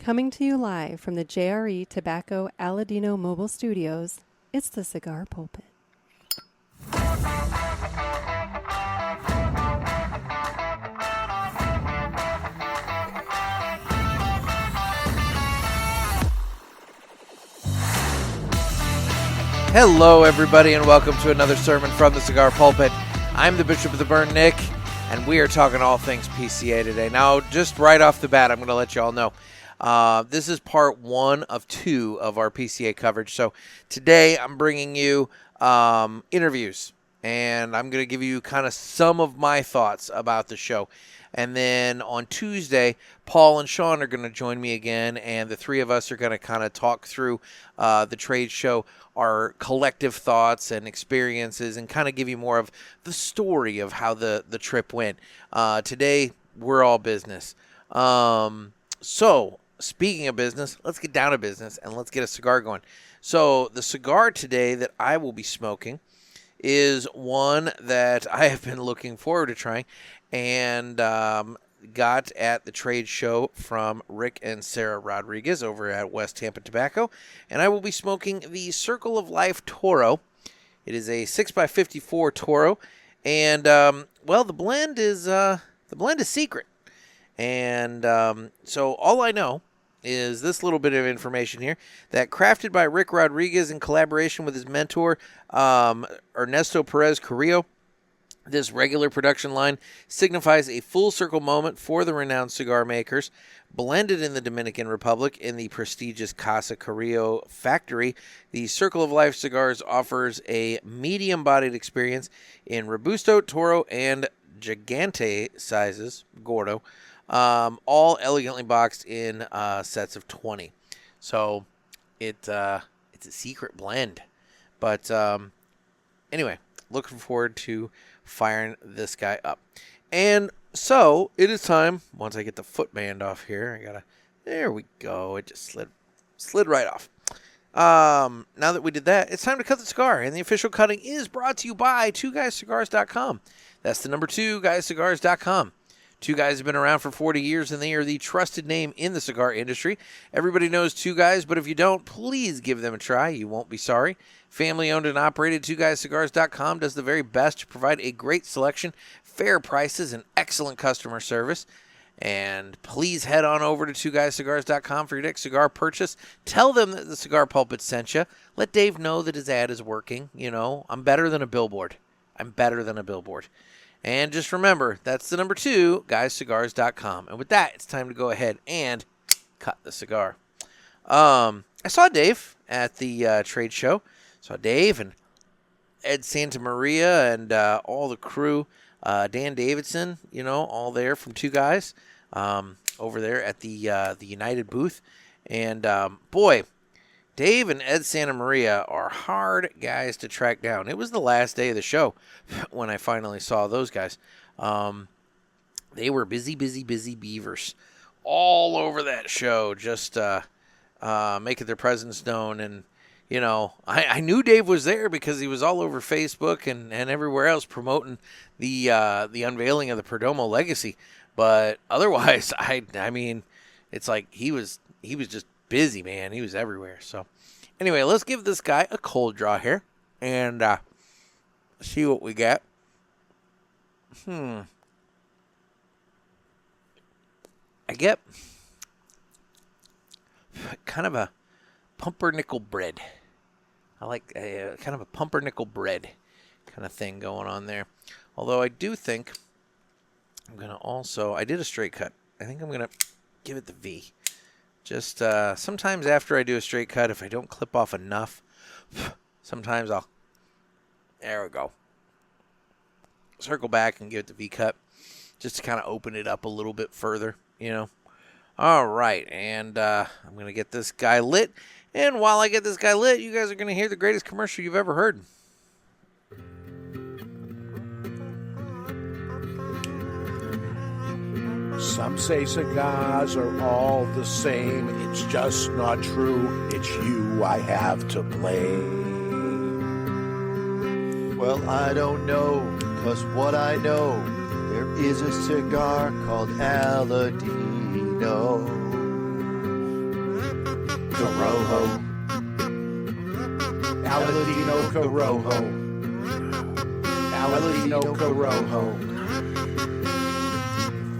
Coming to you live from the JRE Tobacco Aladino Mobile Studios, it's the Cigar Pulpit. Hello, everybody, and welcome to another sermon from the Cigar Pulpit. I'm the Bishop of the Burn, Nick, and we are talking all things PCA today. Now, just right off the bat, I'm going to let you all know, this is part 1 of 2 of our PCA coverage. So today I'm bringing you interviews, and I'm going to give you kind of some of my thoughts about the show. And then on Tuesday, Paul and Shawn are going to join me again, and the three of us are going to kind of talk through the trade show, our collective thoughts and experiences, and kind of give you more of the story of how the trip went. Today, we're all business. So, speaking of business, let's get down to business, and let's get a cigar going. So, the cigar today that I will be smoking is one that I have been looking forward to trying, and got at the trade show from Rick and Sarah Rodriguez over at West Tampa Tobacco, and I will be smoking the Circle of Life Toro. It is a 6x54 Toro, and well, the blend is secret, and so all I know is this little bit of information here, that crafted by Rick Rodriguez in collaboration with his mentor Ernesto Perez Carrillo. This regular production line signifies a full circle moment for the renowned cigar makers. Blended in the Dominican Republic in the prestigious Casa Carrillo factory, the Circle of Life cigars offers a medium-bodied experience in Robusto, Toro, and Gigante sizes, Gordo, all elegantly boxed in sets of 20. So it's a secret blend. But anyway, looking forward to firing this guy up. And so it is time, once I get the footband off here, there we go. It just slid right off. Now that we did that, it's time to cut the cigar. And the official cutting is brought to you by 2guyscigars.com. That's the number 2guyscigars.com. Two Guys have been around for 40 years, and they are the trusted name in the cigar industry. Everybody knows Two Guys, but if you don't, please give them a try. You won't be sorry. Family-owned and operated, 2guyscigars.com does the very best to provide a great selection, fair prices, and excellent customer service. And please head on over to 2guyscigars.com for your next cigar purchase. Tell them that the Cigar Pulpit sent you. Let Dave know that his ad is working. You know, I'm better than a billboard. And just remember, that's the number 2guyscigars.com. And with that, it's time to go ahead and cut the cigar. I saw Dave at the trade show. Saw Dave and Ed Santa Maria and all the crew. Dan Davidson, you know, all there from Two Guys over there at the United booth. And boy, Dave and Ed Santa Maria are hard guys to track down. It was the last day of the show when I finally saw those guys. They were busy beavers all over that show, just making their presence known. And, you know, I knew Dave was there because he was all over Facebook and everywhere else promoting the unveiling of the Perdomo Legacy. But otherwise, I mean, it's like he was just busy, man. He was everywhere. So anyway, let's give this guy a cold draw here and see what we got. I get kind of a pumpernickel bread. I like kind of a pumpernickel bread kind of thing going on there. Although I do think I'm going to also, I did a straight cut. I think I'm going to give it the V. Just sometimes after I do a straight cut, if I don't clip off enough, sometimes there we go. Circle back and give it the V cut just to kind of open it up a little bit further, you know. All right, and I'm going to get this guy lit. And while I get this guy lit, you guys are going to hear the greatest commercial you've ever heard. Some say cigars are all the same. It's just not true. It's you I have to blame. Well, I don't know, 'cause what I know, there is a cigar called Aladino. Corojo. Aladino Corojo. Aladino Corojo.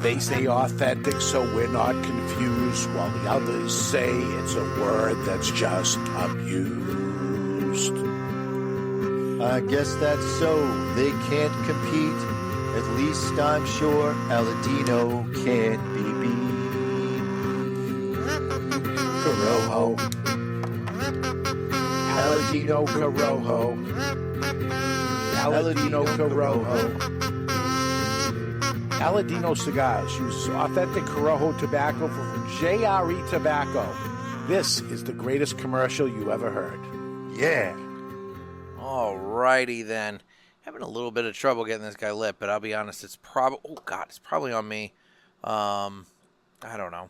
They say authentic, so we're not confused, while the others say it's a word that's just abused. I guess that's so. They can't compete. At least I'm sure Aladino can't be beat. Corojo. Aladino Corojo. Aladino Corojo. Aladino Cigars uses authentic Corojo tobacco from JRE Tobacco. This is the greatest commercial you ever heard. Yeah. All righty then. Having a little bit of trouble getting this guy lit, but I'll be honest, it's probably on me. I don't know.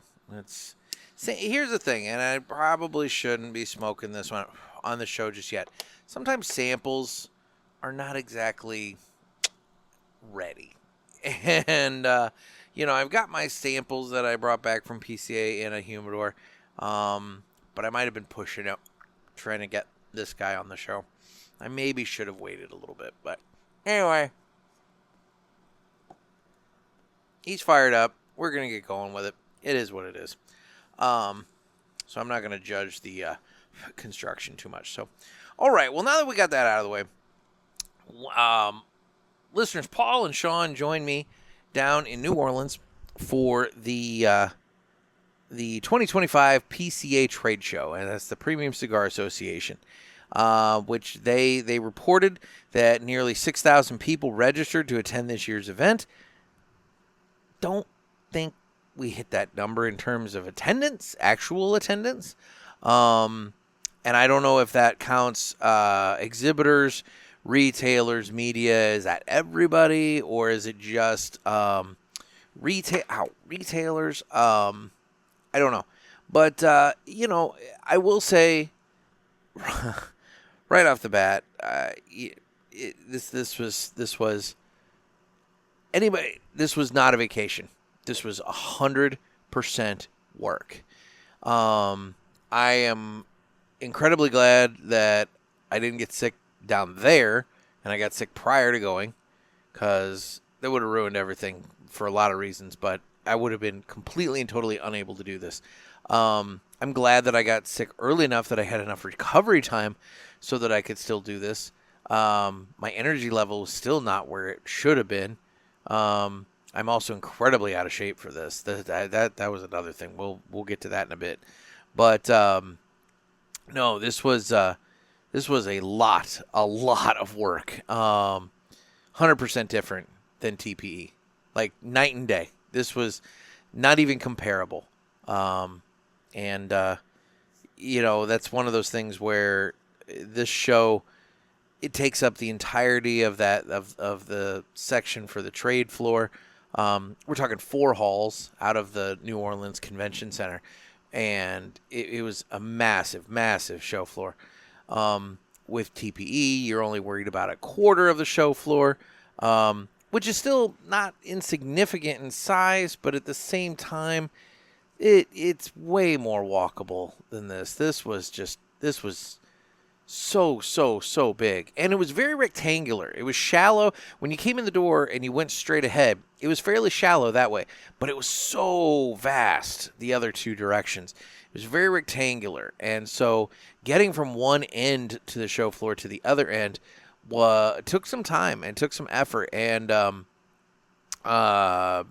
Here's the thing, and I probably shouldn't be smoking this one on the show just yet. Sometimes samples are not exactly ready. And, I've got my samples that I brought back from PCA in a humidor, but I might have been pushing it, trying to get this guy on the show. I maybe should have waited a little bit, but anyway, he's fired up. We're going to get going with it. It is what it is. So I'm not going to judge the construction too much. So, all right. Well, now that we got that out of the way, listeners, Paul and Shawn joined me down in New Orleans for the 2025 PCA Trade Show, and that's the Premium Cigar Association, which they reported that nearly 6,000 people registered to attend this year's event. Don't think we hit that number in terms of attendance, actual attendance, and I don't know if that counts exhibitors, retailers, media. Is that everybody, or is it just retailers? I don't know, but I will say right off the bat, this was not a vacation. This was 100% work. I am incredibly glad that I didn't get sick down there, and I got sick prior to going, because that would have ruined everything for a lot of reasons, but I would have been completely and totally unable to do this. I'm glad that I got sick early enough that I had enough recovery time so that I could still do this. My energy level was still not where it should have been. I'm also incredibly out of shape for this. That was another thing. We'll get to that in a bit. But no, this was a lot of work. 100% different than TPE, like night and day. This was not even comparable. And that's one of those things where this show, it takes up the entirety of the section for the trade floor. We're talking 4 halls out of the New Orleans Convention Center, and it was a massive, massive show floor. With TPE, you're only worried about a quarter of the show floor, which is still not insignificant in size, but at the same time, it's way more walkable than this. This was so big, and it was very rectangular. It was shallow. When you came in the door and you went straight ahead, it was fairly shallow that way, but it was so vast the other two directions. It was very rectangular, and so getting from one end to the show floor to the other end took some time and took some effort, and that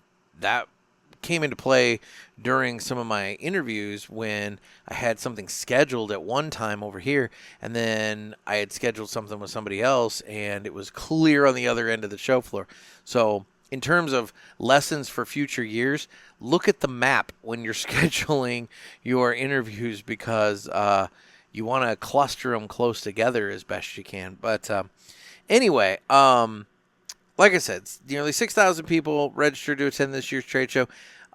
came into play during some of my interviews when I had something scheduled at one time over here, and then I had scheduled something with somebody else, and it was clear on the other end of the show floor. So in terms of lessons for future years, look at the map when you're scheduling your interviews, because you want to cluster them close together as best you can. But anyway, like I said, nearly 6,000 people registered to attend this year's trade show.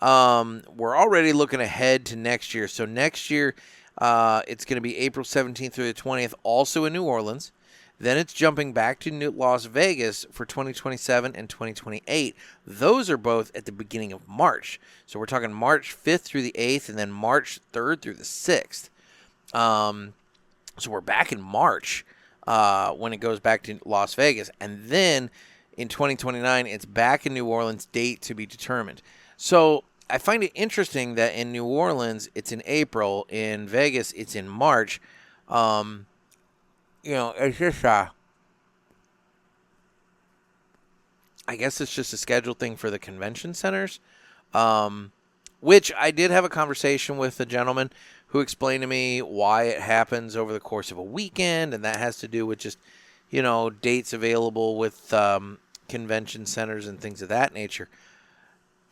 We're already looking ahead to next year. So next year, it's going to be April 17th through the 20th, also in New Orleans. Then it's jumping back to Las Vegas for 2027 and 2028. Those are both at the beginning of March. So we're talking March 5th through the 8th, and then March 3rd through the 6th. So we're back in March when it goes back to Las Vegas. And then in 2029, it's back in New Orleans, date to be determined. So I find it interesting that in New Orleans, it's in April. In Vegas, it's in March. It's just, I guess it's just a schedule thing for the convention centers, which I did have a conversation with a gentleman who explained to me why it happens over the course of a weekend, and that has to do with just, dates available with convention centers and things of that nature.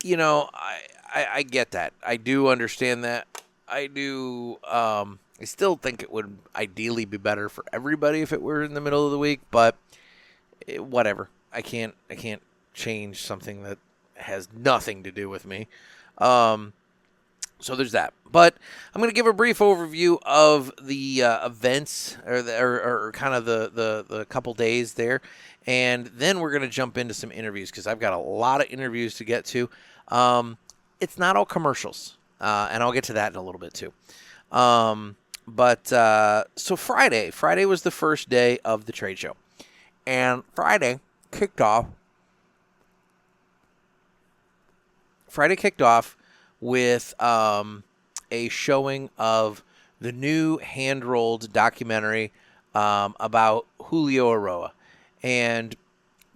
I get that. I do understand that. I do. I still think it would ideally be better for everybody if it were in the middle of the week, but whatever. I can't change something that has nothing to do with me. So there's that. But I'm going to give a brief overview of the events or kind of the couple days there. And then we're going to jump into some interviews because I've got a lot of interviews to get to. It's not all commercials, and I'll get to that in a little bit too. So Friday was the first day of the trade show. And Friday kicked off with a showing of the new hand-rolled documentary about Julio Aroa. And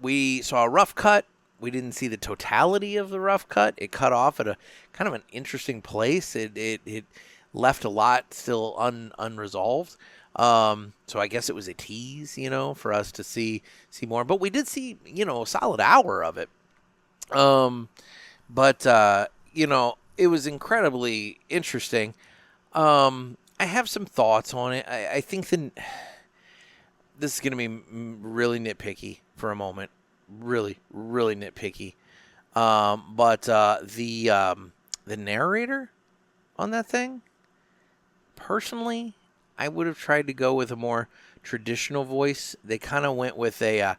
we saw a rough cut. We didn't see the totality of the rough cut. It cut off at a kind of an interesting place. It left a lot still unresolved. So I guess it was a tease, for us to see more. But we did see, a solid hour of it. It was incredibly interesting. I have some thoughts on it. I think this is going to be really nitpicky for a moment. Really, really nitpicky. The narrator on that thing, personally, I would have tried to go with a more traditional voice. They kind of went with a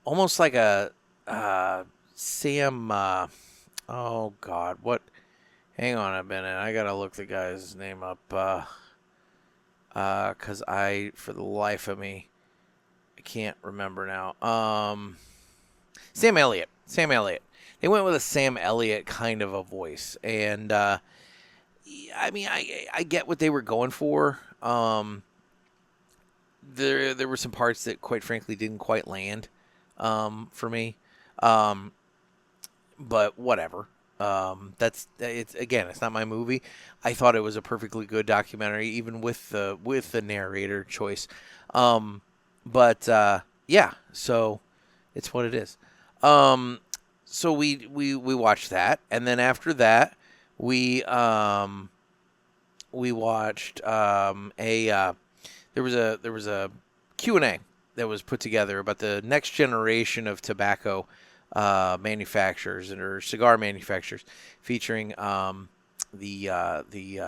almost like a Sam. Oh God, what? Hang on a minute. I gotta look the guy's name up. Cause for the life of me, I can't remember now. Sam Elliott. They went with a Sam Elliott kind of a voice, and I get what they were going for. There were some parts that, quite frankly, didn't quite land for me. But whatever. It's not my movie. I thought it was a perfectly good documentary, even with the narrator choice. So it's what it is. So we watched that, and then after that, we watched there was a Q&A that was put together about the next generation of tobacco manufacturers or cigar manufacturers, featuring Lizette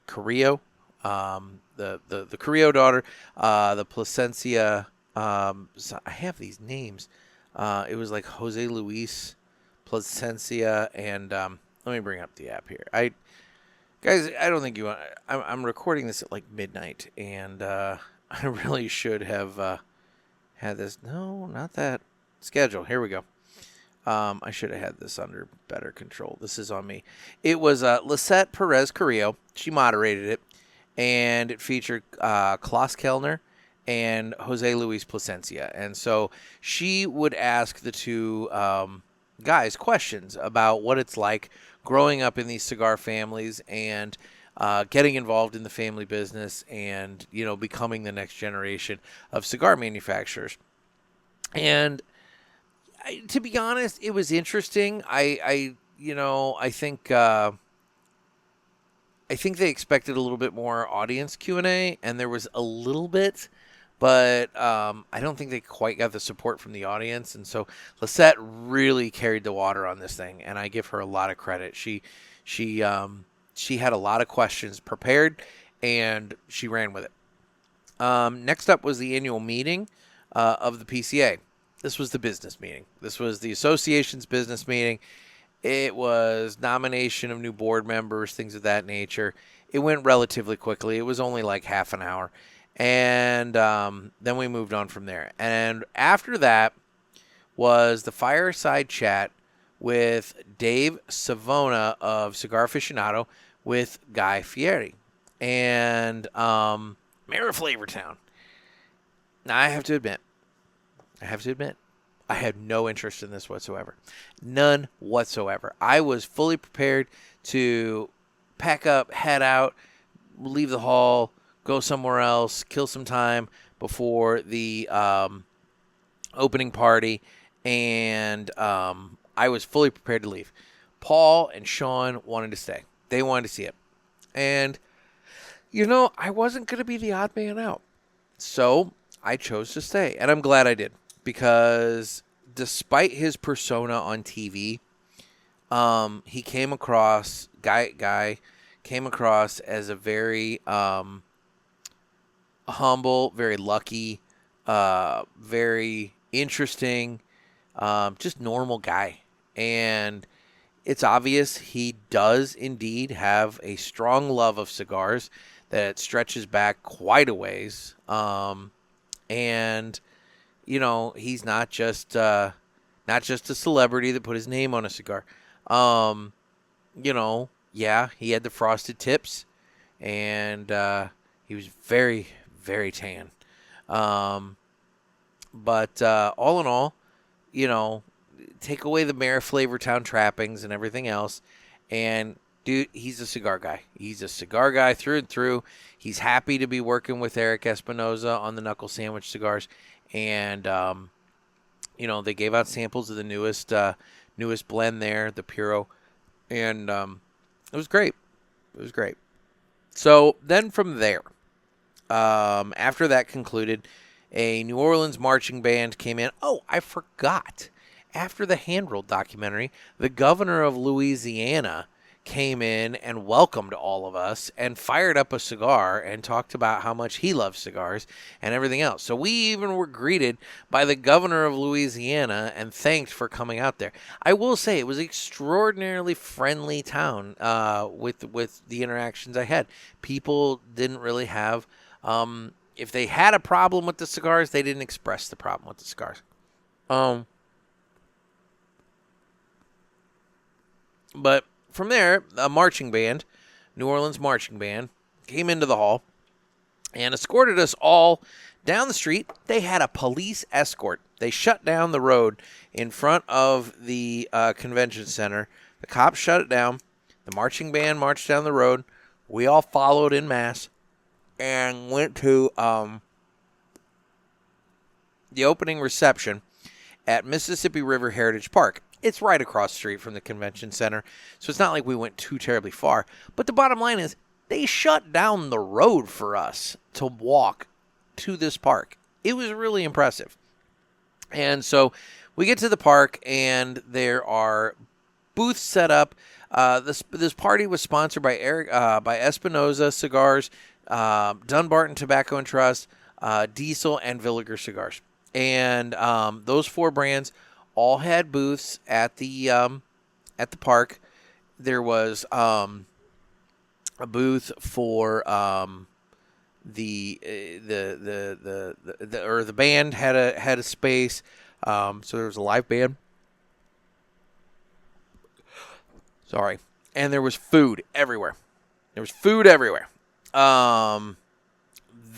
Carrillo, the Carrillo daughter, the Plasencia. So I have these names. It was like Jose Luis Plasencia, and let me bring up the app here. Guys, I don't think you want. I'm recording this at like midnight, and I really should have had this. No, not that schedule. Here we go. I should have had this under better control. This is on me. It was Lisette Perez Carrillo. She moderated it, and it featured Klaus Kellner and Jose Luis Plasencia. And so she would ask the two guys questions about what it's like growing up in these cigar families and getting involved in the family business and, becoming the next generation of cigar manufacturers. And to be honest, it was interesting. I think they expected a little bit more audience Q&A, and there was a little bit, but I don't think they quite got the support from the audience. And so Lisette really carried the water on this thing, and I give her a lot of credit. She had a lot of questions prepared, and she ran with it. Next up was the annual meeting of the PCA. This was the business meeting. This was the association's business meeting. It was nomination of new board members, things of that nature. It went relatively quickly. It was only like half an hour. And then we moved on from there. And after that was the fireside chat with Dave Savona of Cigar Aficionado with Guy Fieri and Mayor of Flavortown. Now, I have to admit, I had no interest in this whatsoever. None whatsoever. I was fully prepared to pack up, head out, leave the hall, go somewhere else, kill some time before the opening party, and I was fully prepared to leave. Paul and Shawn wanted to stay. They wanted to see it. And, I wasn't going to be the odd man out. So I chose to stay, and I'm glad I did. Because despite his persona on TV, he came across, Guy came across as a very humble, very lucky, very interesting, just normal guy. And it's obvious he does indeed have a strong love of cigars that stretches back quite a ways. And he's not just a celebrity that put his name on a cigar. Yeah, he had the frosted tips, and he was very, very tan. But all in all, take away the Mayor of Flavortown trappings and everything else, and dude, he's a cigar guy. He's a cigar guy through and through. He's happy to be working with Eric Espinoza on the Knuckle Sandwich cigars. And, they gave out samples of the newest blend there, the Puro. And it was great. It was great. So then from there, after that concluded, a New Orleans marching band came in. Oh, I forgot. After the Hand-Rolled documentary, the governor of Louisiana came in and welcomed all of us and fired up a cigar and talked about how much he loves cigars and everything else. So we even were greeted by the governor of Louisiana and thanked for coming out there. I will say it was an extraordinarily friendly town with the interactions I had. People didn't really have, if they had a problem with the cigars, they didn't express the problem with the cigars. But from there, a marching band, New Orleans marching band, came into the hall and escorted us all down the street. They had a police escort. They shut down the road in front of the convention center. The cops shut it down. The marching band marched down the road. We all followed en masse and went to the opening reception at Mississippi River Heritage Park. It's right across the street from the convention center, so it's not like we went too terribly far. But the bottom line is, they shut down the road for us to walk to this park. It was really impressive. And so we get to the park, and there are booths set up. This party was sponsored by by Espinoza Cigars, Dunbarton Tobacco and Trust, Diesel, and Villiger Cigars. And those four brands all had booths at the park. There was a booth for the band had a space. So there was a live band. Sorry, and there was food everywhere. The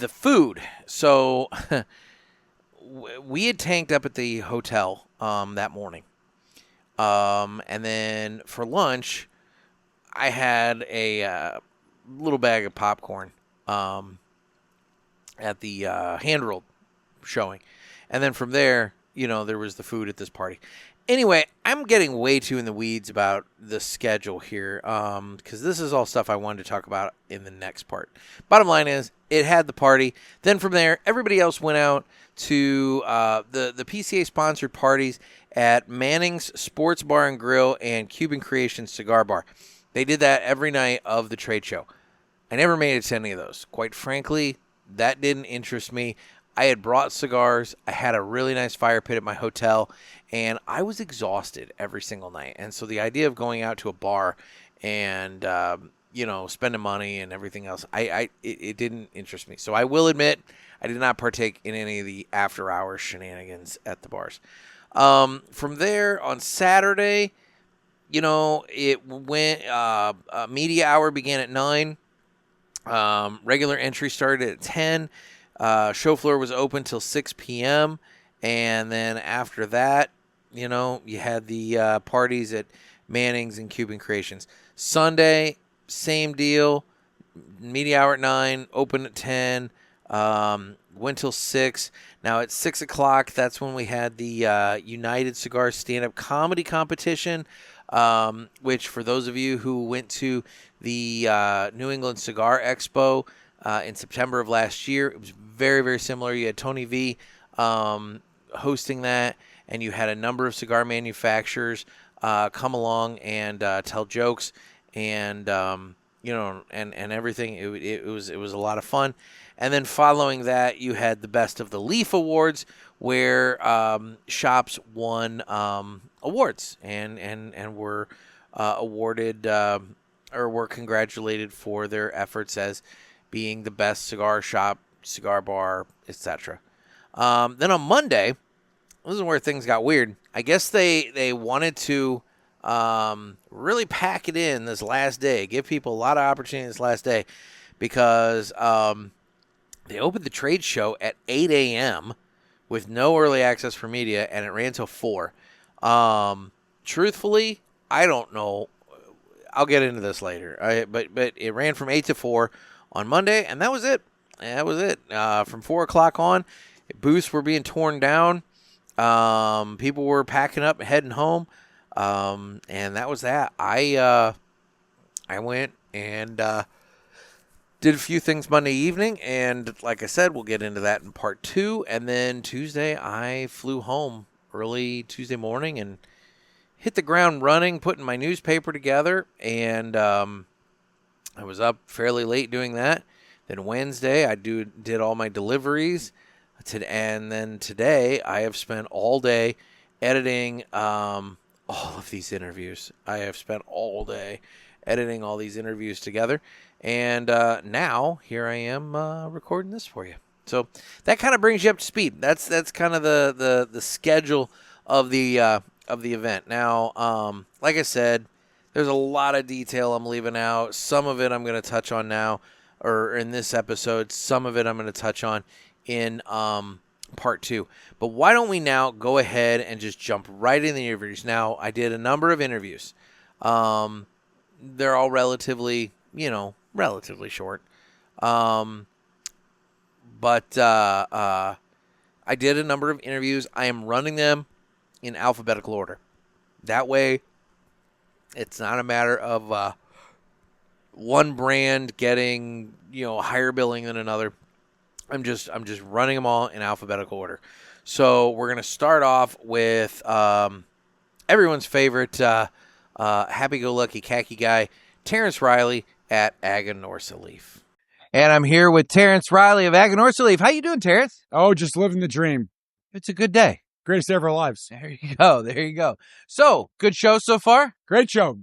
food. So we had tanked up at the hotel that morning. And then for lunch, I had a little bag of popcorn at the Hand-Rolled showing. And then from there, there was the food at this party. Anyway, I'm getting way too in the weeds about the schedule here because this is all stuff I wanted to talk about in the next part. Bottom line is, it had the party. Then from there, everybody else went out to the PCA-sponsored parties at Manning's Sports Bar and Grill and Cuban Creations Cigar Bar. They did that every night of the trade show. I never made it to any of those. Quite frankly, that didn't interest me. I had brought cigars. I had a really nice fire pit at my hotel, and I was exhausted every single night. And so the idea of going out to a bar and spending money and everything else, it didn't interest me. So I will admit, I did not partake in any of the after-hours shenanigans at the bars. From there, on Saturday, it went, media hour began at 9. Regular entry started at 10. Show floor was open till 6 p.m. And then after that, you had the parties at Manning's and Cuban Creations. Sunday, same deal. Media hour at 9, open at 10. Went till 6. Now at 6 o'clock, that's when we had the United Cigars stand-up comedy competition, which for those of you who went to the New England Cigar Expo in September of last year, it was very, very similar. You had Tony V hosting that, and you had a number of cigar manufacturers come along and tell jokes and and everything. It was a lot of fun. And then following that, you had the Best of the Leaf Awards, where shops won awards and were awarded or were congratulated for their efforts as being the best cigar shop, cigar bar, etc. Then on Monday, this is where things got weird. I guess they wanted to really pack it in this last day, give people a lot of opportunity this last day, because they opened the trade show at 8 a.m. with no early access for media, and it ran till 4. Truthfully, I don't know. I'll get into this later. But it ran from 8 to 4 on Monday, and that was it. From 4 o'clock on, booths were being torn down. People were packing up and heading home. And that was that. I went and did a few things Monday evening, and like I said, we'll get into that in part 2. And then Tuesday, I flew home early Tuesday morning and hit the ground running, putting my newspaper together, and I was up fairly late doing that. Then Wednesday, I did all my deliveries, and then today, I have spent all day editing all of these interviews. I have spent all day editing all these interviews together. And now here I am recording this for you. So that kind of brings you up to speed. That's kind of the schedule of the event. Now, like I said, there's a lot of detail I'm leaving out. Some of it I'm going to touch on now, or in this episode. Some of it I'm going to touch on in part 2. But why don't we now go ahead and just jump right in the interviews? Now, I did a number of interviews. They're all relatively short. But I did a number of interviews. I am running them in alphabetical order. That way, it's not a matter of one brand getting higher billing than another. I'm just running them all in alphabetical order. So we're gonna start off with everyone's favorite happy-go-lucky khaki guy, Terrence Riley at Aganorsa Leaf. And I'm here with Terrence Riley of Aganorsa Leaf. How you doing, Terrence? Oh, just living the dream. It's a good day. Greatest day of our lives. There you go. So, good show so far? Great show.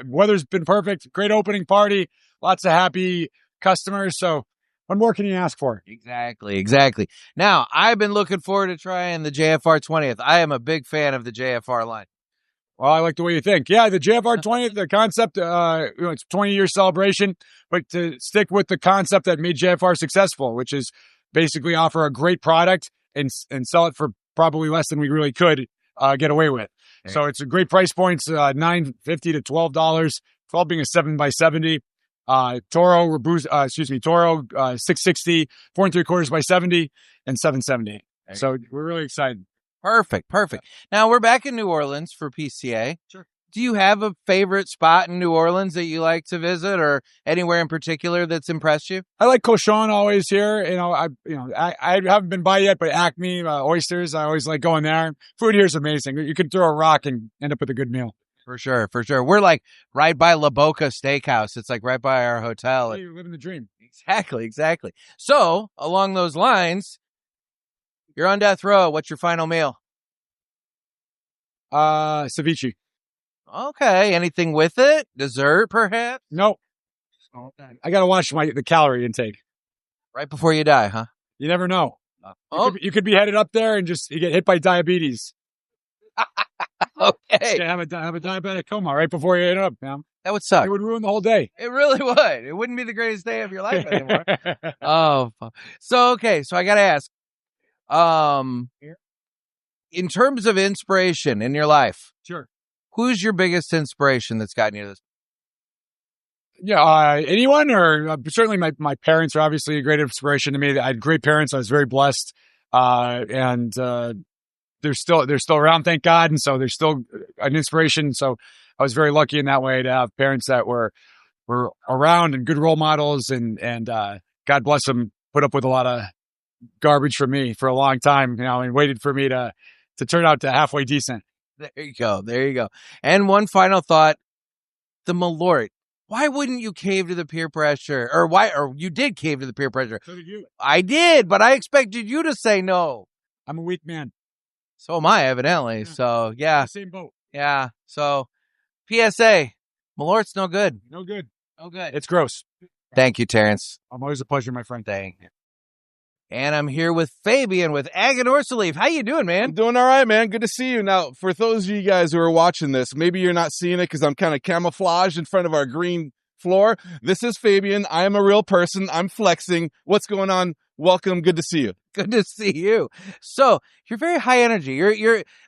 Weather's been perfect. Great opening party. Lots of happy customers. So, what more can you ask for? Exactly. Now, I've been looking forward to trying the JFR 20th. I am a big fan of the JFR line. Well, I like the way you think. Yeah, the JFR 20th, the concept, it's 20-year celebration, but to stick with the concept that made JFR successful, which is basically offer a great product and sell it for probably less than we really could get away with. Okay. So it's a great price points, $9.50 to $12. 12 being a 7x70. Toro, Toro, 660, 4 3/4 by 70, and 770. Okay. So we're really excited. Perfect. Now, we're back in New Orleans for PCA. Sure. Do you have a favorite spot in New Orleans that you like to visit, or anywhere in particular that's impressed you? I like Cochon always here. I haven't been by yet, but Acme, oysters, I always like going there. Food here is amazing. You could throw a rock and end up with a good meal. For sure. We're like right by La Boca Steakhouse. It's like right by our hotel. Hey, you're living the dream. Exactly. So, along those lines, You're on death row. What's your final meal? Ceviche. Okay. Anything with it? Dessert, perhaps? Nope. I gotta watch the calorie intake. Right before you die, huh? You never know. Oh, You could be headed up there and you get hit by diabetes. okay. Have a diabetic coma right before you end up, man. That would suck. It would ruin the whole day. It really would. It wouldn't be the greatest day of your life anymore. Oh, so okay. So I got to ask, in terms of inspiration in your life, Sure. who's your biggest inspiration that's gotten you to this? Yeah, anyone, or certainly my parents are obviously a great inspiration to me. I had great parents. I was very blessed, and they're still around, thank God, and so they're still an inspiration. So I was very lucky in that way to have parents that were around and good role models, and God bless them, put up with a lot of garbage from me for a long time, and waited for me to turn out to halfway decent. There you go. There you go. And one final thought: the Malort. Why wouldn't you cave to the peer pressure? Or you did cave to the peer pressure. So did you. I did, but I expected you to say no. I'm a weak man. So am I, evidently. Yeah. So, yeah. Same boat. Yeah. So, PSA, Malort's no good. No good. No good. It's gross. Thank you, Terrence. Always a pleasure, my friend. Thank you. And I'm here with Fabian with Aganorsa Leaf. How you doing, I'm man? doing all right, man. Good to see you. Now, for those of you guys who are watching this, maybe you're not seeing it because I'm kind of camouflaged in front of our green floor. This is Fabian. I am a real person. I'm flexing. What's going on? Welcome. Good to see you. Good to see you. So you're very high energy.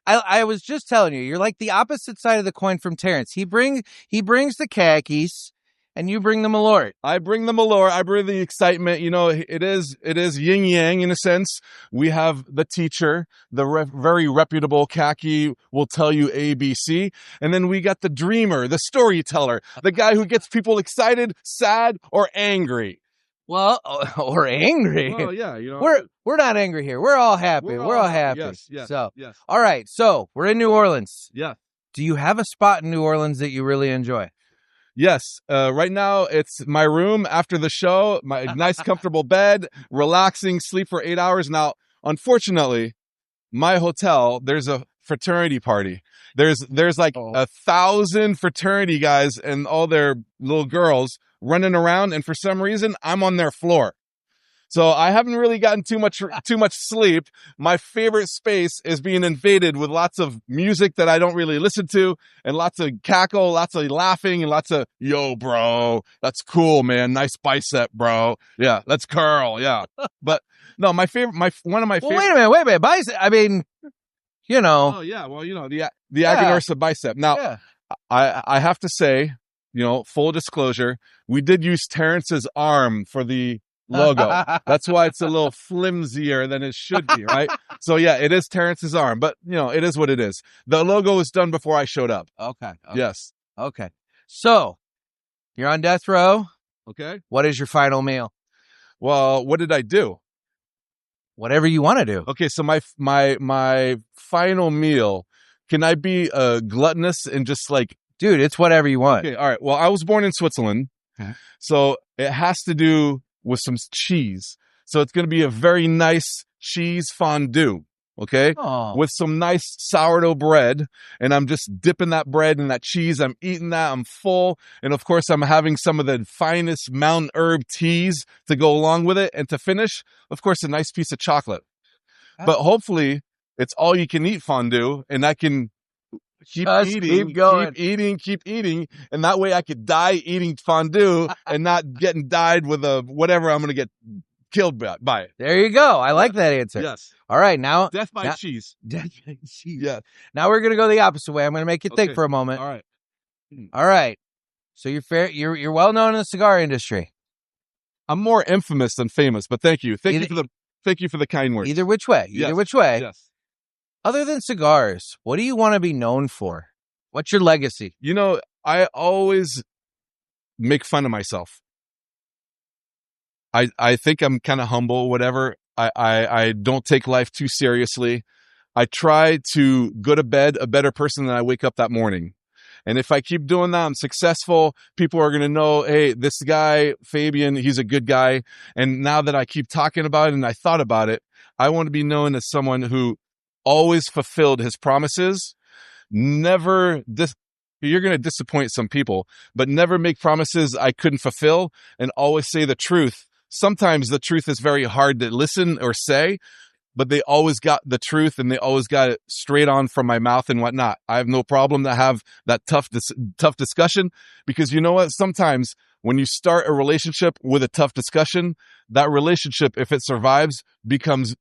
I was just telling you, you're like the opposite side of the coin from Terrence. He brings the khakis and you bring the Malort. I bring the Malort. I bring the excitement. It is yin yang in a sense. We have the teacher, the very reputable khaki will tell you ABC. And then we got the dreamer, the storyteller, the guy who gets people excited, sad, or angry. Well, or angry. Well, yeah, We're not angry here. We're all happy. We're all happy. Yes. So, yes. all right. So we're in New Orleans. Yeah. Do you have a spot in New Orleans that you really enjoy? Yes. Right now, it's my room after the show, my nice, comfortable bed, relaxing, sleep for 8 hours. Now, unfortunately, my hotel, there's a fraternity party. There's like 1,000 fraternity guys and all their little girls running around. And for some reason, I'm on their floor. So I haven't really gotten too much sleep. My favorite space is being invaded with lots of music that I don't really listen to, and lots of cackle, lots of laughing, and lots of, yo, bro, that's cool, man. Nice bicep, bro. Yeah, let's curl. Yeah. But no, one of my favorite. Wait a minute. Bicep. I mean, Oh yeah. Well, the Aganorsa bicep. Now, yeah. I have to say, full disclosure, we did use Terrence's arm for the logo. That's why it's a little flimsier than it should be, right? So yeah, it is Terrence's arm, but it is what it is. The logo was done before I showed up. Okay. Yes. Okay. So you're on death row. Okay. What is your final meal? Well, what did I do? Whatever you want to do. Okay, so my final meal, can I be gluttonous and just like, dude, it's whatever you want. Okay, all right. Well, I was born in Switzerland, so it has to do with some cheese. So it's going to be a very nice cheese fondue, okay? Oh. With some nice sourdough bread, and I'm just dipping that bread in that cheese. I'm eating that. I'm full. And of course, I'm having some of the finest mountain herb teas to go along with it. And to finish, of course, a nice piece of chocolate. Oh. But hopefully, it's all you can eat fondue, and I can keep eating, and that way I could die eating fondue and not getting died with whatever I'm going to get killed by it. There you go. I like that answer. Yes. All right, now Death by cheese. Death by cheese. Yeah. Now we're gonna go the opposite way. I'm gonna make you think for a moment. All right. All right. So you're well known in the cigar industry. I'm more infamous than famous, but thank you. Thank you for the kind words. Either which way. Yes. Other than cigars, what do you want to be known for? What's your legacy? I always make fun of myself. I think I'm kind of humble, whatever. I don't take life too seriously. I try to go to bed a better person than I wake up that morning. And if I keep doing that, I'm successful. People are going to know, hey, this guy, Fabian, he's a good guy. And now that I keep talking about it and I thought about it, I want to be known as someone who always fulfilled his promises, never you're going to disappoint some people, but never make promises I couldn't fulfill, and always say the truth. Sometimes the truth is very hard to listen or say, but they always got the truth and they always got it straight on from my mouth and whatnot. I have no problem to have that tough discussion, because you know what? Sometimes when you start a relationship with a tough discussion, that relationship, if it survives, becomes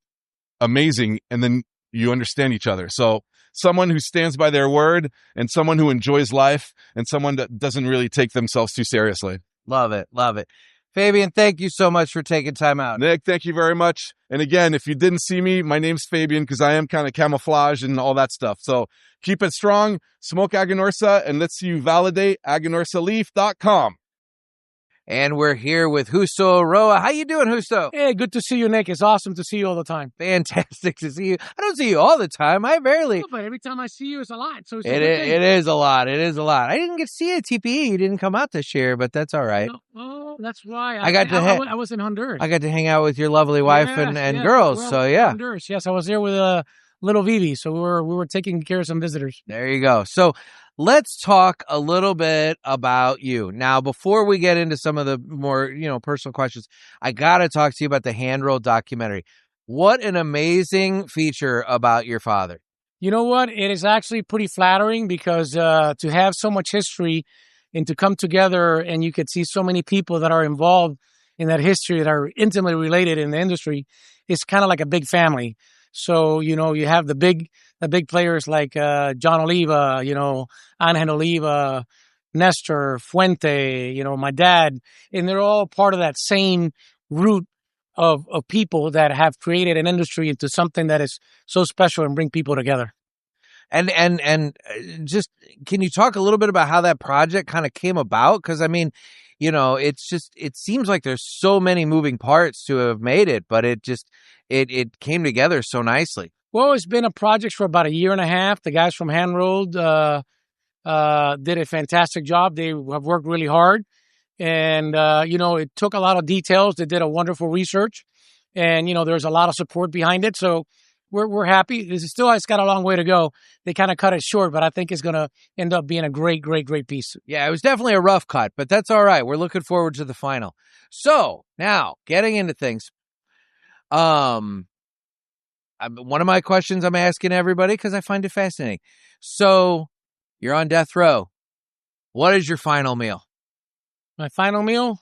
amazing, and then you understand each other. So someone who stands by their word, and someone who enjoys life, and someone that doesn't really take themselves too seriously. Love it. Love it. Fabian, thank you so much for taking time out. Nick, thank you very much. And again, if you didn't see me, my name's Fabian, because I am kind of camouflage and all that stuff. So keep it strong, smoke Aganorsa, and let's see you validate AganorsaLeaf.com. And we're here with Justo Roa. How you doing, Justo? Hey, good to see you, Nick. It's awesome to see you all the time. Fantastic to see you. I don't see you all the time. I barely. Oh, but every time I see you, it's a lot. So it's It is a lot. It is a lot. I didn't get to see you at TPE. You didn't come out this year, but that's all right. Oh, that's why. I was in Honduras. I got to hang out with your lovely wife and girls. Well, so yeah, Honduras. Yes, I was there with little Vivi. So we were taking care of some visitors. there you go. So let's talk a little bit about you. Now, before we get into some of the more, personal questions, I got to talk to you about the hand-rolled documentary. What an amazing feature about your father. You know what? It is actually pretty flattering, because to have so much history and to come together, and you could see so many people that are involved in that history that are intimately related in the industry, it's kind of like a big family. So, you have the big players like John Oliva, Angel Oliva, Nestor, Fuente, my dad, and they're all part of that same root of people that have created an industry into something that is so special and bring people together. And just, can you talk a little bit about how that project kind of came about? Because, I mean, it seems like there's so many moving parts to have made it, but it came together so nicely. Well, it's been a project for about a year and a half. The guys from Handrolled did a fantastic job. They have worked really hard. And, it took a lot of details. They did a wonderful research. And, there's a lot of support behind it. So we're happy. It's got a long way to go. They kind of cut it short, but I think it's going to end up being a great, great, great piece. Yeah, it was definitely a rough cut, but that's all right. We're looking forward to the final. So now, getting into things. One of my questions I'm asking everybody, because I find it fascinating. So you're on death row. What is your final meal? My final meal?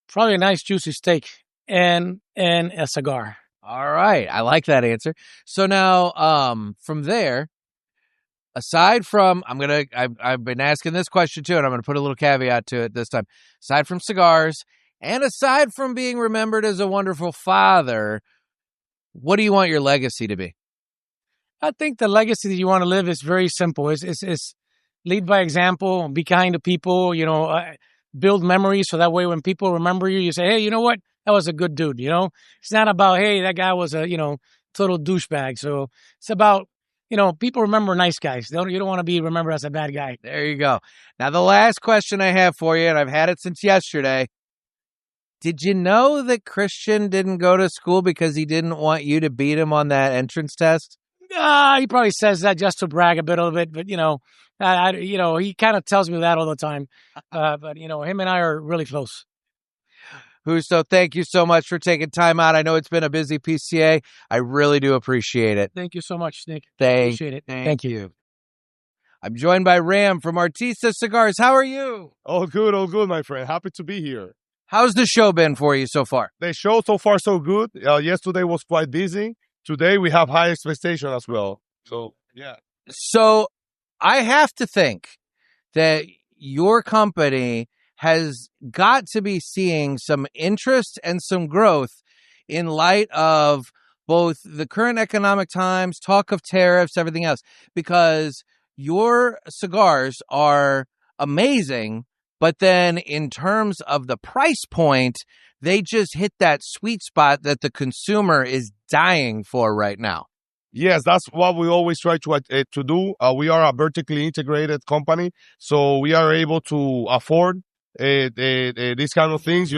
Probably a nice juicy steak and a cigar. All right. I like that answer. So now, from there, aside from, I've been asking this question too, and I'm going to put a little caveat to it this time. Aside from cigars, and aside from being remembered as a wonderful father, what do you want your legacy to be? I think the legacy that you want to live is very simple. It's lead by example, be kind to people, build memories, so that way when people remember you, you say, hey, you know what? That was a good dude, It's not about, hey, that guy was a, total douchebag. So it's about, people remember nice guys. You don't want to be remembered as a bad guy. There you go. Now, the last question I have for you, and I've had it since yesterday. Did you know that Christian didn't go to school because he didn't want you to beat him on that entrance test? He probably says that just to brag a bit, but he kind of tells me that all the time. But him and I are really close. Justo, thank you so much for taking time out. I know it's been a busy PCA. I really do appreciate it. Thank you so much, Nick. Appreciate it. Thank you. I'm joined by Ram from Artista Cigars. How are you? All good, my friend. Happy to be here. How's the show been for you so far? The show so far so good. Yesterday was quite busy. Today we have high expectation as well. So, yeah. So I have to think that your company has got to be seeing some interest and some growth in light of both the current economic times, talk of tariffs, everything else, because your cigars are amazing, but then in terms of the price point, they just hit that sweet spot that the consumer is dying for right now. Yes, that's what we always try to do. We are a vertically integrated company, so we are able to afford these kind of things,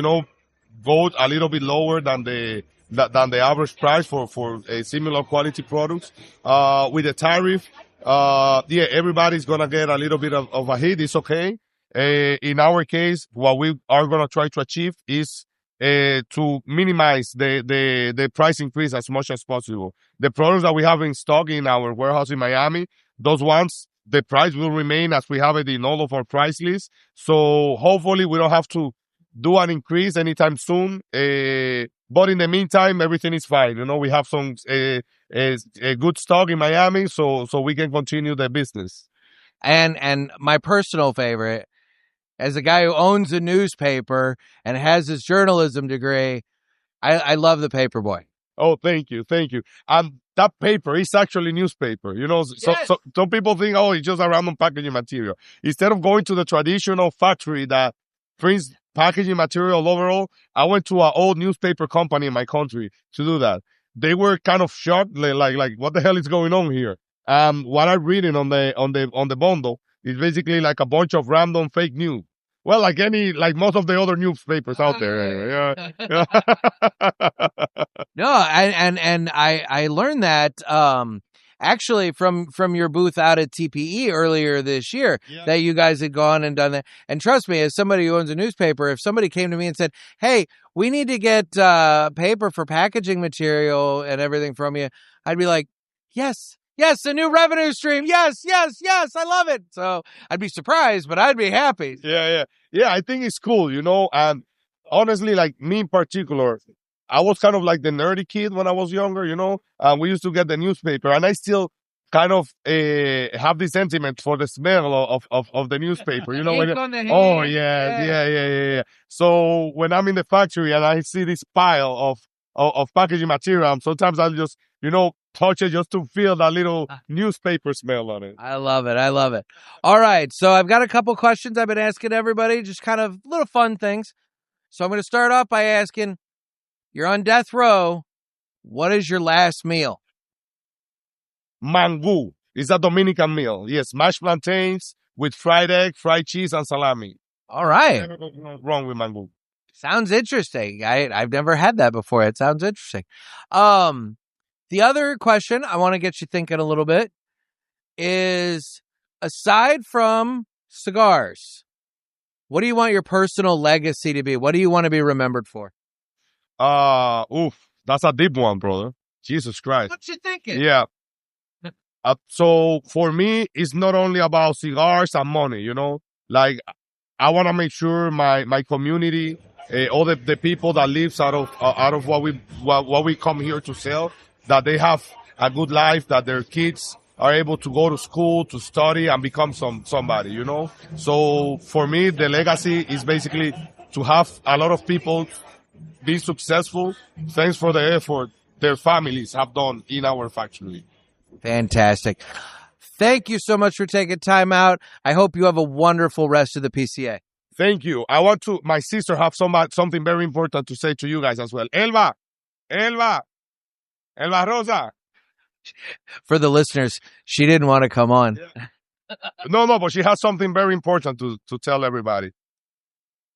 go a little bit lower than the average price for a similar quality products. With the tariff, yeah, everybody's gonna get a little bit of a hit. It's okay. In our case, what we are gonna try to achieve is to minimize the price increase as much as possible. The products that we have in stock in our warehouse in Miami, those ones, the price will remain as we have it in all of our price lists. So hopefully we don't have to do an increase anytime soon. But in the meantime, everything is fine. You know, we have some a good stock in Miami, so we can continue the business. And my personal favorite, as a guy who owns a newspaper and has his journalism degree, I love the Paperboy. Oh, thank you. That paper is actually newspaper. You know, so some people think, oh, it's just a random packaging material. Instead of going to the traditional factory that prints packaging material overall, I went to an old newspaper company in my country to do that. They were kind of shocked, like what the hell is going on here? What I'm reading on the bundle is basically like a bunch of random fake news. Well, like most of the other newspapers out there. Anyway. Yeah. No, I learned that actually from your booth out at TPE earlier this year, that you guys had gone and done that. And trust me, as somebody who owns a newspaper, if somebody came to me and said, "Hey, we need to get paper for packaging material and everything from you," I'd be like, "Yes, a new revenue stream. Yes, I love it." So I'd be surprised, but I'd be happy. Yeah. I think it's cool, you know. And honestly, like me in particular, I was kind of like the nerdy kid when I was younger, you know. We used to get the newspaper, and I still kind of have this sentiment for the smell of the newspaper, you know. Oh yeah. So when I'm in the factory and I see this pile of packaging material, sometimes I'll just, you know, touch it just to feel that little newspaper smell on it. I love it. All right, so I've got a couple questions I've been asking everybody, just kind of little fun things. So I'm going to start off by asking, you're on death row. What is your last meal? Mango. It's a Dominican meal. Yes, mashed plantains with fried egg, fried cheese, and salami. All right. Never goes wrong with mango. Sounds interesting. I've never had that before. It sounds interesting. The other question I want to get you thinking a little bit is, aside from cigars, what do you want your personal legacy to be? What do you want to be remembered for? That's a deep one, brother. Jesus Christ. What you thinking? Yeah. So for me, it's not only about cigars and money, you know, like I want to make sure my community, all the people that lives out of what we come here to sell, that they have a good life, that their kids are able to go to school, to study, and become somebody, you know? So for me, the legacy is basically to have a lot of people be successful thanks for the effort their families have done in our factory. Fantastic. Thank you so much for taking time out. I hope you have a wonderful rest of the PCA. Thank you. My sister have something very important to say to you guys as well. Elba Rosa. For the listeners, she didn't want to come on. Yeah. No, but she has something very important to tell everybody.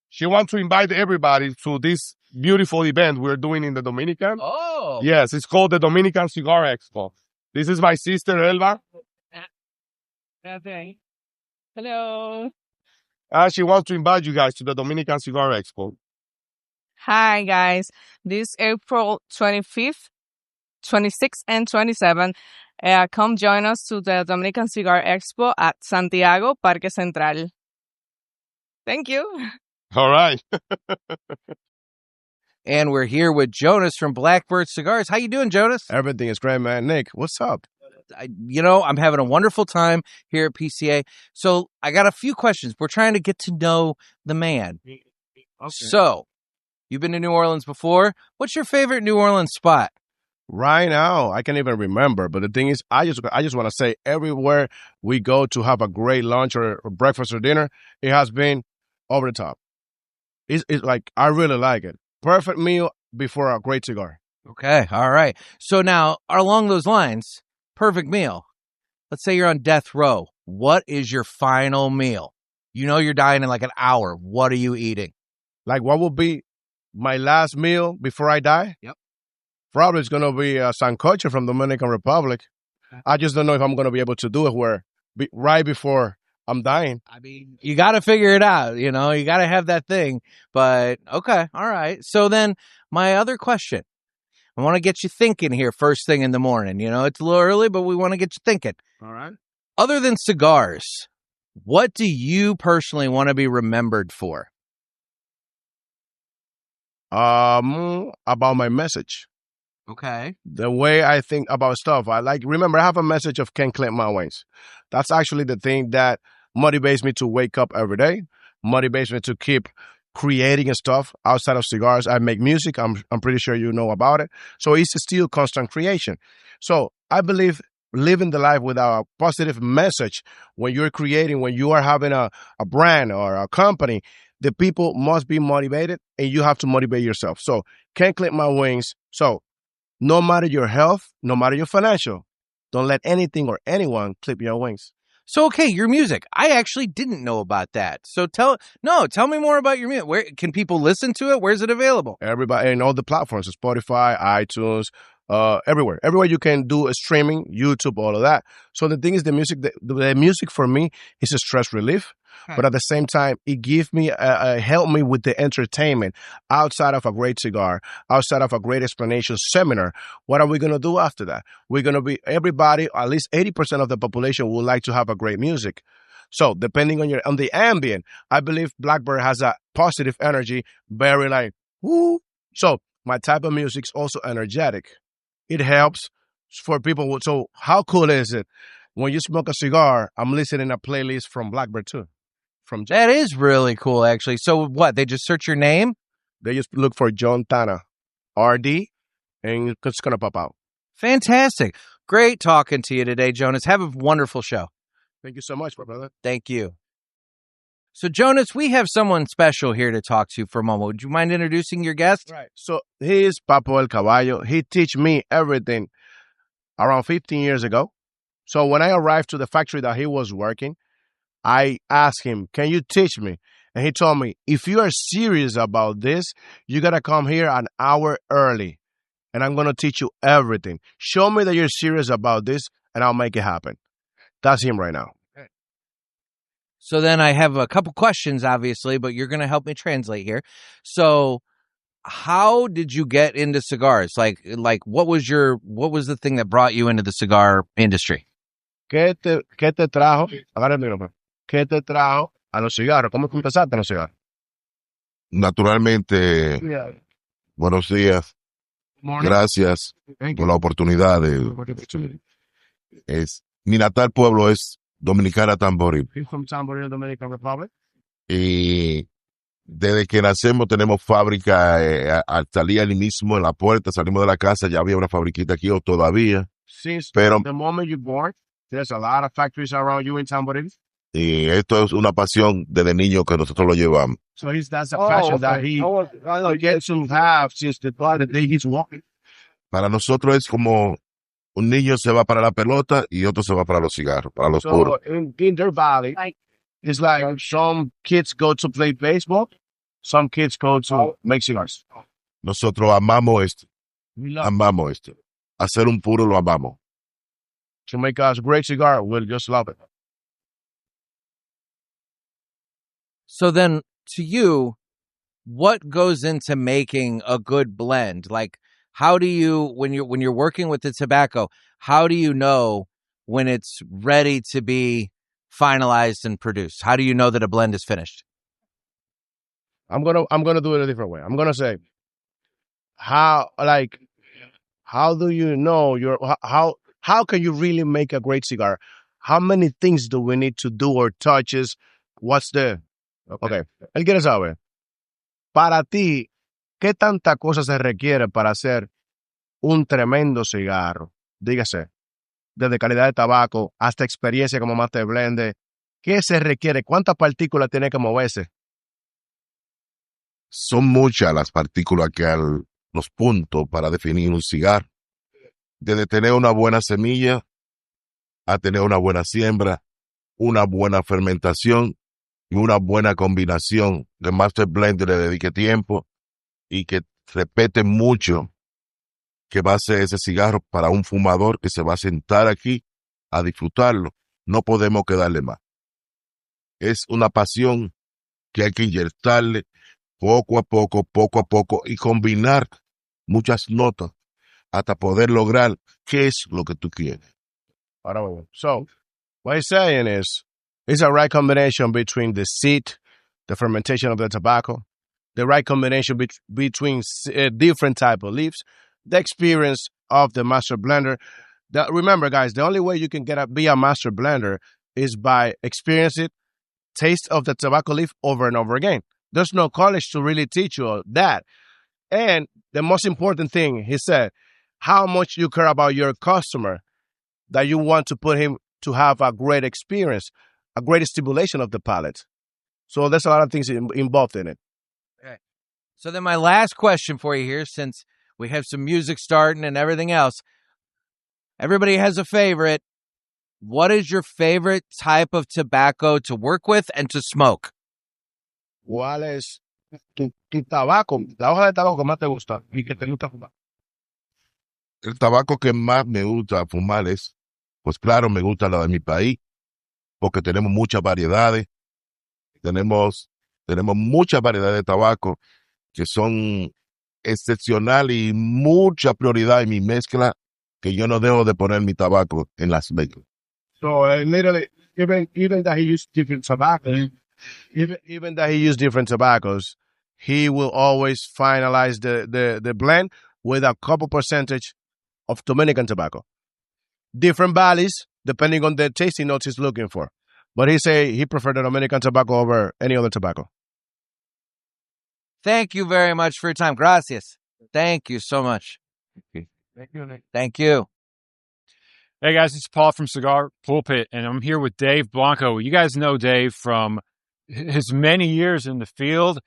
She wants to invite everybody to this beautiful event we're doing in the Dominican. Oh. Yes, it's called the Dominican Cigar Expo. This is my sister, Elba. Okay. Hello. She wants to invite you guys to the Dominican Cigar Expo. Hi, guys. This April 25th, 26th, and 27th, come join us to the Dominican Cigar Expo at Santiago, Parque Central. Thank you. All right. And we're here with Jonas from Blackbird Cigars. How you doing, Jonas? Everything is great, man. Nick, what's up? I'm having a wonderful time here at PCA. So I got a few questions. We're trying to get to know the man. Okay. So you've been to New Orleans before. What's your favorite New Orleans spot? Right now, I can't even remember. But the thing is, I just want to say, everywhere we go to have a great lunch or breakfast or dinner, it has been over the top. It's like, I really like it. Perfect meal before a great cigar. Okay, all right. So now, along those lines, perfect meal. Let's say you're on death row. What is your final meal? You know you're dying in like an hour. What are you eating? Like, what would be my last meal before I die. Yep. Probably it's gonna be a sancocho from Dominican Republic. I just don't know if I'm gonna be able to do it right before I'm dying. I mean, you got to figure it out. You know, you got to have that thing. But okay, all right. So then, my other question. I want to get you thinking here first thing in the morning. You know, it's a little early, but we want to get you thinking. All right. Other than cigars, what do you personally want to be remembered for? About my message. Okay. The way I think about stuff. Remember, I have a message of can't clip my wings. That's actually the thing that motivates me to wake up every day, motivates me to keep creating stuff outside of cigars. I make music. I'm pretty sure you know about it. So it's still constant creation. So I believe living the life with a positive message when you're creating, when you are having a brand or a company, the people must be motivated and you have to motivate yourself. So can't clip my wings. So no matter your health, no matter your financial, don't let anything or anyone clip your wings. So, okay, your music. I actually didn't know about that. So tell me more about your music. Where can people listen to it? Where's it available? Everybody in all the platforms, Spotify, iTunes, everywhere. Everywhere you can do a streaming, YouTube, all of that. So the thing is, the music for me is a stress relief. But at the same time, it gives me, help me with the entertainment outside of a great cigar, outside of a great explanation seminar. What are we going to do after that? We're going to be, everybody, at least 80% of the population would like to have a great music. So depending on the ambient, I believe Blackbird has a positive energy, very like, woo. So my type of music is also energetic. It helps for people. So how cool is it? When you smoke a cigar, I'm listening to a playlist from Blackbird too. That is really cool, actually. So what? They just search your name? They just look for John Tana, RD, and it's going to pop out. Fantastic. Great talking to you today, Jonas. Have a wonderful show. Thank you so much, my brother. Thank you. So, Jonas, we have someone special here to talk to for a moment. Would you mind introducing your guest? Right. So he is Papo El Caballo. He teach me everything around 15 years ago. So when I arrived to the factory that he was working, I asked him, can you teach me? And he told me, if you are serious about this, you got to come here an hour early, and I'm going to teach you everything. Show me that you're serious about this, and I'll make it happen. That's him right now. So then I have a couple questions, obviously, but you're going to help me translate here. So how did you get into cigars? Like what was the thing that brought you into the cigar industry? ¿Qué te trajo? Agarra el micrófono. ¿Qué te trajo a los cigarros? ¿Cómo tú empezaste en los cigarros? Naturalmente, buenos días. Gracias por la oportunidad. Mi natal pueblo es Dominicana, Tamboril. From Tamboril, Dominican Republic. Y desde que nacemos tenemos fábrica, al salir ahí mismo en la puerta, salimos de la casa, ya había una fabriquita aquí o todavía. Since pero the moment you're born, there's a lot of factories around you in Tamboril. Y esto es una pasión desde niño que nosotros lo llevamos. So that's a passion that he gets to have since the day he's walking. Para nosotros es como un niño se va para la pelota y otro se va para los cigarros, para los puros. In their valley, it's like some kids go to play baseball, some kids go to make cigars. Nosotros amamos esto. Amamos esto. Hacer un puro lo amamos. To make us a great cigar, we'll just love it. So then, to you, what goes into making a good blend? Like, how do you, when you're working with the tobacco, how do you know when it's ready to be finalized and produced? How do you know that a blend is finished? I'm gonna do it a different way. I'm gonna say, how do you know how can you really make a great cigar? How many things do we need to do or touches? What's the Okay. Él quiere saber, para ti, ¿qué tanta cosa se requiere para hacer un tremendo cigarro? Dígase, desde calidad de tabaco hasta experiencia como master blender. ¿Qué se requiere? ¿Cuántas partículas tiene que moverse? Son muchas las partículas que los puntos para definir un cigarro. Desde tener una buena semilla a tener una buena siembra, una buena fermentación y una buena combinación. De master blender le dedique tiempo y que respeten mucho que va a ser ese cigarro para un fumador que se va a sentar aquí a disfrutarlo. No podemos quedarle más. Es una pasión que hay que inyectarle poco a poco y combinar muchas notas hasta poder lograr qué es lo que tú quieres. So, what he's saying is, it's a right combination between the seed, the fermentation of the tobacco, the right combination between different type of leaves, the experience of the master blender. Remember, guys, the only way you can be a master blender is by experiencing taste of the tobacco leaf over and over again. There's no college to really teach you that. And the most important thing, he said, how much you care about your customer, that you want to put him to have a great experience, a great stimulation of the palate. So there's a lot of things involved in it. Okay. So then my last question for you here, since we have some music starting and everything else, everybody has a favorite. What is your favorite type of tobacco to work with and to smoke? ¿Cuál es tu tabaco, la hoja de tabaco que más te gusta y que te gusta fumar? El tabaco que más me gusta fumar es, pues claro, me gusta la de mi país, porque tenemos muchas variedades. Tenemos muchas variedades de tabaco que son excepcionales y mucha prioridad en mi mezcla, que yo no dejo de poner mi tabaco en las mezclas. So literally, even that he used different tobacco, even that he used different tobaccos, he will always finalize the blend with a couple percentage of Dominican tobacco. Different values depending on the tasting notes he's looking for. But he say he preferred the Dominican tobacco over any other tobacco. Thank you very much for your time. Gracias. Thank you so much. Thank you, Nick. Thank you. Hey guys, it's Paul from Cigar Pulpit, and I'm here with Dave Blanco. You guys know Dave from his many years in the field.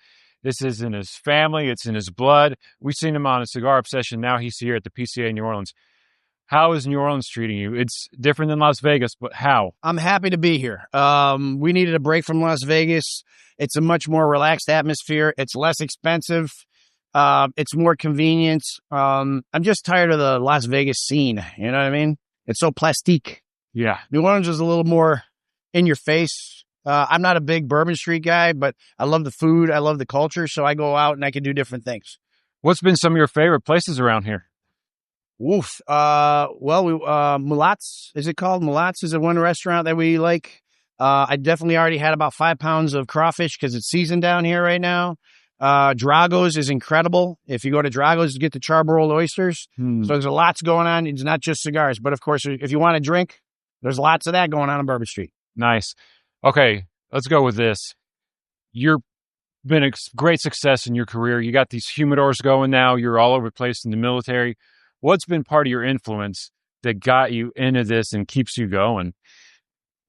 This is in his family. It's in his blood. We've seen him on a Cigar Obsession. Now he's here at the PCA in New Orleans. How is New Orleans treating you? It's different than Las Vegas, but how? I'm happy to be here. We needed a break from Las Vegas. It's a much more relaxed atmosphere. It's less expensive. It's more convenient. I'm just tired of the Las Vegas scene. You know what I mean? It's so plastique. Yeah. New Orleans is a little more in your face. I'm not a big Bourbon Street guy, but I love the food. I love the culture. So I go out and I can do different things. What's been some of your favorite places around here? Oof. Mulatz, is it called? Mulatz is the one restaurant that we like. I definitely already had about 5 pounds of crawfish because it's seasoned down here right now. Drago's is incredible. If you go to Drago's, you get the charbroiled oysters. So there's lots going on. It's not just cigars, but of course, if you want to drink, there's lots of that going on Bourbon Street. Nice. Okay, let's go with this. You've been a great success in your career. You got these humidors going now. You're all over the place in the military. What's been part of your influence that got you into this and keeps you going?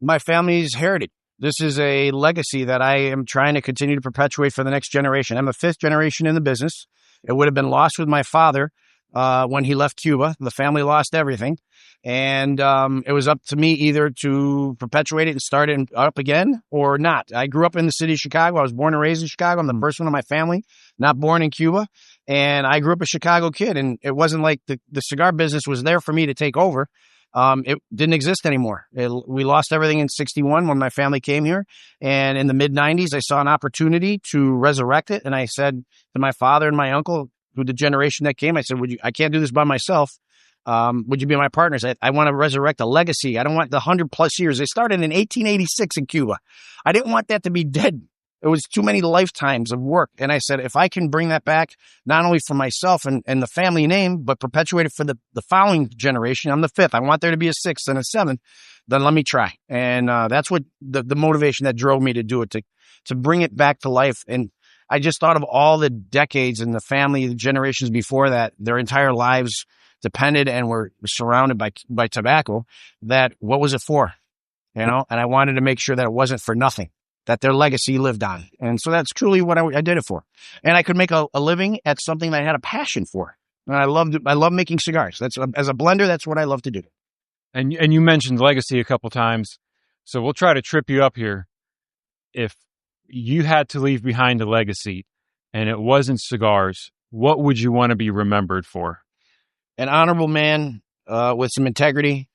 My family's heritage. This is a legacy that I am trying to continue to perpetuate for the next generation. I'm a 5th generation in the business. It would have been lost with my father when he left Cuba. The family lost everything. And it was up to me either to perpetuate it and start it up again or not. I grew up in the city of Chicago. I was born and raised in Chicago. I'm the first one in my family, not born in Cuba. And I grew up a Chicago kid. And it wasn't like the cigar business was there for me to take over. It didn't exist anymore. We lost everything in 1961 when my family came here. And in the mid-90s, I saw an opportunity to resurrect it. And I said to my father and my uncle, who the generation that came, I said, I can't do this by myself. Would you be my partners? I want to resurrect a legacy. I don't want the 100+ years. They started in 1886 in Cuba. I didn't want that to be dead. It was too many lifetimes of work. And I said, if I can bring that back, not only for myself and the family name, but perpetuate it for the following generation. I'm the 5th. I want there to be a 6th and a 7th. Then let me try. And that's what the motivation that drove me to do it, to bring it back to life. And I just thought of all the decades and the family, the generations before that, their entire lives depended and were surrounded by tobacco, that what was it for? You know, and I wanted to make sure that it wasn't for nothing, that their legacy lived on. And so that's truly what I did it for. And I could make a living at something that I had a passion for. And I love making cigars. That's, as a blender, that's what I love to do. And you mentioned legacy a couple times. So we'll try to trip you up here. If you had to leave behind a legacy and it wasn't cigars, what would you want to be remembered for? An honorable man with some integrity,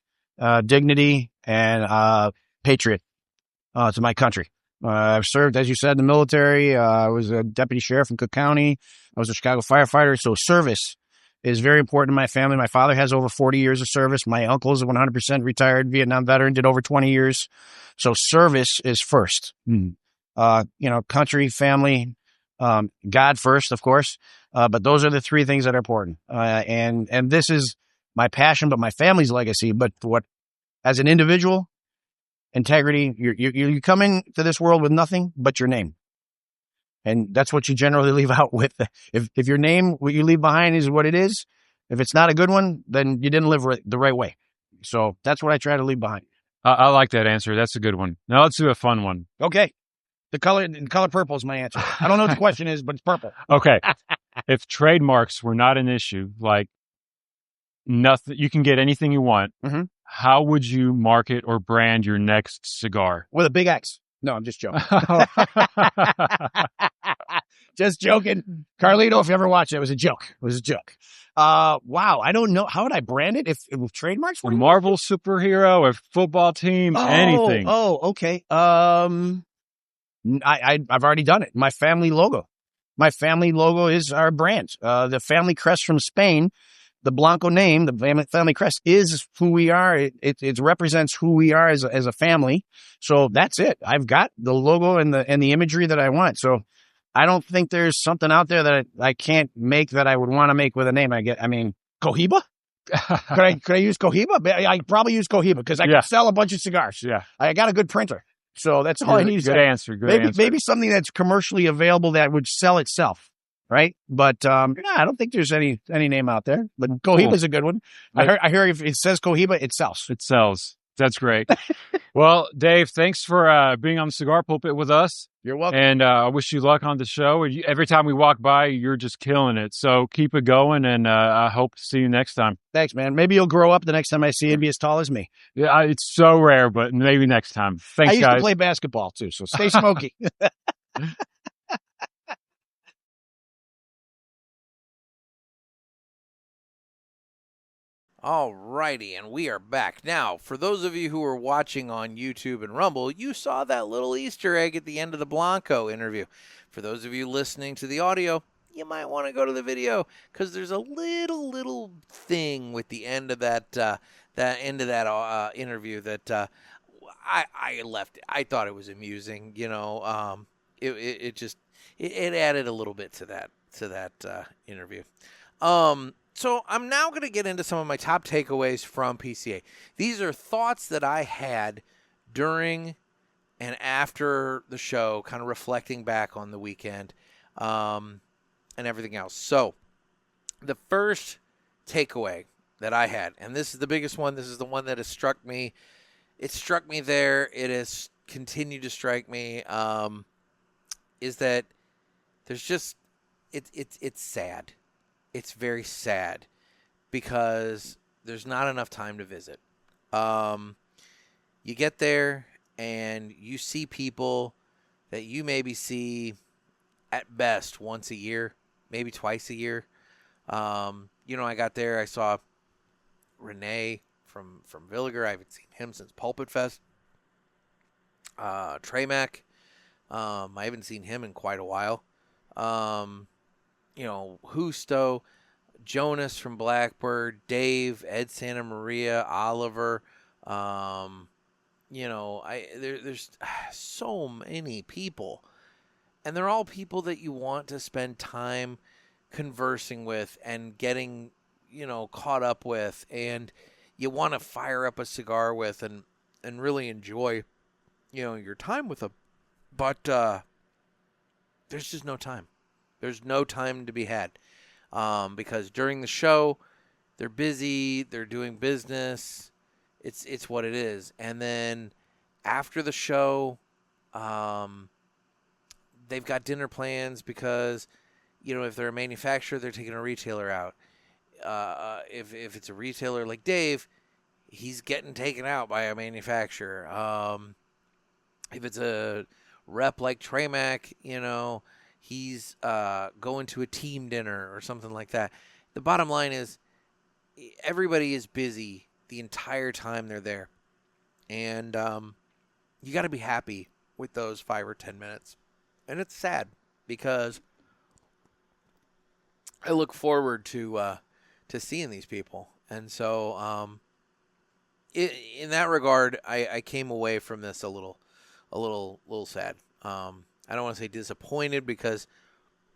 dignity, and patriot to my country. I've served, as you said, in the military. I was a deputy sheriff in Cook County. I was a Chicago firefighter. So service is very important to my family. My father has over 40 years of service. My uncle is a 100% retired Vietnam veteran, did over 20 years. So service is first. Country, family, God first, of course. But those are the three things that are important. And this is my passion, but my family's legacy. But as an individual, integrity, you come into this world with nothing but your name. And that's what you generally leave out with. If your name, what you leave behind is what it is, if it's not a good one, then you didn't live the right way. So that's what I try to leave behind. I like that answer. That's a good one. Now let's do a fun one. Okay. The color purple is my answer. I don't know what the question is, but it's purple. Okay. If trademarks were not an issue, like nothing, you can get anything you want. Mm-hmm. How would you market or brand your next cigar? With a big X. No, I'm just joking. Just joking. Carlito, if you ever watch it, it was a joke. It was a joke. Wow. I don't know. How would I brand it if trademarks were? A Marvel superhero, a football team, anything. Oh, okay. I've already done it. My family logo. My family logo is our brand. The family crest from Spain, the Blanco name, the family crest is who we are. It represents who we are as a family. So that's it. I've got the logo and the imagery that I want. So I don't think there's something out there that I can't make that I would want to make with a name. Cohiba? Could I use Cohiba? I probably use Cohiba because I can sell a bunch of cigars. Yeah. I got a good printer. So that's all I need to say. Good answer. Maybe something that's commercially available that would sell itself. Right. But I don't think there's any name out there. But Cohiba's a good one. I hear if it says Cohiba, it sells. It sells. That's great. Well, Dave, thanks for being on the Cigar Pulpit with us. You're welcome. And I wish you luck on the show. Every time we walk by, you're just killing it. So keep it going, and I hope to see you next time. Thanks, man. Maybe you'll grow up the next time I see you and be as tall as me. Yeah, it's so rare, but maybe next time. Thanks, guys. I used to play basketball, too, so stay smoky. All righty, and we are back. Now, for those of you who are watching on YouTube and Rumble, you saw that little Easter egg at the end of the Blanco interview. For those of you listening to the audio, you might want to go to the video because there's a little thing with the end of that interview that I left. I thought it was amusing. It added a little bit to that interview. So I'm now going to get into some of my top takeaways from PCA. These are thoughts that I had during and after the show, kind of reflecting back on the weekend and everything else. So the first takeaway that I had, and this is the biggest one, this is the one that has struck me. It struck me there. It has continued to strike me, is that there's just, it's sad. It's very sad because there's not enough time to visit. You get there and you see people that you maybe see at best once a year, maybe twice a year. I got there, I saw Renee from Villiger. I haven't seen him since Pulpit Fest. Trey Mac, I haven't seen him in quite a while. Husto, Jonas from Blackbird, Dave, Ed Santa Maria, Oliver. There's so many people, and they're all people that you want to spend time conversing with and getting, caught up with, and you want to fire up a cigar with and really enjoy, your time with them. But there's just no time. There's no time to be had because during the show, they're busy, they're doing business. It's what it is. And then after the show, they've got dinner plans because, if they're a manufacturer, they're taking a retailer out. If it's a retailer like Dave, he's getting taken out by a manufacturer. If it's a rep like Tremac, he's going to a team dinner or something like that. The bottom line is everybody is busy the entire time they're there. And you got to be happy with those 5 or 10 minutes. And it's sad because I look forward to seeing these people. And so in that regard, I came away from this a little sad. I don't want to say disappointed because,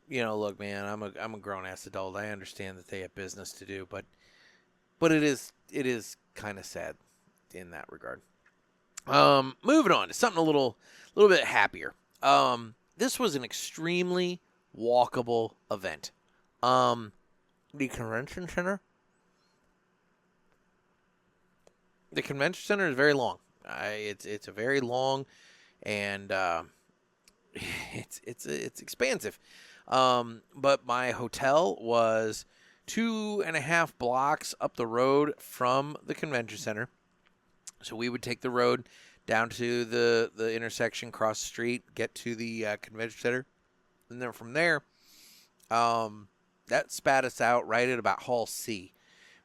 look, man, I'm a grown ass adult. I understand that they have business to do, but it is kind of sad in that regard. Moving on to something a little bit happier. This was an extremely walkable event. The convention center. The convention center is very long. It's a very long, and it's expansive. But my hotel was 2.5 blocks up the road from the convention center. So we would take the road down to the intersection, cross the street, get to the convention center, and then from there, that spat us out right at about Hall C.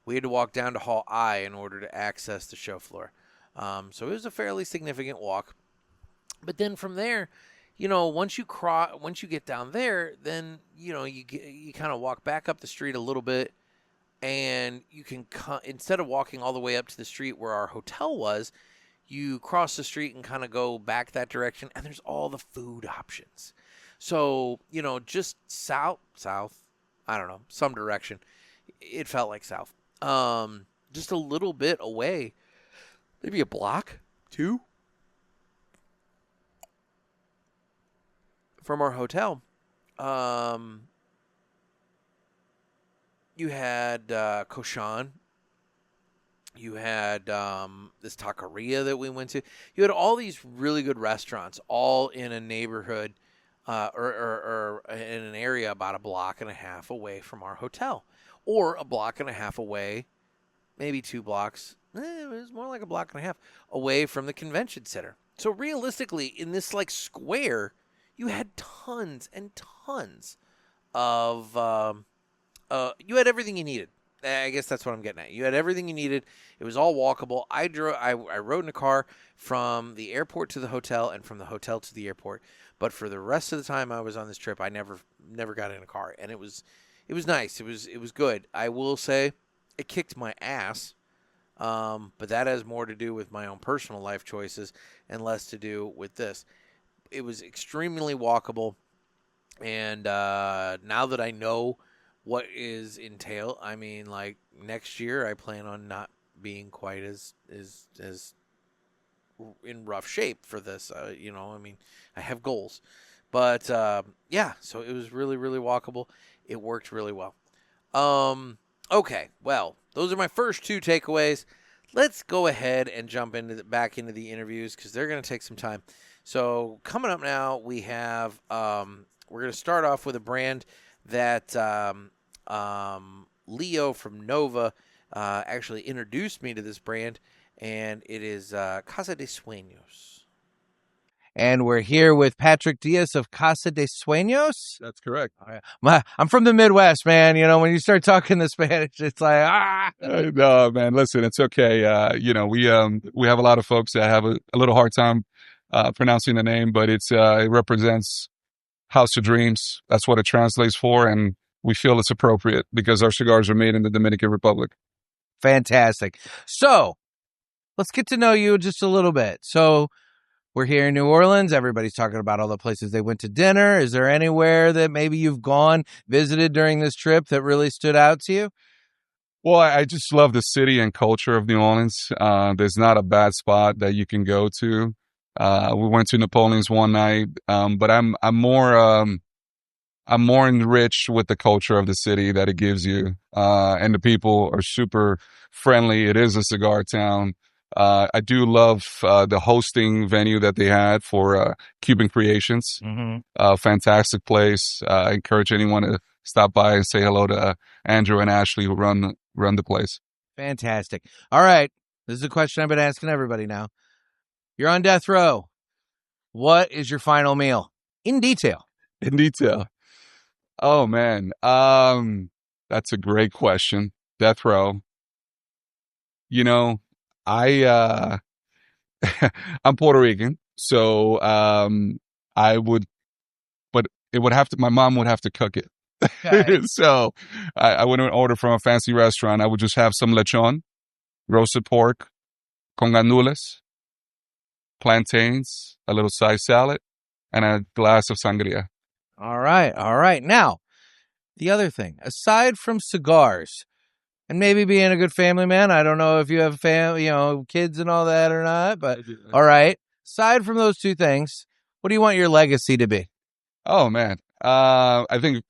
We had to walk down to Hall I in order to access the show floor. So it was a fairly significant walk. But then from there, once you get down there, then you kind of walk back up the street a little bit, and you can instead of walking all the way up to the street where our hotel was, you cross the street and kind of go back that direction, and there's all the food options. So just south, I don't know, some direction. It felt like south. Just a little bit away, maybe a block, 2, from our hotel. You had Koshan. You had this taqueria that we went to. You had all these really good restaurants, all in a neighborhood or in an area about 1.5 blocks away from our hotel, or 1.5 blocks away, maybe 2 blocks. It was more like 1.5 blocks away from the convention center. So realistically, in this square, you had tons and tons of. You had everything you needed. I guess that's what I'm getting at. You had everything you needed. It was all walkable. I rode in a car from the airport to the hotel and from the hotel to the airport. But for the rest of the time I was on this trip, I never got in a car, and it was nice. It was good. I will say it kicked my ass. But that has more to do with my own personal life choices and less to do with this. It was extremely walkable, and now that I know what is entailed, I mean, next year I plan on not being quite as in rough shape for this. I mean, I have goals, but yeah. So it was really, really walkable. It worked really well. Okay, well, those are my first 2 takeaways. Let's go ahead and jump back into the interviews because they're going to take some time. So coming up now, we have we're going to start off with a brand that Leo from Nova actually introduced me to this brand, and it is Casa de Sueños. And we're here with Patrick Diaz of Casa de Sueños. That's correct. I'm from the Midwest, man. When you start talking the Spanish, it's like, No, man, listen, it's okay. We have a lot of folks that have a little hard time pronouncing the name, but it represents House of Dreams. That's what it translates for, and we feel it's appropriate because our cigars are made in the Dominican Republic. Fantastic. So let's get to know you just a little bit. So we're here in New Orleans. Everybody's talking about all the places they went to dinner. Is there anywhere that maybe you've visited during this trip that really stood out to you? Well, I just love the city and culture of New Orleans. There's not a bad spot that you can go to. We went to Napoleon's one night, but I'm more enriched with the culture of the city that it gives you. And the people are super friendly. It is a cigar town. I do love the hosting venue that they had for Cuban Creations. Mm-hmm. Fantastic place. I encourage anyone to stop by and say hello to Andrew and Ashley who run the place. Fantastic. All right. This is a question I've been asking everybody now. You're on death row. What is your final meal? In detail. In detail. Oh man, that's a great question. Death row. You know, I I'm Puerto Rican, so I would, but it would have to. My mom would have to cook it. Okay. So I wouldn't order from a fancy restaurant. I would just have some lechon, roasted pork, con gandules, plantains, a little side salad, and a glass of sangria. All right. All right. Now, the other thing, aside from cigars and maybe being a good family man, I don't know if you have kids and all that or not, but all right. Aside from those two things, what do you want your legacy to be? Oh man, I think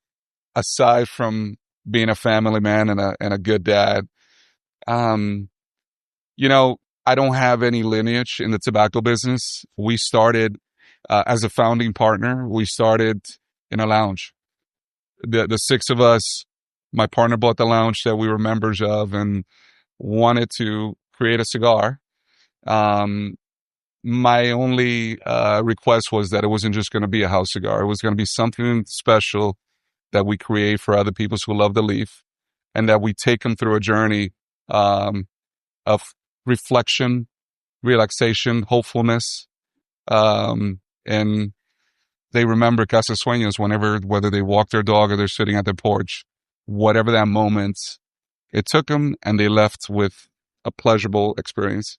aside from being a family man and a good dad, I don't have any lineage in the tobacco business. We started as a founding partner. We started in a lounge. The six of us, my partner bought the lounge that we were members of and wanted to create a cigar. My only request was that it wasn't just going to be a house cigar. It was going to be something special that we create for other people who love the leaf, and that we take them through a journey of reflection, relaxation, hopefulness, and they remember Casa Sueños whether they walk their dog or they're sitting at their porch, whatever that moment, it took them, and they left with a pleasurable experience.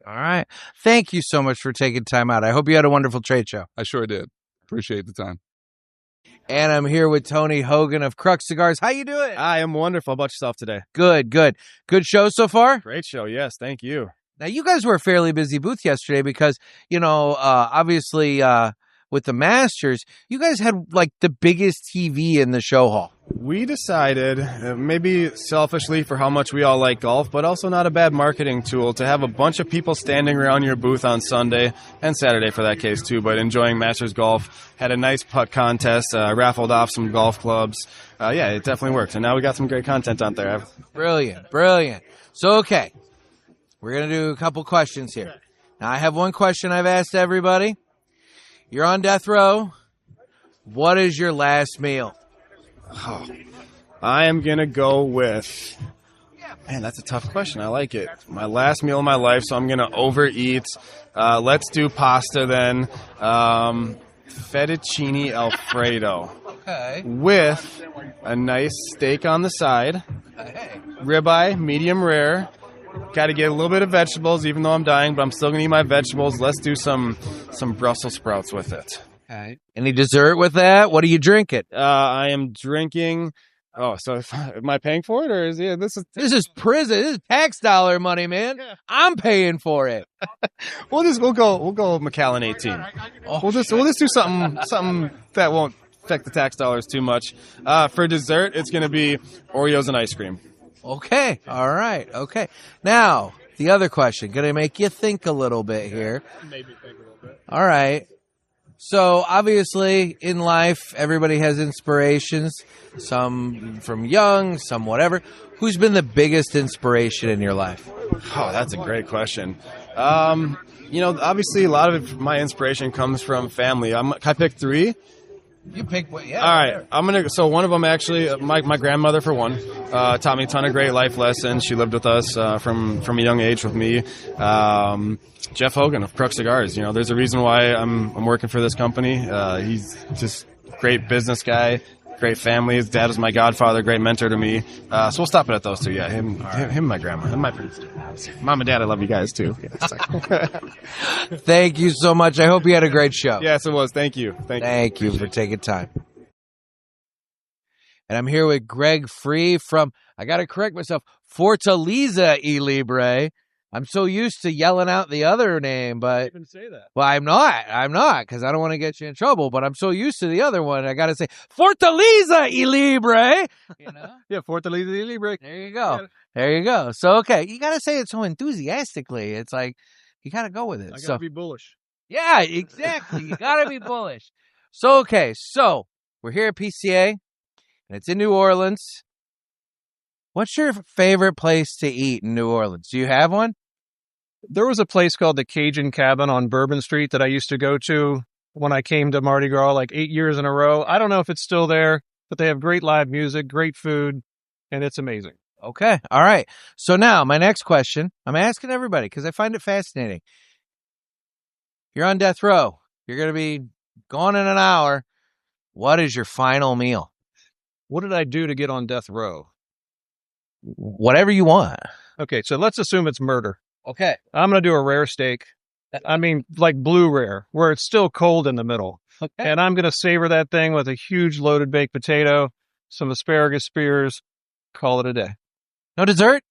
All right. Thank you so much for taking time out. I hope you had a wonderful trade show. I sure did. Appreciate the time. And I'm here with Tony Hogan of Crux Cigars. How you doing? I am wonderful. How about yourself today? Good, good. Good show so far? Great show. Yes, thank you. Now, you guys were a fairly busy booth yesterday because, obviously with the Masters, you guys had like the biggest TV in the show hall. We decided, maybe selfishly for how much we all like golf, but also not a bad marketing tool, to have a bunch of people standing around your booth on Sunday and Saturday for that case too, but enjoying Masters golf. Had a nice putt contest, raffled off some golf clubs. Yeah, it definitely worked. And now we got some great content out there. Brilliant, brilliant. So, okay, we're going to do a couple questions here. Now, I have one question I've asked everybody. You're on death row. What is your last meal? Oh, I am going to go with... Man, that's a tough question. I like it. My last meal of my life, so I'm going to overeat. Let's do pasta then. Fettuccine Alfredo. Okay. With a nice steak on the side. Hey. Ribeye, medium rare. Got to get a little bit of vegetables, even though I'm dying, but I'm still going to eat my vegetables. Let's do some Brussels sprouts with it. Okay. Any dessert with that? What are you drinking? I am drinking... Oh, so am I paying for it, or is this is prison? This is tax dollar money, man. Yeah. I'm paying for it. We'll go Macallan 18. Oh, we'll just do something that won't affect the tax dollars too much. For dessert, it's going to be Oreos and ice cream. Okay. All right. Okay. Now, the other question, going to make you think a little bit here. Maybe think a little bit. All right. So, obviously, in life, everybody has inspirations, some from young, some whatever. Who's been the biggest inspiration in your life? Oh, that's a great question. Obviously, a lot of my inspiration comes from family. Can I pick three? You pick what? Yeah. All right. So one of them actually, my grandmother for one, taught me a ton of great life lessons. She lived with us from a young age with me. Jeff Hogan of Crux Cigars. There's a reason why I'm working for this company. He's just a great business guy, great family. His dad was my godfather, great mentor to me. So we'll stop it at those two. Yeah, him, and my grandma, and my parents. Mom and Dad, I love you guys too. Thank you so much. I hope you had a great show. Yes, it was. Thank you. Thank you for taking time. And I'm here with Greg Free from, I got to correct myself, Fortaleza y Libre. I'm so used to yelling out the other name, but even say that. Well, I'm not, because I don't want to get you in trouble. But I'm so used to the other one, I got to say Fortaleza y Libre. Yeah, Fortaleza y Libre. There you go. So okay, you got to say it so enthusiastically. It's like you got to go with it. I got to be bullish. Yeah, exactly. You got to be bullish. So okay, so we're here at PCA, and it's in New Orleans. What's your favorite place to eat in New Orleans? Do you have one? There was a place called the Cajun Cabin on Bourbon Street that I used to go to when I came to Mardi Gras like 8 years in a row. I don't know if it's still there. but they have great live music, great food, and it's amazing. Okay. All right. So now my next question, I'm asking everybody because I find it fascinating. You're on death row. You're going to be gone in an hour. What is your final meal? What did I do to get on death row? Whatever you want. Okay, so let's assume it's murder. Okay. I'm going to do a rare steak. I mean, like blue rare, where it's still cold in the middle. Okay. And I'm going to savor that thing with a huge loaded baked potato, some asparagus spears, call it a day. No dessert?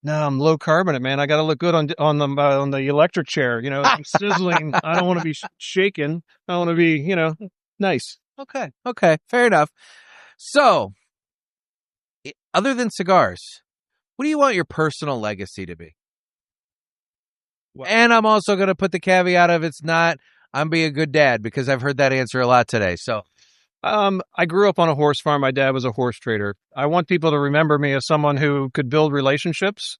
No, I'm low carbonate, man. I got to look good on the electric chair. You know, I'm sizzling. I don't want to be shaken. I want to be, nice. Okay. Okay. Fair enough. So, other than cigars, what do you want your personal legacy to be? What? And I'm also going to put the caveat of it's not, I'm being a good dad, because I've heard that answer a lot today. So, I grew up on a horse farm. My dad was a horse trader. I want people to remember me as someone who could build relationships,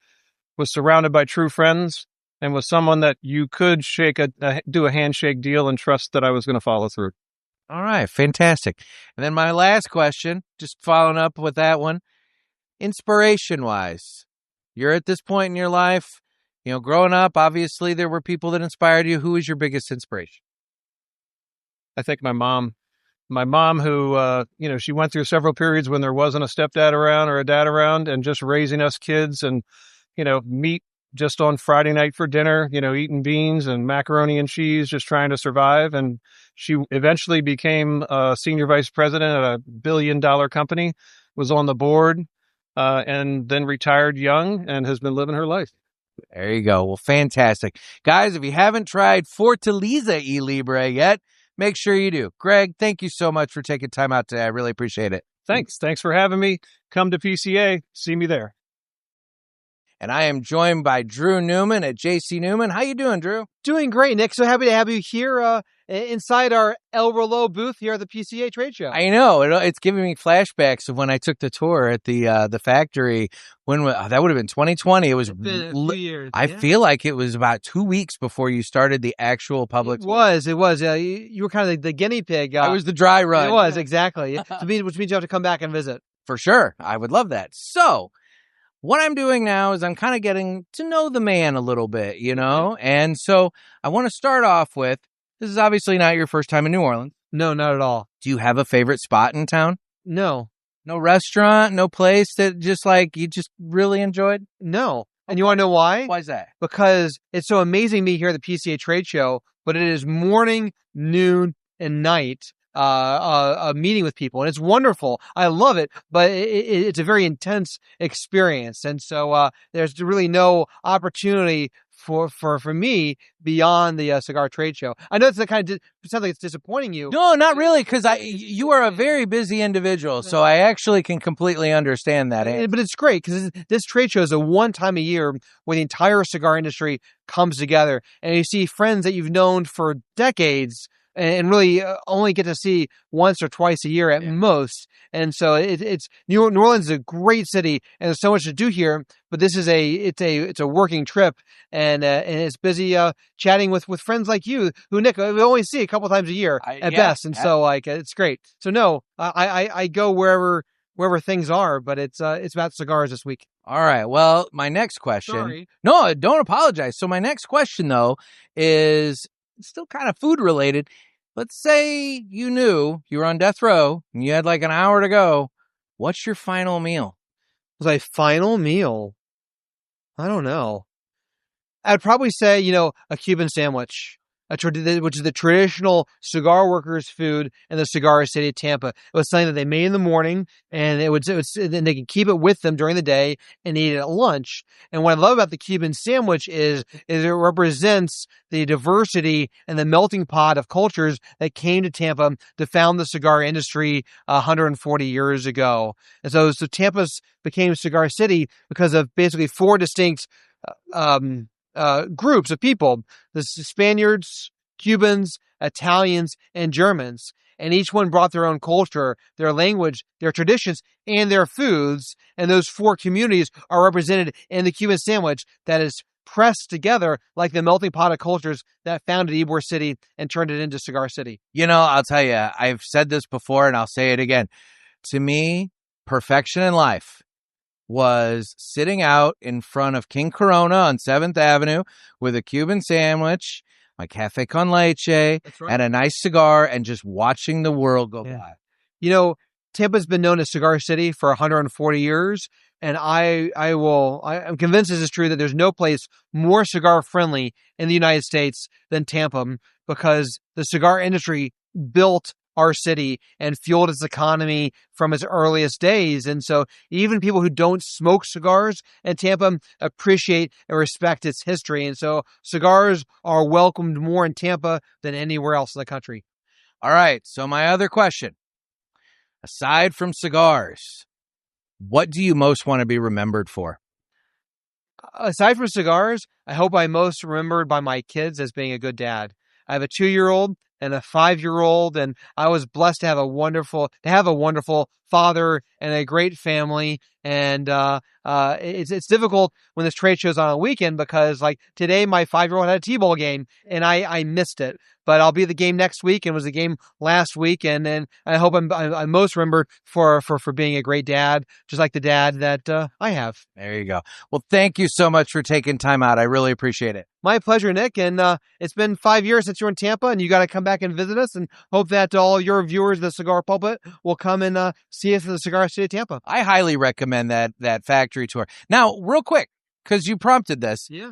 was surrounded by true friends, and was someone that you could do a handshake deal and trust that I was going to follow through. All right, fantastic. And then my last question, just following up with that one, inspiration-wise, you're at this point in your life, growing up, obviously there were people that inspired you. Who is your biggest inspiration? I think my mom. My mom, who, she went through several periods when there wasn't a stepdad around or a dad around, and just raising us kids and, meat just on Friday night for dinner, eating beans and macaroni and cheese, just trying to survive. And she eventually became a senior vice president at a $1 billion company, was on the board, and then retired young and has been living her life. There you go. Well, fantastic. Guys, if you haven't tried Fortaleza E Libre yet, make sure you do. Greg, thank you so much for taking time out today. I really appreciate it. Thanks. Thanks for having me. Come to PCA. See me there. And I am joined by Drew Newman at JC Newman. How you doing, Drew? Doing great, Nick. So happy to have you here inside our El Rolo booth here at the PCA Trade Show. I know. It's giving me flashbacks of when I took the tour at the factory. That would have been 2020. It was been a few years. I feel like it was about 2 weeks before you started the actual public tour. It was. You were kind of the guinea pig. I was the dry run. It was, exactly. Which means you have to come back and visit. For sure. I would love that. So, what I'm doing now is I'm kind of getting to know the man a little bit, And so I want to start off with, this is obviously not your first time in New Orleans. No, not at all. Do you have a favorite spot in town? No. No restaurant, no place that you just really enjoyed? No. And you want to know why? Why is that? Because it's so amazing me here at the PCA Trade Show, but it is morning, noon, and night. A meeting with people, and it's wonderful. I love it, but it's a very intense experience, and so there's really no opportunity for me beyond the cigar trade show. I know it's sounds like it's disappointing you. No, not really, because you are a very busy individual, so I actually can completely understand that. But it's great because this trade show is a one time a year where the entire cigar industry comes together, and you see friends that you've known for decades and really only get to see once or twice a year at most. And so it's New Orleans is a great city, and there's so much to do here. But this is it's a working trip, and it's busy chatting with friends like you, who Nick we only see a couple times a year at best. And so it's great. So no, I go wherever things are, but it's about cigars this week. All right. Well, my next question. Sorry. No, don't apologize. So my next question though is still kind of food related. Let's say you knew you were on death row and you had like an hour to go. What's your final meal? Was my final meal? I don't know. I'd probably say, a Cuban sandwich, which is the traditional cigar workers' food in the cigar city of Tampa. It was something that they made in the morning, and then they could keep it with them during the day and eat it at lunch. And what I love about the Cuban sandwich is it represents the diversity and the melting pot of cultures that came to Tampa to found the cigar industry 140 years ago. And so Tampa became Cigar City because of basically four distinct groups of people: the Spaniards, Cubans, Italians, and Germans. And each one brought their own culture, their language, their traditions, and their foods. And those four communities are represented in the Cuban sandwich that is pressed together like the melting pot of cultures that founded Ybor City and turned it into Cigar City. You know, I'll tell you, I've said this before and I'll say it again. To me, perfection in life was sitting out in front of King Corona on 7th Avenue with a Cuban sandwich, my cafe con leche, and a nice cigar, and just watching the world go by. You know, Tampa's been known as Cigar City for 140 years, and I'm convinced this is true, that there's no place more cigar friendly in the United States than Tampa, because the cigar industry built our city and fueled its economy from its earliest days. And so even people who don't smoke cigars in Tampa appreciate and respect its history. And so cigars are welcomed more in Tampa than anywhere else in the country. All right. So my other question, aside from cigars, what do you most want to be remembered for? Aside from cigars, I hope I'm most remembered by my kids as being a good dad. I have a 2-year-old and a 5-year-old, and I was blessed to have a wonderful father and a great family. And it's difficult when this trade show's on a weekend, because like today, my 5-year-old had a T-ball game and I missed it. But I'll be at the game next week, and was the game last week, and I hope I'm most remembered for being a great dad, just like the dad that I have. There you go. Well, thank you so much for taking time out. I really appreciate it. My pleasure, Nick. And it's been 5 years since you were in Tampa, and you got to come back and visit us, and hope that all your viewers of the Cigar Pulpit will come and see us at the Cigar City of Tampa. I highly recommend that factory tour. Now, real quick, because you prompted this. Yeah.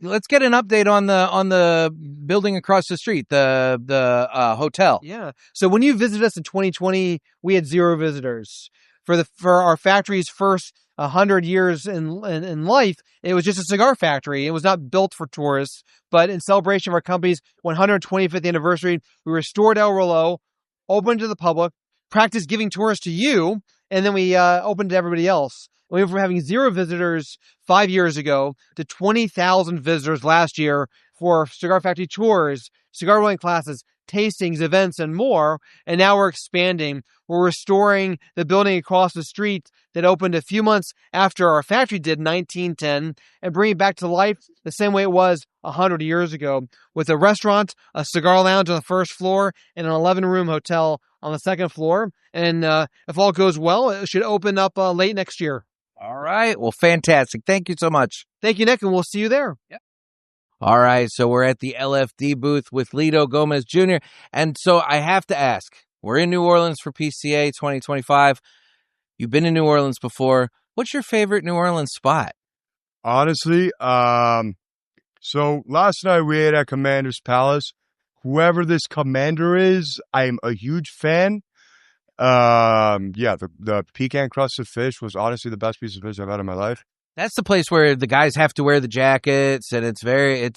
Let's get an update on the building across the street, the hotel. Yeah. So when you visited us in 2020, we had 0 visitors. For our factory's first 100 years in life, it was just a cigar factory. It was not built for tourists, but in celebration of our company's 125th anniversary, we restored El Reloj, opened to the public, practiced giving tours to you, and then we opened to everybody else. We went from having 0 visitors 5 years ago to 20,000 visitors last year for cigar factory tours, cigar rolling classes, tastings, events, and more. And now we're expanding. We're restoring the building across the street that opened a few months after our factory did in 1910, and bringing it back to life the same way it was 100 years ago, with a restaurant, a cigar lounge on the first floor, and an 11-room hotel on the second floor. And if all goes well, it should open up late next year. All right. Well, fantastic. Thank you so much. Thank you, Nick, and we'll see you there. Yep. All right. So we're at the LFD booth with Lito Gomez Jr. And so I have to ask, we're in New Orleans for PCA 2025. You've been in New Orleans before. What's your favorite New Orleans spot? Honestly, so last night we ate at Commander's Palace. Whoever this commander is, I'm a huge fan. The pecan crusted fish was honestly the best piece of fish I've had in my life. That's the place where the guys have to wear the jackets, and it's very.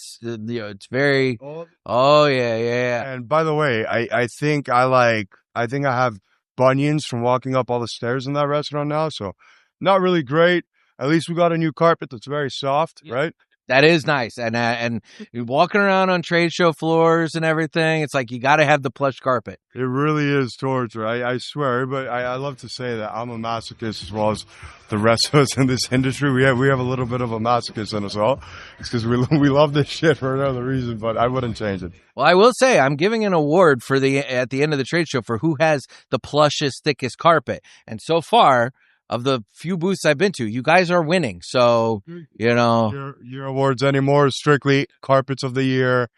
Oh yeah. And by the way, I think I have bunions from walking up all the stairs in that restaurant now, so not really great. At least we got a new carpet that's very soft, right? That is nice. And you're walking around on trade show floors and everything. It's like you got to have the plush carpet. It really is torture. I swear. But I love to say that I'm a masochist as well as the rest of us in this industry. We have a little bit of a masochist in us all. It's because we love this shit for another reason, but I wouldn't change it. Well, I will say I'm giving an award at the end of the trade show for who has the plushest, thickest carpet. And so far, of the few booths I've been to, you guys are winning. So, Your awards anymore, strictly carpets of the year.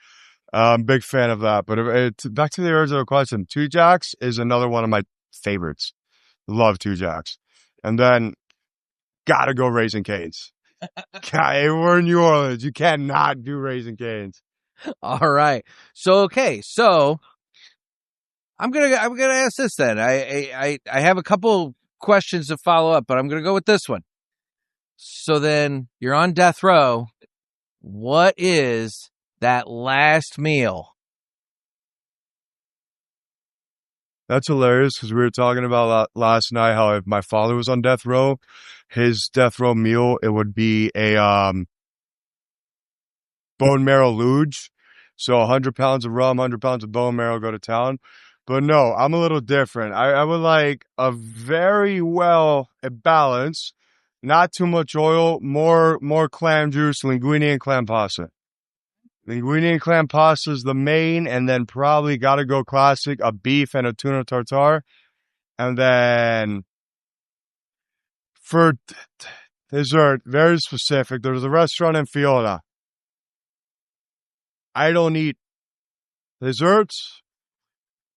I'm a big fan of that. But back to the original question, Two Jacks is another one of my favorites. Love Two Jacks. And then, gotta go Raising Cane's. We're in New Orleans. You cannot do Raising Cane's. All right. So I'm gonna ask this then. I have a couple questions to follow up, but I'm going to go with this one. So then you're on death row. What is that last meal? That's hilarious because we were talking about last night how if my father was on death row, his death row meal, it would be a bone marrow luge. So 100 pounds of rum, 100 pounds of bone marrow, go to town. But no, I'm a little different. I would like a very well balanced Not too much oil, more clam juice, linguine and clam pasta. Linguine and clam pasta is the main, and then probably gotta go classic, a beef and a tuna tartare. And then for dessert, very specific, there's a restaurant in Fiora. I don't eat desserts.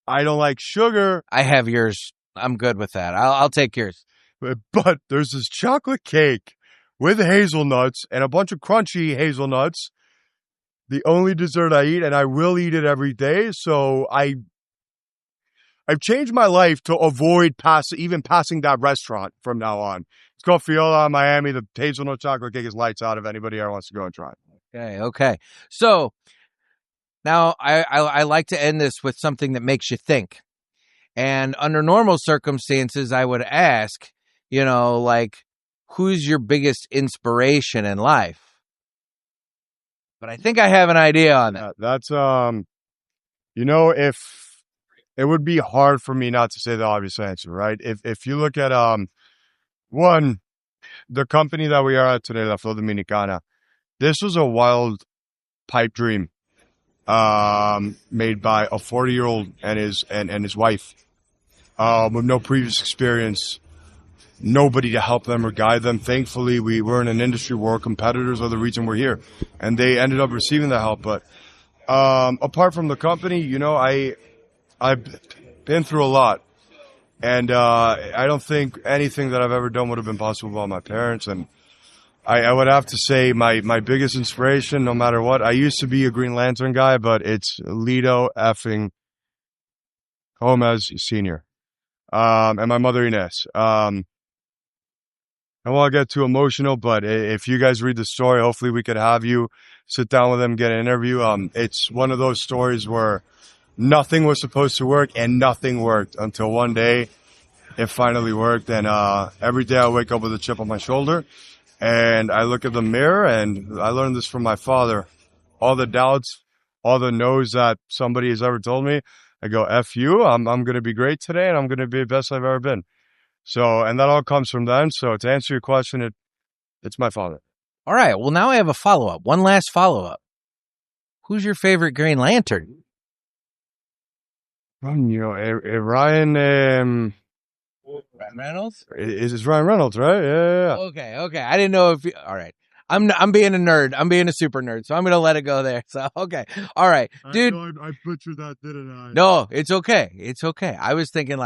I don't like sugar. I have yours. I'm good with that. I'll take yours. But there's this chocolate cake with hazelnuts and a bunch of crunchy hazelnuts. The only dessert I eat, and I will eat it every day. So I've changed my life to avoid even passing that restaurant from now on. It's called Fiora in Miami. The hazelnut chocolate cake is lights out if anybody ever wants to go and try it. Okay. So now I like to end this with something that makes you think. And under normal circumstances, I would ask, like, who's your biggest inspiration in life? But I think I have an idea on that. That's, if it would be hard for me not to say the obvious answer, right? If you look at, the company that we are at today, La Flor Dominicana, this was a wild pipe dream, made by a 40-year-old and his wife, with no previous experience, nobody to help them or guide them. Thankfully, we were in an industry where competitors are the reason we're here, and they ended up receiving the help. But apart from the company, I've been through a lot, and I don't think anything that I've ever done would have been possible without my parents. And I would have to say my biggest inspiration, no matter what. I used to be a Green Lantern guy, but it's Lido effing Gomez Sr. And my mother Inez. I won't get too emotional, but if you guys read the story, hopefully we could have you sit down with them, get an interview. It's one of those stories where nothing was supposed to work and nothing worked until one day it finally worked. And every day I wake up with a chip on my shoulder and I look at the mirror, and I learned this from my father. All the doubts, all the no's that somebody has ever told me, I go, F you, I'm going to be great today, and I'm going to be the best I've ever been. So, and that all comes from them. So to answer your question, it's my father. All right. Well, now I have a follow-up. One last follow-up. Who's your favorite Green Lantern? Ryan Reynolds? It's Ryan Reynolds, right? Yeah. Okay. I didn't know if all right. I'm being a nerd. I'm being a super nerd, so I'm going to let it go there. So, okay. All right. Dude. I butchered that, didn't I? No, it's okay. It's okay. I was thinking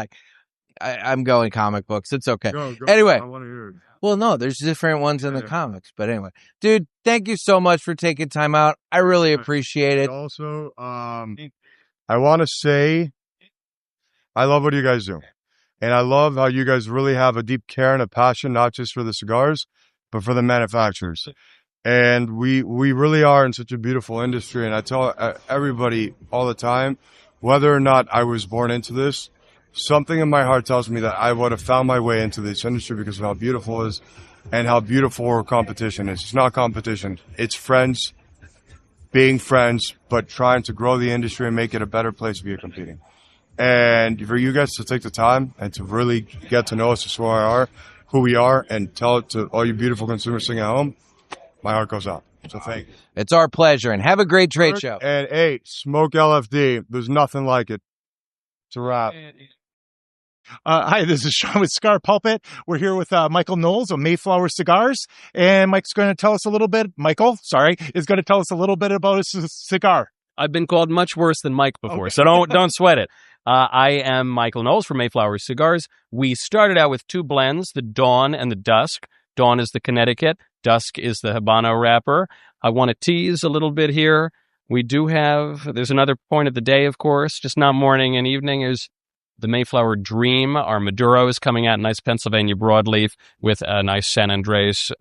I'm going comic books. It's okay. Go. Anyway. I want to hear it. Well, no, there's different ones in the comics. But anyway, dude, thank you so much for taking time out. I really appreciate it. Also, I want to say I love what you guys do. And I love how you guys really have a deep care and a passion, not just for the cigars, but for the manufacturers. And we really are in such a beautiful industry. And I tell everybody all the time, whether or not I was born into this, something in my heart tells me that I would have found my way into this industry because of how beautiful it is and how beautiful our competition is. It's not competition. It's friends being friends, but trying to grow the industry and make it a better place to be competing. And for you guys to take the time and to really get to know us as who we are, and tell it to all you beautiful consumers sitting at home, my heart goes out. So thank you. It's our pleasure, and have a great trade show. And hey, smoke LFD. There's nothing like it. It's a wrap. Hi, this is Shawn with Cigar Pulpit. We're here with Michael Knowles of Mayflower Cigars, and Mike's going to tell us a little bit. Michael, is going to tell us a little bit about his cigar. I've been called much worse than Mike before, so don't sweat it. I am Michael Knowles from Mayflower Cigars. We started out with two blends, the Dawn and the Dusk. Dawn is the Connecticut. Dusk is the Habano wrapper. I want to tease a little bit here. We do have, there's another point of the day, of course, just not morning and evening, is the Mayflower Dream. Our Maduro is coming out, nice Pennsylvania broadleaf with a nice San Andres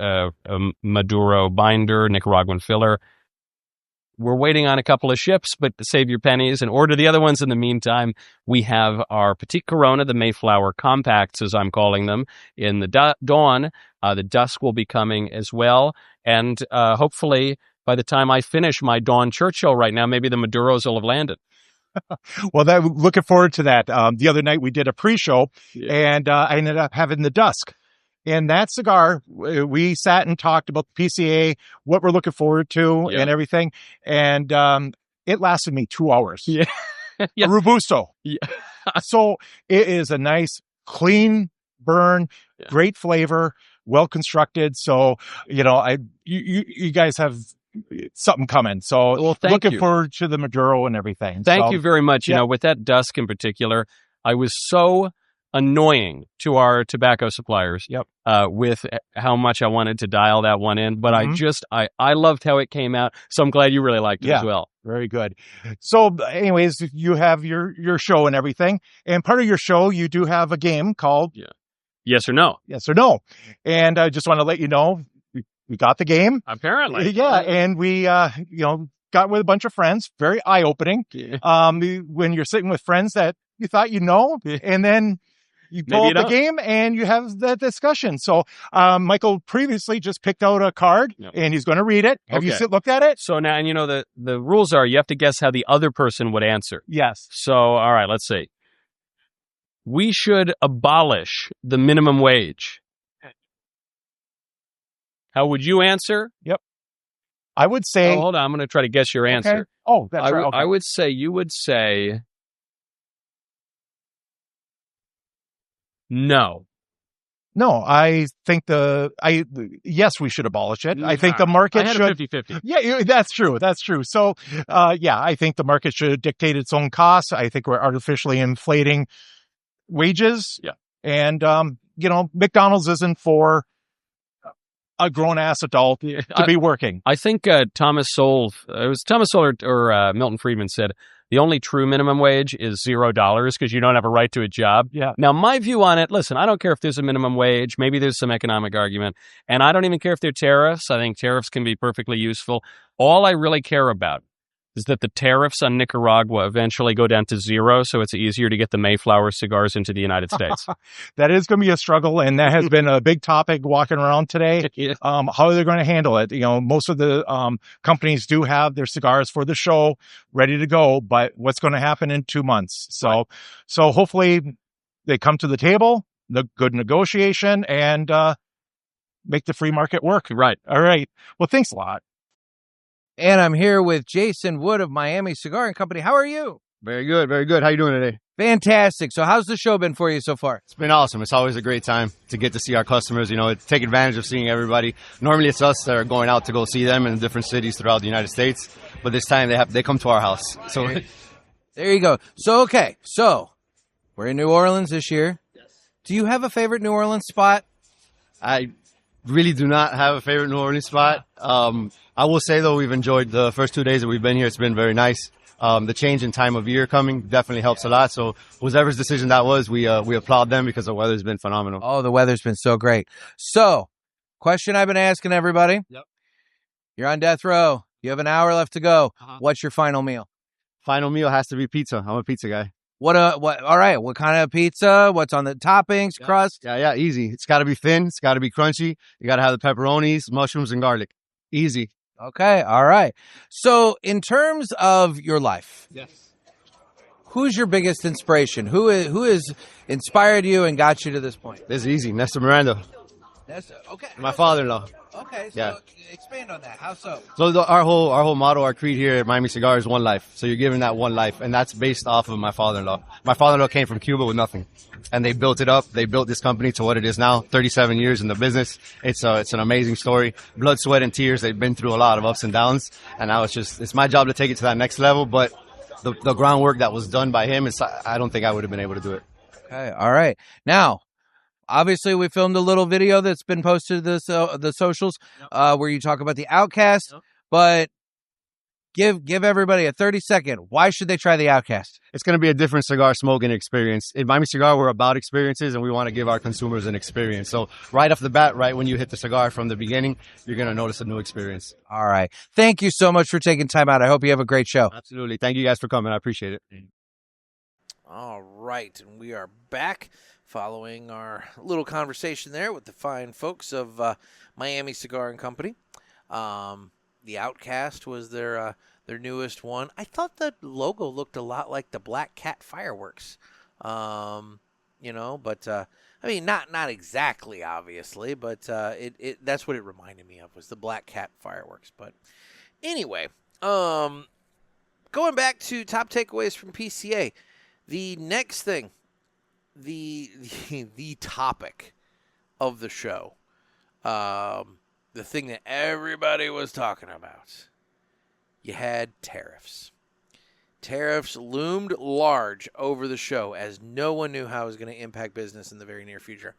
Maduro binder, Nicaraguan filler. We're waiting on a couple of ships, but save your pennies and order the other ones in the meantime. We have our Petite Corona, the Mayflower Compacts, as I'm calling them, in the Dawn. The Dusk will be coming as well. And hopefully, by the time I finish my Dawn Churchill right now, maybe the Maduros will have landed. Well, looking forward to that. The other night we did a pre-show, and I ended up having the Dusk. And that cigar, we sat and talked about the PCA, what we're looking forward to and everything. And it lasted me 2 hours. Yeah. A Robusto. Yeah. So it is a nice, clean burn, great flavor, well constructed. So, you guys have something coming. So looking forward to the Maduro and everything. Thank you very much. You know, with that dusk in particular, I was so annoying to our tobacco suppliers with how much I wanted to dial that one in. But I loved how it came out. So I'm glad you really liked it as well. Very good. So anyways, you have your show and everything. And part of your show, you do have a game called Yes or No. Yes or No. And I just want to let you know, we got the game. Apparently. Yeah. And we, got with a bunch of friends. Very eye-opening. When you're sitting with friends that you thought and then you pull up the game and you have that discussion. So Michael previously just picked out a card and he's going to read it. Have you looked at it? So now, and the rules are you have to guess how the other person would answer. Yes. So, all right, let's see. We should abolish the minimum wage. How would you answer? Yep. I would say... Oh, hold on. I'm going to try to guess your answer. Okay. Oh, that's right. Okay. I would say you would say... No. No, I think yes, we should abolish it. I think the market should... I had a 50-50. Yeah, that's true. That's true. So, I think the market should dictate its own costs. I think we're artificially inflating wages. Yeah. And, McDonald's isn't for a grown-ass adult to be working. I think Thomas Sowell or Milton Friedman said the only true minimum wage is $0 because you don't have a right to a job. Yeah. Now, my view on it, listen, I don't care if there's a minimum wage. Maybe there's some economic argument. And I don't even care if they're tariffs. I think tariffs can be perfectly useful. All I really care about is that the tariffs on Nicaragua eventually go down to 0, so it's easier to get the Mayflower cigars into the United States. That is going to be a struggle, and that has been a big topic walking around today. How are they going to handle it? Most of the companies do have their cigars for the show ready to go, but what's going to happen in 2 months? So hopefully they come to the table, the good negotiation, and make the free market work. Right. All right. Well, thanks a lot. And I'm here with Jason Wood of Miami Cigar and Company. How are you? Very good, very good. How you doing today? Fantastic. So how's the show been for you so far? It's been awesome. It's always a great time to get to see our customers, take advantage of seeing everybody. Normally it's us that are going out to go see them in different cities throughout the United States, but this time they come to our house. So there you go. So we're in New Orleans this year. Yes. Do you have a favorite New Orleans spot? I really do not have a favorite New Orleans spot. I will say, though, we've enjoyed the first 2 days that we've been here. It's been very nice. The change in time of year coming definitely helps a lot. So whoever's decision that was, we applaud them because the weather's been phenomenal. Oh, the weather's been so great. So, question I've been asking everybody. Yep. You're on death row. You have an hour left to go. What's your final meal? Final meal has to be pizza. I'm a pizza guy. What? All right. What kind of pizza? What's on the toppings, crust? Yeah, easy. It's got to be thin. It's got to be crunchy. You got to have the pepperonis, mushrooms, and garlic. Easy. Okay. All right. So in terms of your life, yes, who's your biggest inspiration? Who has inspired you and got you to this point? This is easy. Nestor Miranda. Okay. My father-in-law. Okay. So expand on that. How so? So our whole motto, our creed here at Miami Cigar is one life. So you're giving that one life, and that's based off of my father-in-law. My father-in-law came from Cuba with nothing, and they built it up. They built this company to what it is now. 37 years in the business. It's an amazing story. Blood, sweat, and tears. They've been through a lot of ups and downs, and now it's my job to take it to that next level. But the groundwork that was done by him, I don't think I would have been able to do it. Okay. All right. Now, obviously, we filmed a little video that's been posted to the socials where you talk about the Outcast, but give everybody a 30-second. Why should they try the Outcast? It's going to be a different cigar smoking experience. At Miami Cigar, we're about experiences, and we want to give our consumers an experience. So right off the bat, right when you hit the cigar from the beginning, you're going to notice a new experience. All right. Thank you so much for taking time out. I hope you have a great show. Absolutely. Thank you guys for coming. I appreciate it. All right. And we are back following our little conversation there with the fine folks of Miami Cigar and Company. The Outcast was their newest one. I thought the logo looked a lot like the Black Cat fireworks. But I mean, not exactly, obviously, but that's what it reminded me of, was the Black Cat fireworks. But anyway, going back to top takeaways from PCA, the next thing, the topic of the show, the thing that everybody was talking about, you had tariffs. Tariffs loomed large over the show as no one knew how it was going to impact business in the very near future.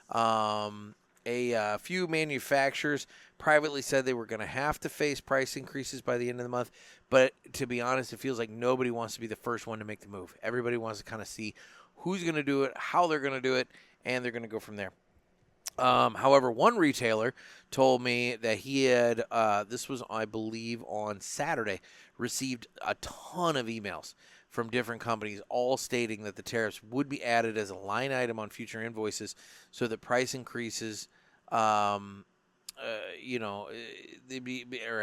A few manufacturers privately said they were going to have to face price increases by the end of the month. But to be honest, it feels like nobody wants to be the first one to make the move. Everybody wants to kind of see who's going to do it, how they're going to do it, and they're going to go from there. However, one retailer told me that he had, this was, I believe, on Saturday, received a ton of emails from different companies, all stating that the tariffs would be added as a line item on future invoices, so that price increases, or I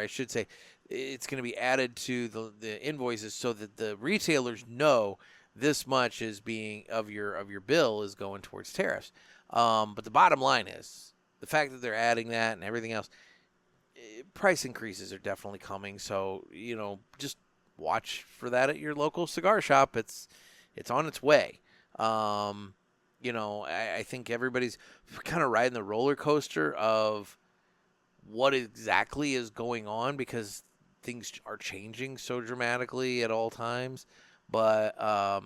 should say, it's going to be added to the invoices so that the retailers know this much is being of your bill is going towards tariffs. But the bottom line is the fact that they're adding that and everything else, price increases are definitely coming. So, just watch for that at your local cigar shop. It's on its way. I think everybody's kind of riding the roller coaster of what exactly is going on, because things are changing so dramatically at all times. But I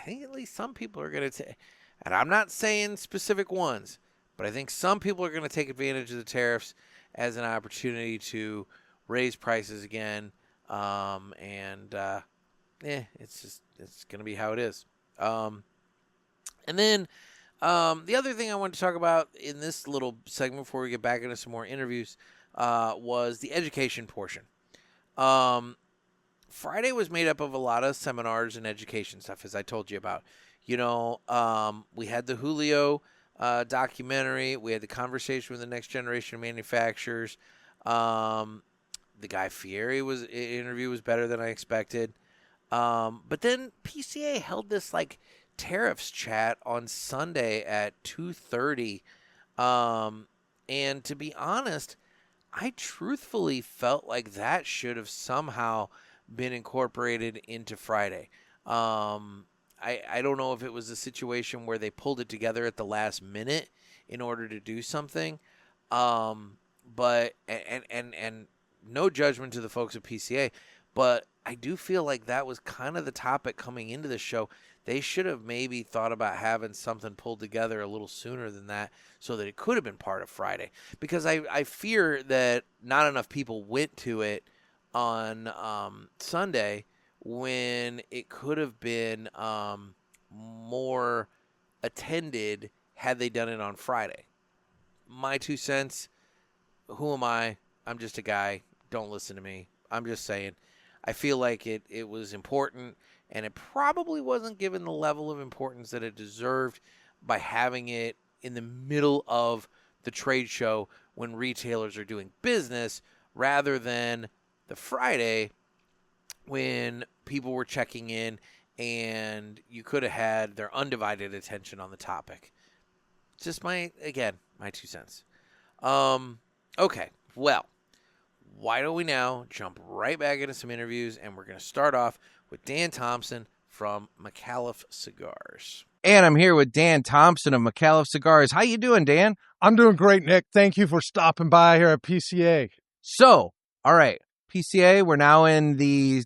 think at least some people are going to take, and I'm not saying specific ones, but I think some people are going to take advantage of the tariffs as an opportunity to raise prices again. It's going to be how it is. And then the other thing I wanted to talk about in this little segment before we get back into some more interviews was the education portion. Friday was made up of a lot of seminars and education stuff, as I told you about. We had the Julio documentary. We had the conversation with the next generation of manufacturers. The Guy Fieri interview was better than I expected. But then PCA held this tariffs chat on Sunday at 2:30. And to be honest, I truthfully felt like that should have somehow been incorporated into Friday. I don't know if it was a situation where they pulled it together at the last minute in order to do something. But no judgment to the folks at PCA, but I do feel like that was kind of the topic coming into the show. They should have maybe thought about having something pulled together a little sooner than that so that it could have been part of Friday. Because I fear that not enough people went to it on Sunday when it could have been more attended had they done it on Friday. My 2 cents, who am I? I'm just a guy. Don't listen to me. I'm just saying. I feel like it was important, and it probably wasn't given the level of importance that it deserved by having it in the middle of the trade show when retailers are doing business, rather than the Friday when people were checking in and you could have had their undivided attention on the topic. Just my 2 cents. Okay, well, why don't we now jump right back into some interviews, and we're going to start off with Dan Thompson from McAuliffe Cigars. And I'm here with Dan Thompson of McAuliffe Cigars. How you doing, Dan? I'm doing great, Nick. Thank you for stopping by here at PCA. So, all right, PCA, we're now in the,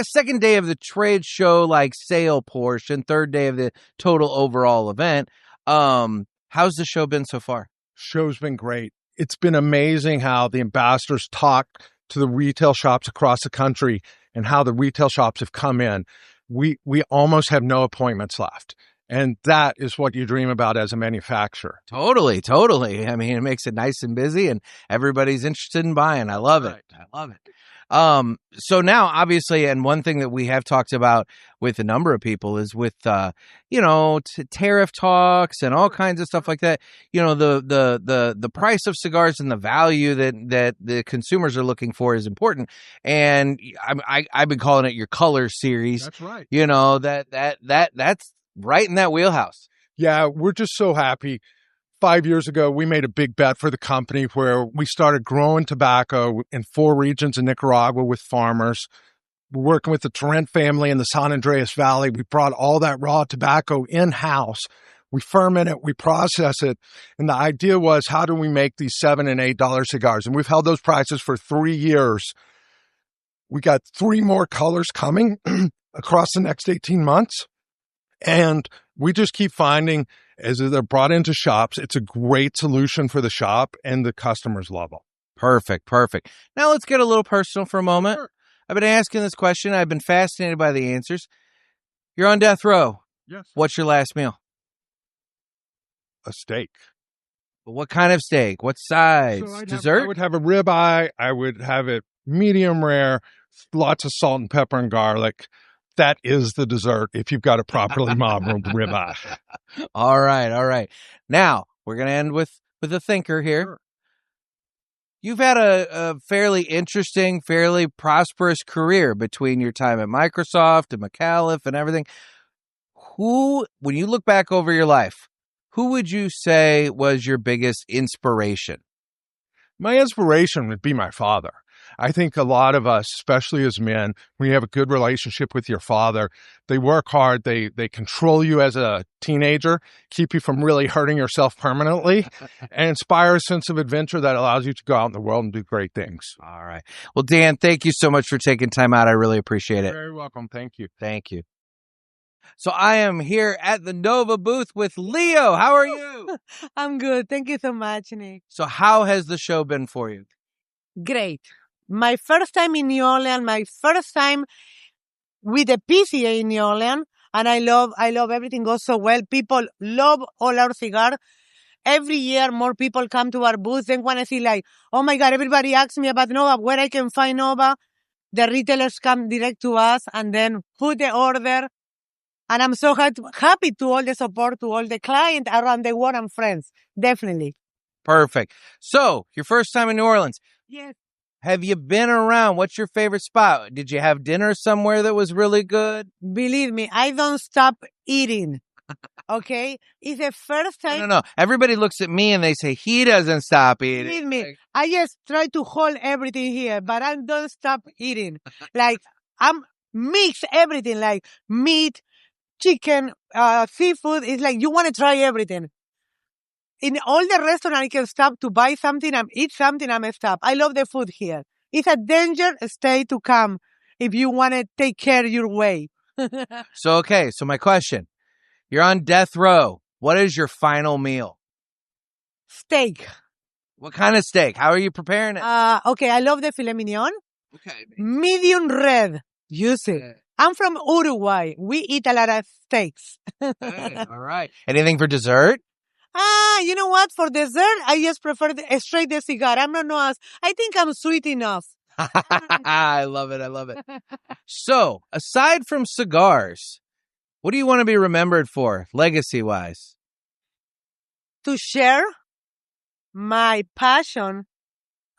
second day of the trade show, sale portion, third day of the total overall event. How's the show been so far? Show's been great. It's been amazing how the ambassadors talk to the retail shops across the country and how the retail shops have come in. We almost have no appointments left. And that is what you dream about as a manufacturer. Totally. I mean, it makes it nice and busy, and everybody's interested in buying. I love it. So now, obviously, and one thing that we have talked about with a number of people is with, tariff talks and all kinds of stuff like that. The price of cigars and the value that the consumers are looking for is important. And I've been calling it your color series. That's right. That's right in that wheelhouse. Yeah, we're just so happy. 5 years ago, we made a big bet for the company where we started growing tobacco in 4 regions in Nicaragua with farmers. We're working with the Torrent family in the San Andreas Valley. We brought all that raw tobacco in-house. We ferment it, we process it. And the idea was, how do we make these $7 and $8 cigars? And we've held those prices for 3 years. We got 3 more colors coming across the next 18 months. And we just keep finding, as they're brought into shops, it's a great solution for the shop, and the customers love them. Perfect. Now let's get a little personal for a moment. Sure. I've been asking this question. I've been fascinated by the answers. You're on death row. Yes. What's your last meal? A steak. What kind of steak? What size? Dessert? I would have a ribeye. I would have it medium rare, lots of salt and pepper and garlic. That is the dessert if you've got a properly modeled ribeye. All right. Now, we're going to end with a thinker here. Sure. You've had a fairly interesting, fairly prosperous career between your time at Microsoft and McAuliffe and everything. When you look back over your life, who would you say was your biggest inspiration? My inspiration would be my father. I think a lot of us, especially as men, when you have a good relationship with your father, they work hard, they control you as a teenager, keep you from really hurting yourself permanently, and inspire a sense of adventure that allows you to go out in the world and do great things. All right. Well, Dan, thank you so much for taking time out. I really appreciate it. You're very welcome. Thank you. Thank you. So I am here at the Nova booth with Leo. How are you? I'm good. Thank you so much, Nick. So how has the show been for you? Great. My first time in New Orleans, my first time with the PCA in New Orleans, and I love everything goes so well. People love all our cigars. Every year, more people come to our booth. Then when I see like, oh my God, everybody asks me about Nova, where I can find Nova. The retailers come direct to us and then put the order. And I'm so happy to all the support to all the clients around the world and friends. Definitely. Perfect. So, your first time in New Orleans. Yes. Have you been around? What's your favorite spot? Did you have dinner somewhere that was really good? Believe me, I don't stop eating. Okay? It's the first time. No. Everybody looks at me and they say, he doesn't stop eating. Believe me, I just try to hold everything here, but I don't stop eating. Like, I'm mix everything, like meat, chicken, seafood. It's like you want to try everything. In all the restaurants, I can stop to buy something and eat something. I'm stop. I love the food here. It's a danger state to come if you want to take care of your way. So my question. You're on death row. What is your final meal? Steak. What kind of steak? How are you preparing it? Okay, I love the filet mignon. Okay. Medium red. Use it. I'm from Uruguay. We eat a lot of steaks. Hey, all right. Anything for dessert? You know what? For dessert, I just prefer straight the cigar. I'm not. I think I'm sweet enough. I love it. So, aside from cigars, what do you want to be remembered for, legacy-wise? To share my passion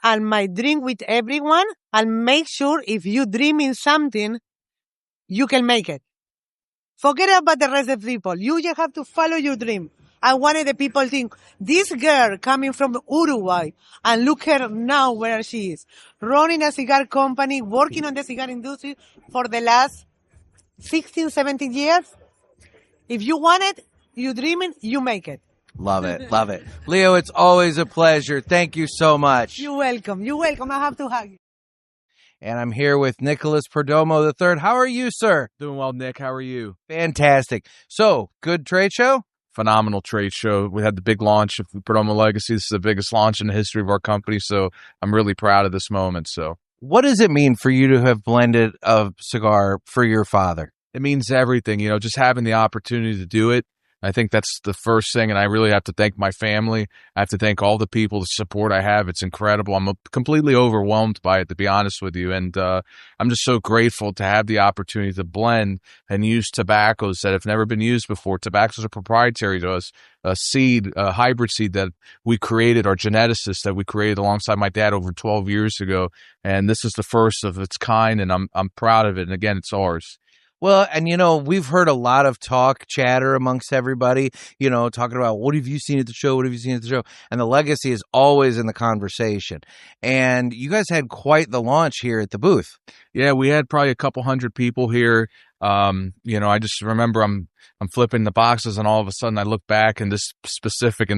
and my dream with everyone, and make sure if you dream in something, you can make it. Forget about the rest of the people. You just have to follow your dream. I wanted the people to think, this girl coming from Uruguay, and look her now where she is, running a cigar company, working on the cigar industry for the last 16, 17 years. If you want it, you dream it, you make it. Love it. Leo, it's always a pleasure. Thank you so much. You're welcome. I have to hug you. And I'm here with Nicholas Perdomo III. How are you, sir? Doing well, Nick. How are you? Fantastic. So, good trade show? Phenomenal trade show. We had the big launch of Perdomo Legacy. This is the biggest launch in the history of our company, so I'm really proud of this moment. So, what does it mean for you to have blended a cigar for your father? It means everything, just having the opportunity to do it. I think that's the first thing, and I really have to thank my family. I have to thank all the people, the support I have. It's incredible. I'm completely overwhelmed by it, to be honest with you, and I'm just so grateful to have the opportunity to blend and use tobaccos that have never been used before. Tobaccos are proprietary to us, a hybrid seed that we created, our geneticists that we created alongside my dad over 12 years ago, and this is the first of its kind, and I'm proud of it, and again, it's ours. Well, and we've heard a lot of chatter amongst everybody, talking about what have you seen at the show? What have you seen at the show? And the legacy is always in the conversation. And you guys had quite the launch here at the booth. Yeah, we had probably a couple hundred people here. I just remember I'm flipping the boxes, and all of a sudden I look back in this specific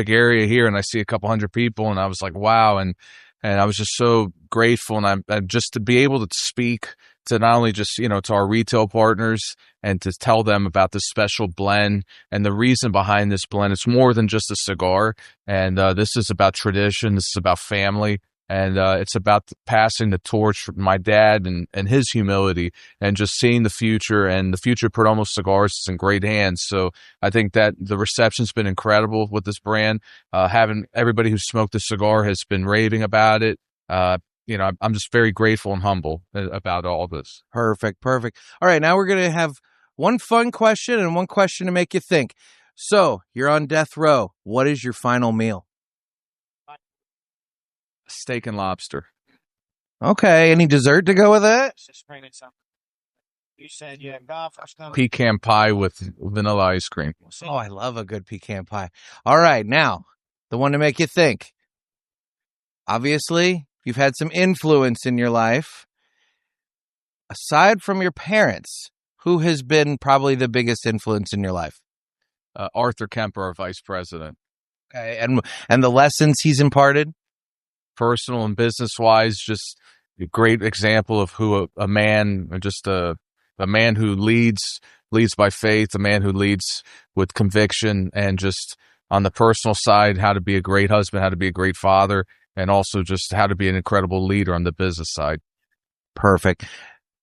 area here, and I see a couple hundred people, and I was like, wow. And I was just so grateful, and I'm just to be able to speak to not only just, to our retail partners and to tell them about this special blend and the reason behind this blend. It's more than just a cigar. And this is about tradition. This is about family. And it's about passing the torch from my dad and his humility and just seeing the future. And the future of Perdomo Cigars is in great hands. So I think that the reception's been incredible with this brand. Having everybody who smoked the cigar has been raving about it. I'm just very grateful and humble about all this. Perfect. All right, now we're going to have one fun question and one question to make you think. So you're on death row. What is your final meal? Steak and lobster. Okay. Any dessert to go with that? You said pecan pie with vanilla ice cream. Oh, I love a good pecan pie. All right. Now, the one to make you think. Obviously, you've had some influence in your life. Aside from your parents, who has been probably the biggest influence in your life? Arthur Kemper, our vice president. Okay. And the lessons he's imparted? Personal and business-wise, just a great example of who a man, just a man who leads by faith, a man who leads with conviction, and just on the personal side, how to be a great husband, how to be a great father, and also just how to be an incredible leader on the business side. Perfect.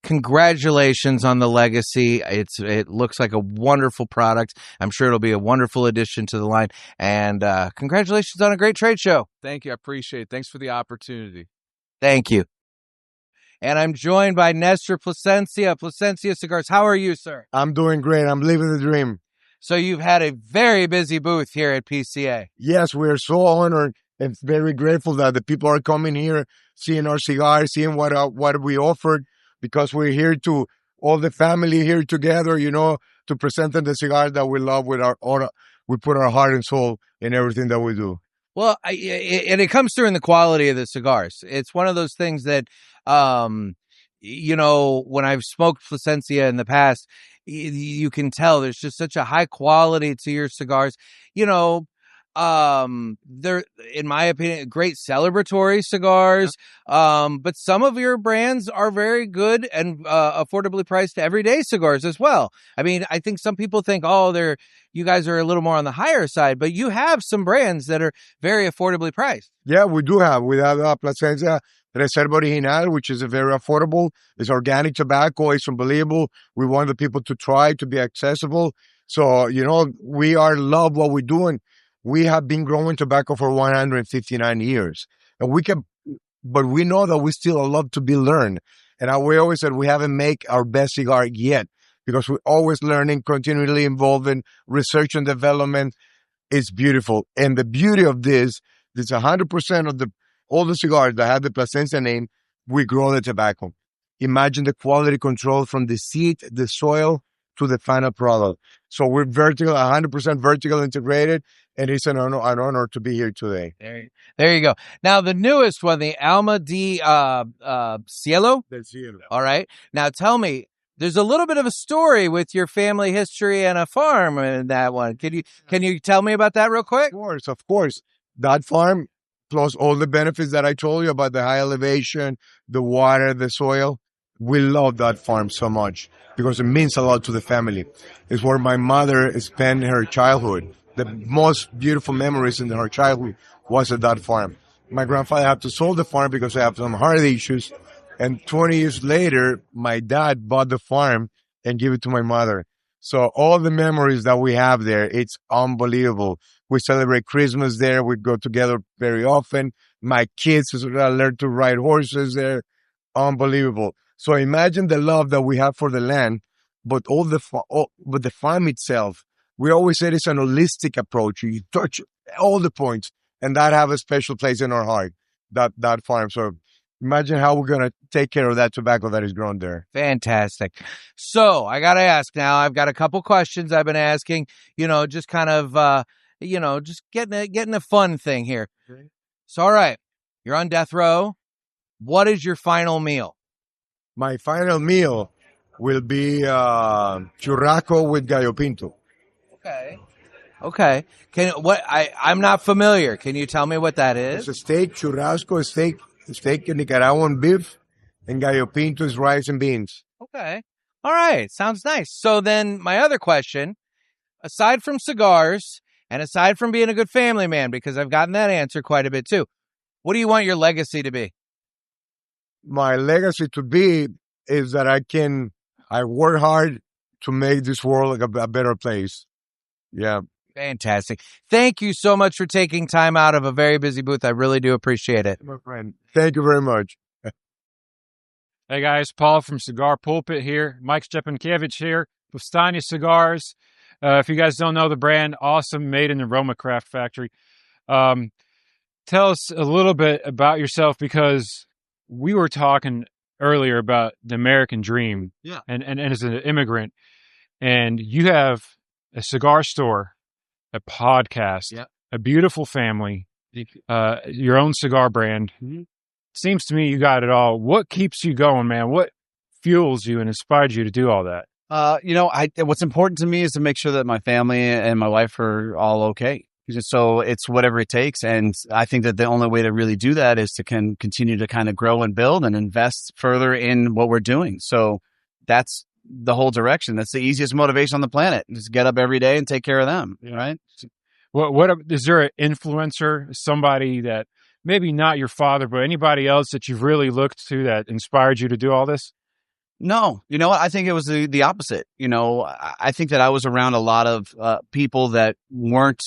Congratulations on the legacy. It looks like a wonderful product. I'm sure it'll be a wonderful addition to the line. And congratulations on a great trade show. Thank you. I appreciate it. Thanks for the opportunity. Thank you. And I'm joined by Nestor Plasencia. Plasencia Cigars. How are you, sir? I'm doing great. I'm living the dream. So you've had a very busy booth here at PCA. Yes, we're so honored and very grateful that the people are coming here, seeing our cigars, seeing what we offered, because we're here to all the family here together, to present them the cigars that we love with we put our heart and soul in everything that we do. Well, and it comes through in the quality of the cigars. It's one of those things that, when I've smoked Plasencia in the past, you can tell there's just such a high quality to your cigars. They're, in my opinion, great celebratory cigars. But some of your brands are very good and affordably priced everyday cigars as well. I mean, I think some people think, you guys are a little more on the higher side, but you have some brands that are very affordably priced. Yeah, we do have. We have Plasencia Reserva Original, which is very affordable. It's organic tobacco. It's unbelievable. We want the people to try, to be accessible. So, we love what we're doing. We have been growing tobacco for 159 years. But we know that we still love to be learned. And we always said we haven't made our best cigar yet, because we're always learning, continually involved in research and development. It's beautiful. And the beauty of this 100% of all the cigars that have the Plasencia name, we grow the tobacco. Imagine the quality control from the seed, the soil, to the final product. So we're 100% vertical integrated, and it's an honor to be here today. There you go. Now, the newest one, the Alma de Cielo. Del Cielo. All right. Now, tell me, there's a little bit of a story with your family history and a farm in that one. Can you tell me about that real quick? Of course. That farm, plus all the benefits that I told you about the high elevation, the water, the soil. We love that farm so much because it means a lot to the family. It's where my mother spent her childhood. The most beautiful memories in her childhood was at that farm. My grandfather had to sell the farm because I have some heart issues. And 20 years later, my dad bought the farm and gave it to my mother. So all the memories that we have there, it's unbelievable. We celebrate Christmas there. We go together very often. My kids learn to ride horses there. Unbelievable. So imagine the love that we have for the land, but the farm itself. We always say it's an holistic approach. You touch all the points, and that have a special place in our heart. That farm. So Imagine how we're going to take care of that tobacco that is grown there. Fantastic. So I got to ask now, I've got a couple questions I've been asking, just kind of, just getting a fun thing here. Okay. So, all right, you're on death row. What is your final meal? My final meal will be churrasco with gallo pinto. Okay. I'm not familiar. Can you tell me what that is? It's a steak, churrasco, steak Nicaraguan beef, and gallo pinto is rice and beans. Okay. All right. Sounds nice. So then my other question, aside from cigars and aside from being a good family man, because I've gotten that answer quite a bit too, what do you want your legacy to be? My legacy to be is that I work hard to make this world a better place. Yeah. Fantastic. Thank you so much for taking time out of a very busy booth. I really do appreciate it. My friend, thank you very much. Hey guys, Paul from Cigar Pulpit here. Mike Stepankiewicz here with Stania Cigars. If you guys don't know the brand, awesome, made in the Roma Craft Factory. Tell us a little bit about yourself, because we were talking earlier about the American dream. Yeah. And as an immigrant, and you have a cigar store, a podcast, a beautiful family, your own cigar brand. Mm-hmm. Seems to me you got it all. What keeps you going, man? What fuels you and inspires you to do all that? What's important to me is to make sure that my family and my wife are all okay. So it's whatever it takes. And I think that the only way to really do that is to continue to kind of grow and build and invest further in what we're doing. So that's the whole direction. That's the easiest motivation on the planet. Just get up every day and take care of them. Right. What is there an influencer, somebody that maybe not your father, but anybody else that you've really looked to that inspired you to do all this? No, you know what? I think it was the opposite. I think that I was around a lot of people that weren't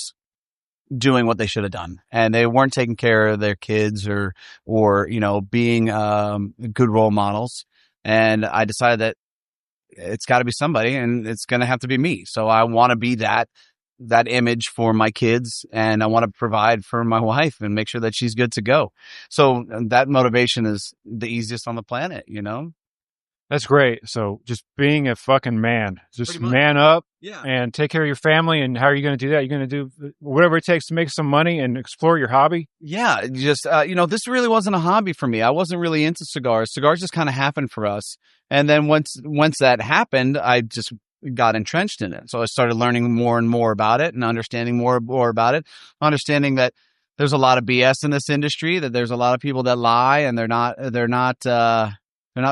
doing what they should have done, and they weren't taking care of their kids or being good role models. And I decided that it's got to be somebody, and it's going to have to be me. So I want to be that image for my kids, and I want to provide for my wife and make sure that she's good to go. So that motivation is the easiest on the planet, That's great. So just being a fucking man, just man up and take care of your family. And how are you going to do that? You're going to do whatever it takes to make some money and explore your hobby? Yeah. Just, this really wasn't a hobby for me. I wasn't really into cigars. Cigars just kind of happened for us. And then once that happened, I just got entrenched in it. So I started learning more and more about it and understanding more and more about it, understanding that there's a lot of BS in this industry, that there's a lot of people that lie and they're not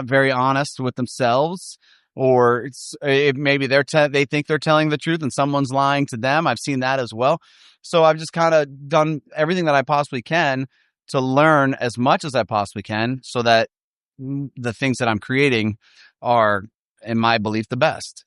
very honest with themselves, or maybe they think they're telling the truth and someone's lying to them. I've seen that as well. So I've just kind of done everything that I possibly can to learn as much as I possibly can so that the things that I'm creating are, in my belief, the best.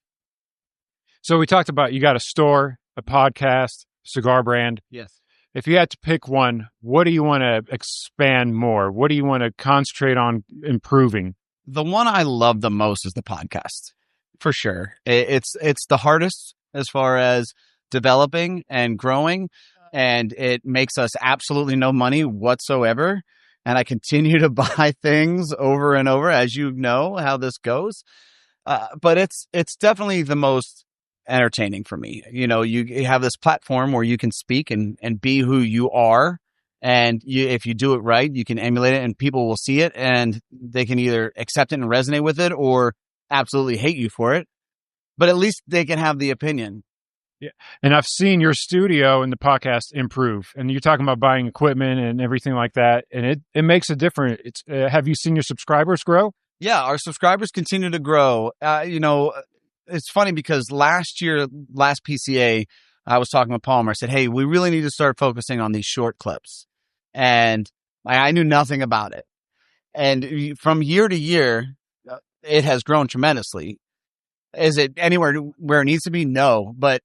So we talked about you got a store, a podcast, cigar brand. Yes. If you had to pick one, what do you want to expand more? What do you want to concentrate on improving? The one I love the most is the podcast, for sure. It's the hardest as far as developing and growing, and it makes us absolutely no money whatsoever. And I continue to buy things over and over, as you know how this goes. But it's definitely the most entertaining for me. You have this platform where you can speak and be who you are. And if you do it right, you can emulate it and people will see it and they can either accept it and resonate with it or absolutely hate you for it. But at least they can have the opinion. Yeah. And I've seen your studio and the podcast improve. And you're talking about buying equipment and everything like that. And it makes a difference. Have you seen your subscribers grow? Yeah, our subscribers continue to grow. It's funny because last PCA, I was talking with Palmer. I said, hey, we really need to start focusing on these short clips. And I knew nothing about it. And from year to year, it has grown tremendously. Is it anywhere where it needs to be? No, but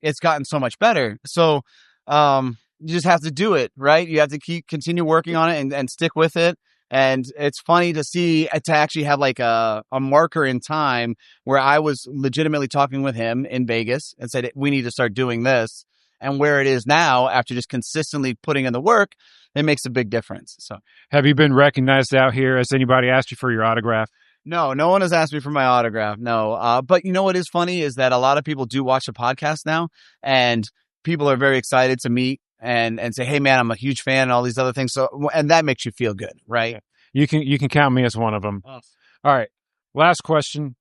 it's gotten so much better. So you just have to do it, right? You have to continue working on it and stick with it. And it's funny to actually have like a marker in time where I was legitimately talking with him in Vegas and said, we need to start doing this. and where it is now after just consistently putting in the work, it makes a big difference. So, have you been recognized out here? Has anybody asked you for your autograph? no one has asked me for my autograph. No. But you know what is funny is that a lot of people do watch the podcast now, and people are very excited to meet and say, hey man, I'm a huge fan and all these other things. So, and that makes you feel good, right? You can count me as one of them. Oh. All right. Last question.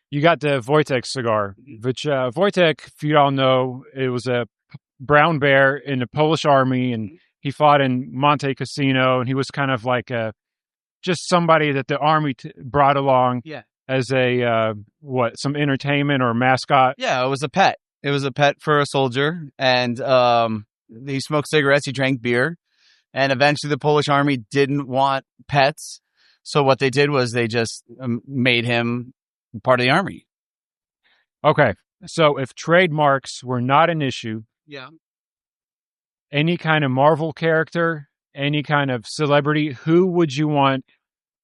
You got the Wojtek cigar, which Wojtek, if you all know, it was a brown bear in the Polish army, and he fought in Monte Cassino, and he was kind of like just somebody that the army brought along as a some entertainment or mascot. Yeah, it was a pet. It was a pet for a soldier, and he smoked cigarettes, he drank beer, and eventually the Polish army didn't want pets, so what they did was they just made him part of the army. Okay, so if trademarks were not an issue, any kind of Marvel character, any kind of celebrity, who would you want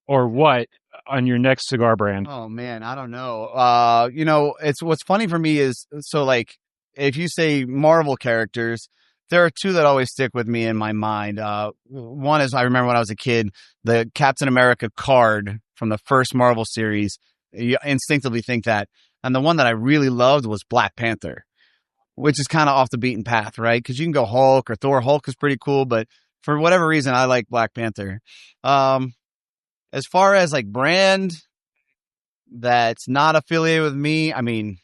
or what on your next cigar brand? Oh man, I don't know. It's what's funny for me is, so like, if you say Marvel characters, there are two that always stick with me in my mind. One is, I remember when I was a kid, the Captain America card from the first Marvel series. You instinctively think that. And the one that I really loved was Black Panther, which is kind of off the beaten path, right? Because you can go Hulk or Thor. Hulk is pretty cool, but for whatever reason, I like Black Panther. As far as like brand that's not affiliated with me, I mean,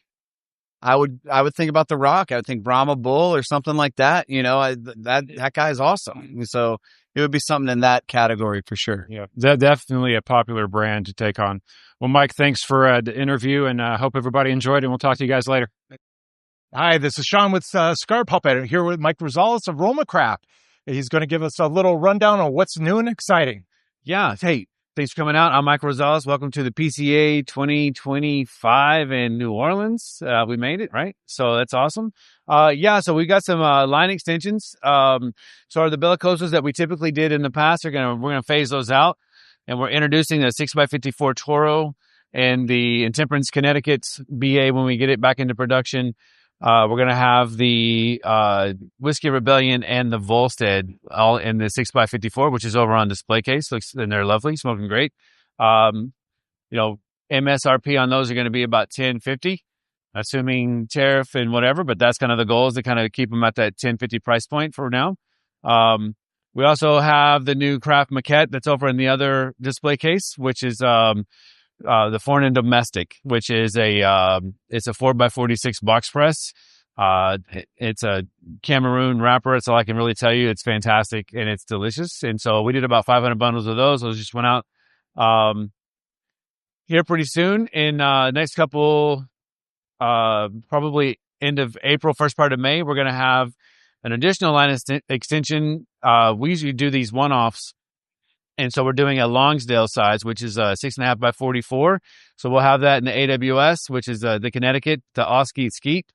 I would think about The Rock. I would think Brahma Bull or something like that. That guy is awesome. So it would be something in that category for sure. Yeah, definitely a popular brand to take on. Well, Mike, thanks for the interview, and I hope everybody enjoyed it, and we'll talk to you guys later. Hi, this is Shawn with Cigar Puppet here with Mike Rosales of Roma Craft. He's going to give us a little rundown on what's new and exciting. Yeah. Hey, thanks for coming out. I'm Mike Rosales. Welcome to the PCA 2025 in New Orleans. We made it, right? So that's awesome. So we got some line extensions. So the bellicosas that we typically did in the past we're gonna phase those out, and we're introducing the 6x54 Toro and the Intemperance Connecticut BA when we get it back into production. We're going to have the Whiskey Rebellion and the Volstead all in the 6x54, which is over on display case. And they're lovely, smoking great. MSRP on those are going to be about $10.50, assuming tariff and whatever, but that's kind of the goal, is to kind of keep them at that $10.50 price point for now. We also have the new Craft Maquette that's over in the other display case, which is the Foreign and Domestic, which is it's a 4x46 box press. It's a Cameroon wrapper. That's all I can really tell you. It's fantastic and it's delicious. And so we did about 500 bundles of those. Those just went out here pretty soon in next couple, probably end of April, first part of May. We're going to have an additional line extension. We usually do these one-offs. And so we're doing a Longsdale size, which is 6.5 by 44. So we'll have that in the AWS, which is the Connecticut, the Oski Skeet.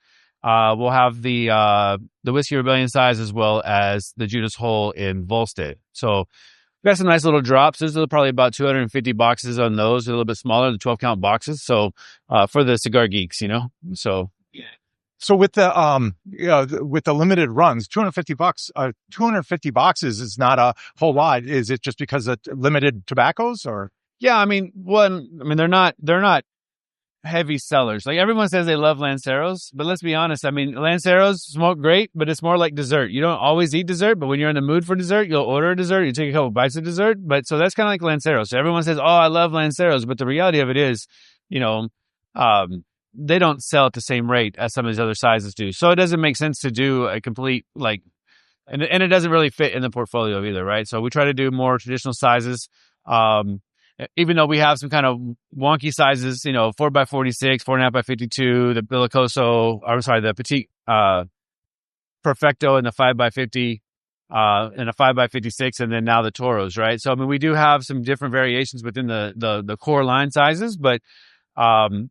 We'll have the Whiskey Rebellion size as well as the Judas Hole in Volstead. So we got some nice little drops. There's probably about 250 boxes on those, a little bit smaller, the 12 count boxes. So for the cigar geeks, So with the limited runs, $250, 250 boxes is not a whole lot. Is it just because of limited tobaccos, or? Yeah, I mean, they're not heavy sellers. Like, everyone says they love Lanceros, but let's be honest. I mean, Lanceros smoke great, but it's more like dessert. You don't always eat dessert, but when you're in the mood for dessert, you'll order a dessert. You take a couple bites of dessert. But so that's kind of like Lanceros. So everyone says, "Oh, I love Lanceros," but the reality of it is, they don't sell at the same rate as some of these other sizes do. So it doesn't make sense to do a complete, and it doesn't really fit in the portfolio either, right? So we try to do more traditional sizes. Even though we have some kind of wonky sizes, 4x46, 4.5x52, the Bellicoso, the Petite Perfecto, and the 5x50, and a 5x56, and then now the Toros, right? So, I mean, we do have some different variations within the core line sizes, but when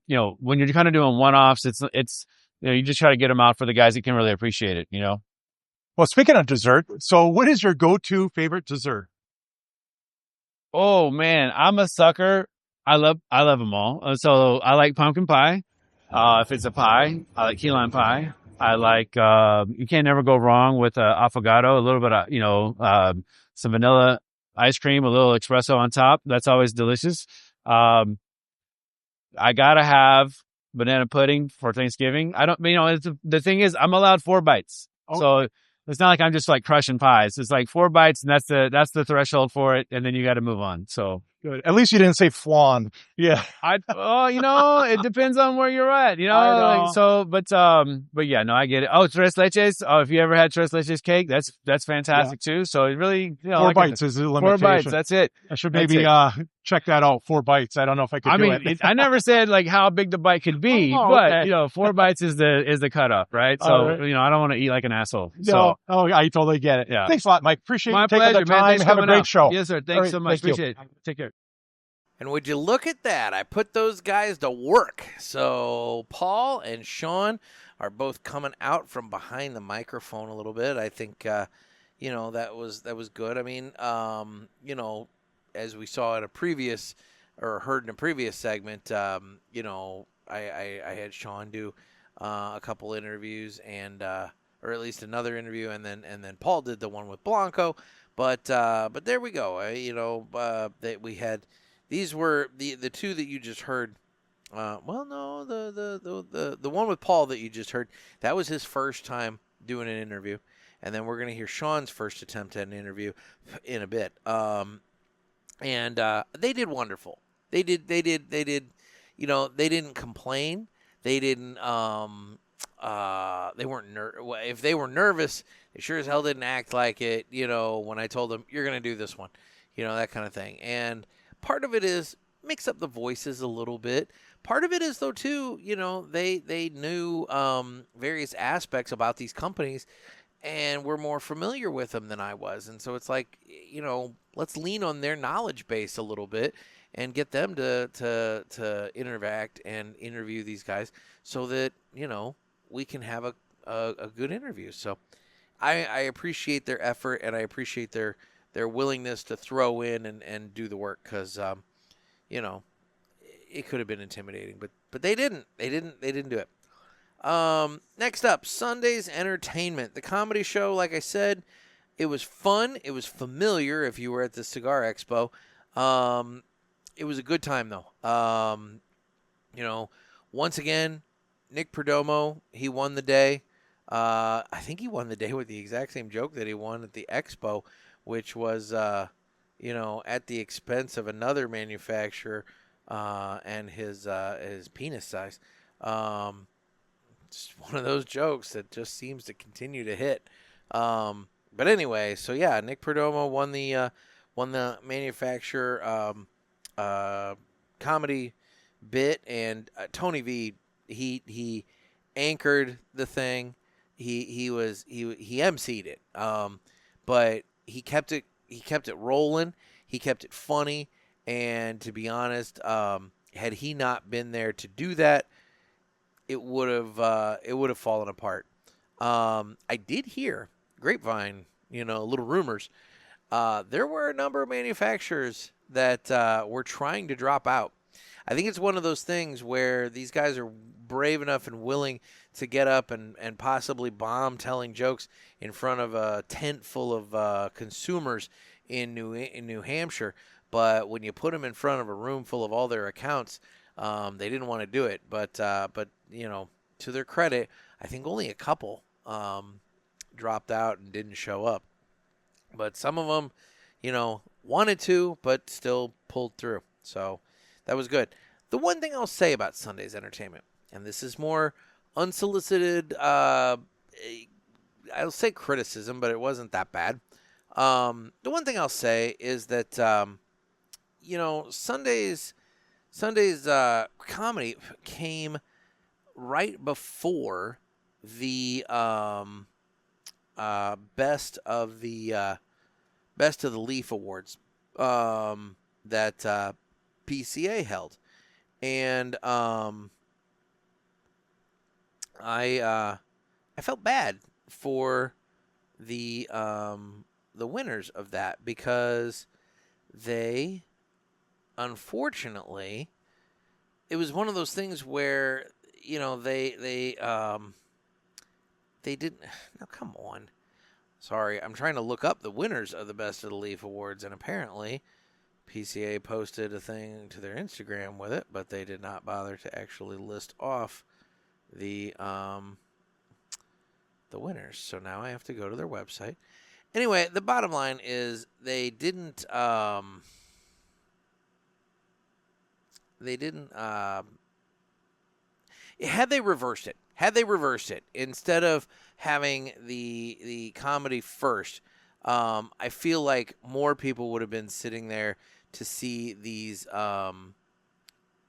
you're kind of doing one-offs, it's you just try to get them out for the guys that can really appreciate it, Well, speaking of dessert, so what is your go-to favorite dessert? Oh man, I'm a sucker. I love them all. So I like pumpkin pie. If it's a pie, I like key lime pie. I like, you can't never go wrong with affogato, a little bit of, some vanilla ice cream, a little espresso on top. That's always delicious. I gotta have banana pudding for Thanksgiving. I don't, the thing is, I'm allowed 4 bites. So it's not like I'm just like crushing pies. It's like 4 bites, and that's the threshold for it. And then you got to move on. So Good. At least you didn't say flan. Yeah. it depends on where you're at, I know. but yeah, no, I get it. Oh, tres leches. Oh, if you ever had tres leches cake, that's fantastic too. So it really, 4 bites is the limitation. 4 bites. That's it. I should That's maybe it. check that out. 4 bites. I don't know if I could do it. I never said like how big the bite could be, but okay. 4 bites is the cutoff, right? So, All right. I don't want to eat like an asshole. No. I totally get it. Yeah. Thanks a lot, Mike. Appreciate My you taking pleasure, the man. time. Thanks for Have a coming great out. show. Yes, sir. All Thanks right, so much. thank you. Appreciate it. Take care. And would you look at that? I put those guys to work. So Paul and Shawn are both coming out from behind the microphone a little bit. I think, that was good. I mean, as we saw in a previous or heard in a previous segment, I had Shawn do a couple interviews and or at least another interview, and then Paul did the one with Blanco. But there we go. That we had. These were the two that you just heard. The one with Paul that you just heard, that was his first time doing an interview, and then we're gonna hear Shawn's first attempt at an interview in a bit. And they did wonderful. They did. They didn't complain. They didn't. They weren't if they were nervous, they sure as hell didn't act like it. When I told them you're gonna do this one, that kind of thing. And part of it is mix up the voices a little bit. Part of it is, though, too, they knew various aspects about these companies and were more familiar with them than I was. And so it's like, let's lean on their knowledge base a little bit and get them to interact and interview these guys so that, we can have a good interview. So I appreciate their effort, and I appreciate their willingness to throw in and do the work, because it could have been intimidating, but they didn't do it. Next up, Sunday's Entertainment, the comedy show. Like I said, it was fun, it was familiar if you were at the Cigar Expo. It was a good time, though. Once again, Nick Perdomo, he won the day. I think he won the day with the exact same joke that he won at the Expo, which was, at the expense of another manufacturer and his penis size. It's one of those jokes that just seems to continue to hit. But anyway, so yeah, Nick Perdomo won the manufacturer comedy bit, and Tony V, he anchored the thing. He emceed it. But he kept it rolling. He kept it funny. And to be honest, had he not been there to do that, it would have fallen apart. I did hear grapevine, little rumors. There were a number of manufacturers that were trying to drop out. I think it's one of those things where these guys are brave enough and willing to get up and possibly bomb telling jokes in front of a tent full of consumers in New Hampshire. But when you put them in front of a room full of all their accounts, they didn't want to do it. But to their credit, I think only a couple dropped out and didn't show up. But some of them, wanted to, but still pulled through. So that was good. The one thing I'll say about Sunday's Entertainment, and this is more unsolicited, I'll say criticism, but it wasn't that bad. The one thing I'll say is that, Sunday's comedy came right before the best of the Leaf Awards that PCA held, and I felt bad for the winners of that, because they, unfortunately, it was one of those things where they they didn't. Now, come on. Sorry, I'm trying to look up the winners of the Best of the Leaf Awards, and apparently PCA posted a thing to their Instagram with it, but they did not bother to actually list off the winners. So now I have to go to their website. Anyway, the bottom line is they didn't had they reversed it instead of having the comedy first, I feel like more people would have been sitting there to see these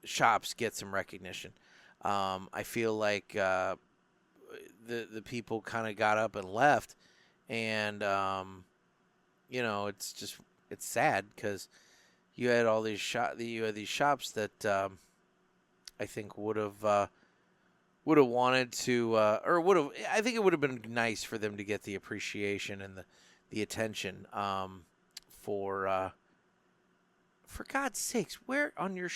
shops get some recognition. I feel like the people kind of got up and left, and it's sad because you had all these shops that I think would have wanted to, I think it would have been nice for them to get the appreciation and the attention for God's sakes, where on your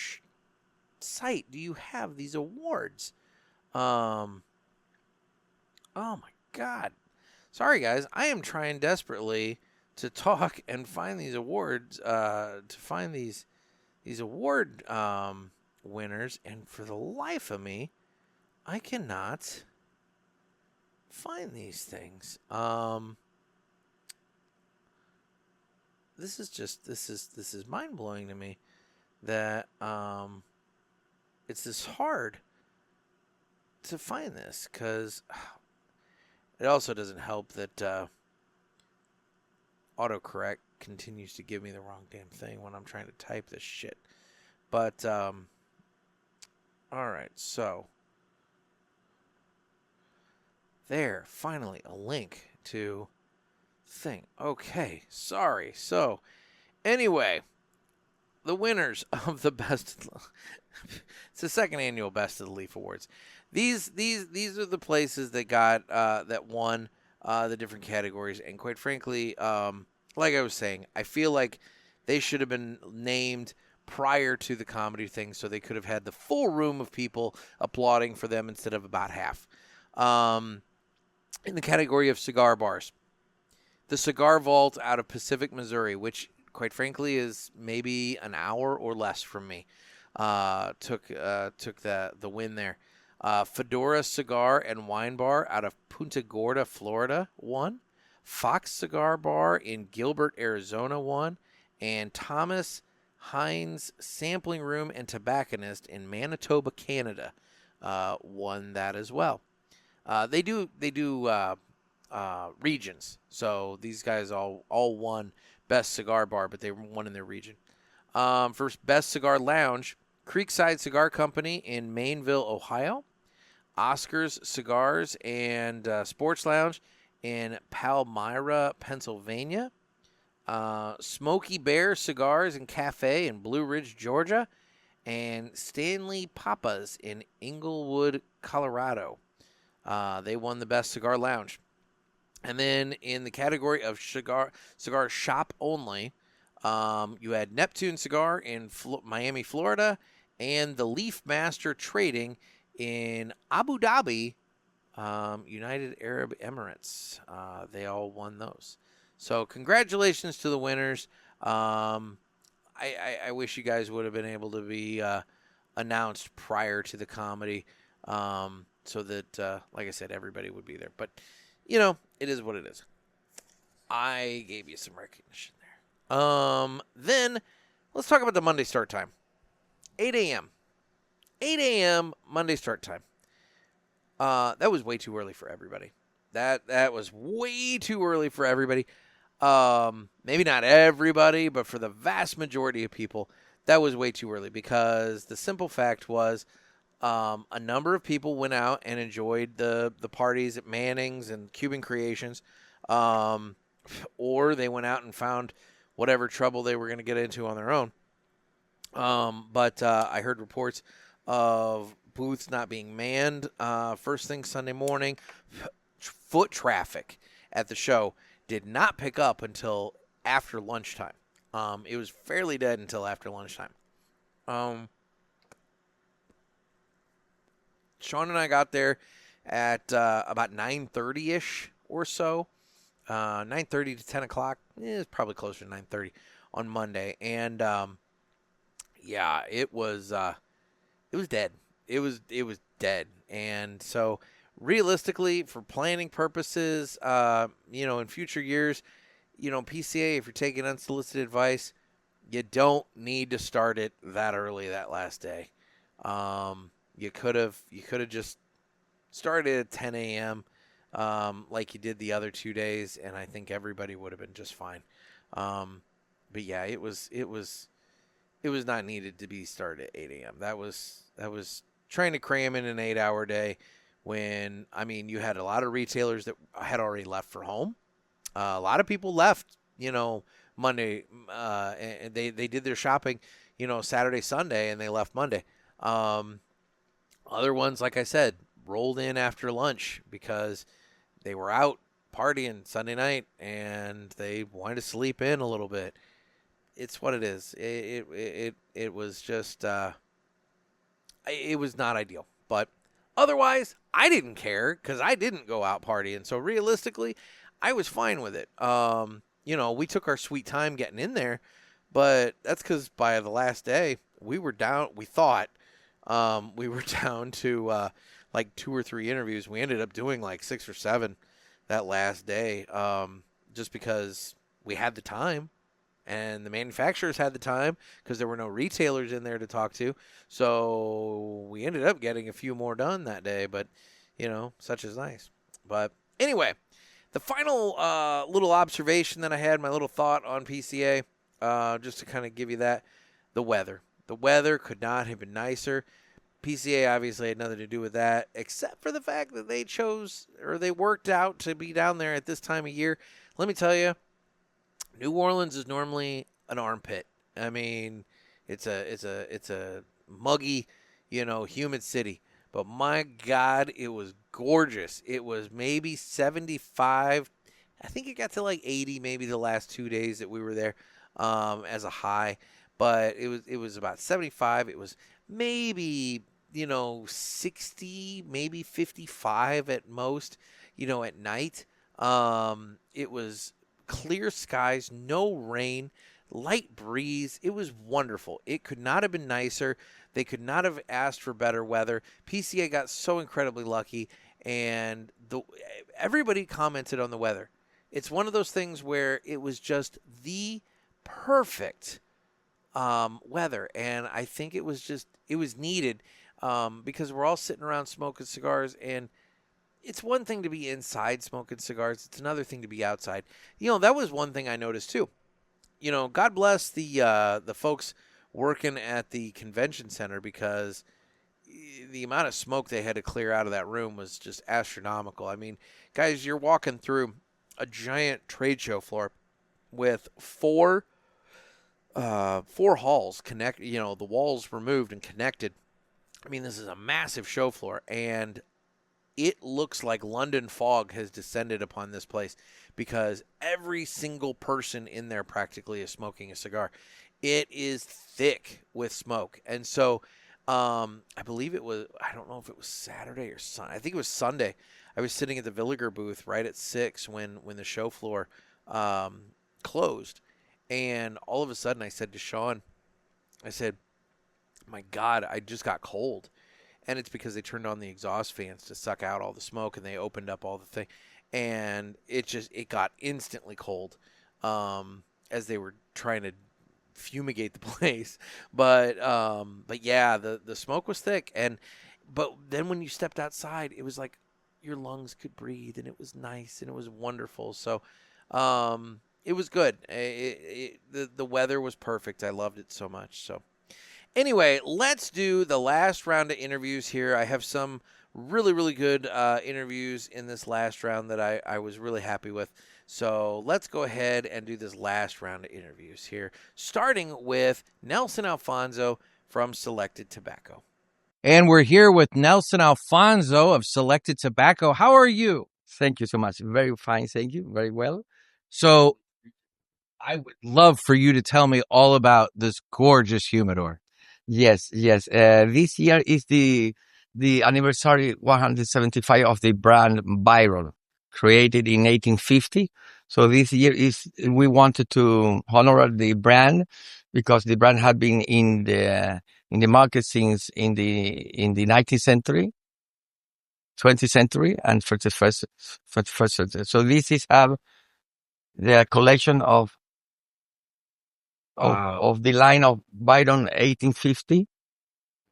site do you have these awards? Oh my God. Sorry, guys. I am trying desperately to talk and find these awards, to find these award winners, and for the life of me, I cannot find these things. This is mind blowing to me that it's this hard to find this, because it also doesn't help that autocorrect continues to give me the wrong damn thing when I'm trying to type this shit. But all right, so there, finally a link to thing. Okay, sorry. So anyway, the winners of the best it's the second annual Best of the Leaf Awards. These are the places that got that won the different categories, and quite frankly, like I was saying, I feel like they should have been named prior to the comedy thing, so they could have had the full room of people applauding for them instead of about half. In the category of cigar bars, the Cigar Vault out of Pacific, Missouri, which quite frankly is maybe an hour or less from me, took the win there. Fedora Cigar and Wine Bar out of Punta Gorda, Florida, won. Fox Cigar Bar in Gilbert, Arizona, won. And Thomas Hines Sampling Room and Tobacconist in Manitoba, Canada, won that as well. They do regions, so these guys all won Best Cigar Bar, but they won in their region. For Best Cigar Lounge, Creekside Cigar Company in Maineville, Ohio. Oscar's Cigars and Sports Lounge in Palmyra, Pennsylvania. Smoky Bear Cigars and Cafe in Blue Ridge, Georgia. And Stanley Papas in Inglewood, Colorado. They won the Best Cigar Lounge. And then in the category of cigar shop only, you had Neptune Cigar in Miami, Florida, and the Leaf Master Trading in Abu Dhabi, United Arab Emirates. They all won those. So congratulations to the winners. I wish you guys would have been able to be announced prior to the comedy, so that, like I said, everybody would be there. But, it is what it is. I gave you some recognition there. Then let's talk about the Monday start time. 8 a.m. 8 a.m. Monday start time. That was way too early for everybody. That was way too early for everybody. Maybe not everybody, but for the vast majority of people, that was way too early, because the simple fact was a number of people went out and enjoyed the parties at Manning's and Cuban Creations, or they went out and found whatever trouble they were going to get into on their own. But I heard reports of booths not being manned first thing Sunday morning. Foot traffic at the show did not pick up until after lunchtime. It was fairly dead until after lunchtime. Shawn and I got there at about 9:30ish or so. 9:30 to 10 o'clock. It's probably closer to 9:30 on Monday. And yeah, it was dead. It was dead. And so realistically, for planning purposes, in future years, PCA, if you're taking unsolicited advice, you don't need to start it that early that last day. You could have just started at 10 a.m. Like you did the other 2 days, and I think everybody would have been just fine. But yeah, it was not needed to be started at 8 a.m. That was trying to cram in an 8-hour day when, I mean, you had a lot of retailers that had already left for home. A lot of people left, Monday, and they did their shopping, Saturday, Sunday, and they left Monday. Other ones, like I said, rolled in after lunch because they were out partying Sunday night and they wanted to sleep in a little bit. It's what it is. It was just it was not ideal, but otherwise I didn't care because I didn't go out partying. So realistically, I was fine with it. We took our sweet time getting in there, but that's because by the last day we were down. We thought we were down to like 2 or 3 interviews. We ended up doing like 6 or 7 that last day, just because we had the time. And the manufacturers had the time because there were no retailers in there to talk to. So we ended up getting a few more done that day, but, such is nice. But anyway, the final little observation that I had, my little thought on PCA, just to kind of give you that, the weather. The weather could not have been nicer. PCA obviously had nothing to do with that, except for the fact that they worked out to be down there at this time of year. Let me tell you, New Orleans is normally an armpit. I mean, it's a muggy, humid city. But my God, it was gorgeous. It was maybe 75. I think it got to like 80 maybe the last 2 days that we were there as a high. But it was about 75. It was maybe 60, maybe 55 at most, at night. It was clear skies, no rain, light breeze. It was wonderful. It could not have been nicer. They could not have asked for better weather. PCA got so incredibly lucky, and everybody commented on the weather. It's one of those things where it was just the perfect weather, and I think it was needed because we're all sitting around smoking cigars, and it's one thing to be inside smoking cigars. It's another thing to be outside. That was one thing I noticed too. God bless the folks working at the convention center, because the amount of smoke they had to clear out of that room was just astronomical. I mean, guys, you're walking through a giant trade show floor with four halls connect. The walls removed and connected. I mean, this is a massive show floor, and it looks like London fog has descended upon this place, because every single person in there practically is smoking a cigar. It is thick with smoke. And so I believe it was, I don't know if it was Saturday or Sunday. I think it was Sunday. I was sitting at the Villiger booth right at 6 when the show floor closed. And all of a sudden I said to Shawn, I said, my God, I just got cold. And it's because they turned on the exhaust fans to suck out all the smoke, and they opened up all the thing. And it got instantly cold as they were trying to fumigate the place. But yeah, the smoke was thick. But then when you stepped outside, it was like your lungs could breathe, and it was nice, and it was wonderful. So it was good. The weather was perfect. I loved it so much. So anyway, let's do the last round of interviews here. I have some really, really good interviews in this last round that I was really happy with. So let's go ahead and do this last round of interviews here, starting with Nelson Alfonso from Selected Tobacco. And we're here with Nelson Alfonso of Selected Tobacco. How are you? Thank you so much. Very fine. Thank you. Very well. So I would love for you to tell me all about this gorgeous humidor. Yes. This year is the the anniversary 175 of the brand Byron, created in 1850. So this year we wanted to honor the brand because the brand had been in the market since in the 19th century, 20th century, and 21st century. So this is the collection of the line of Byron 1850.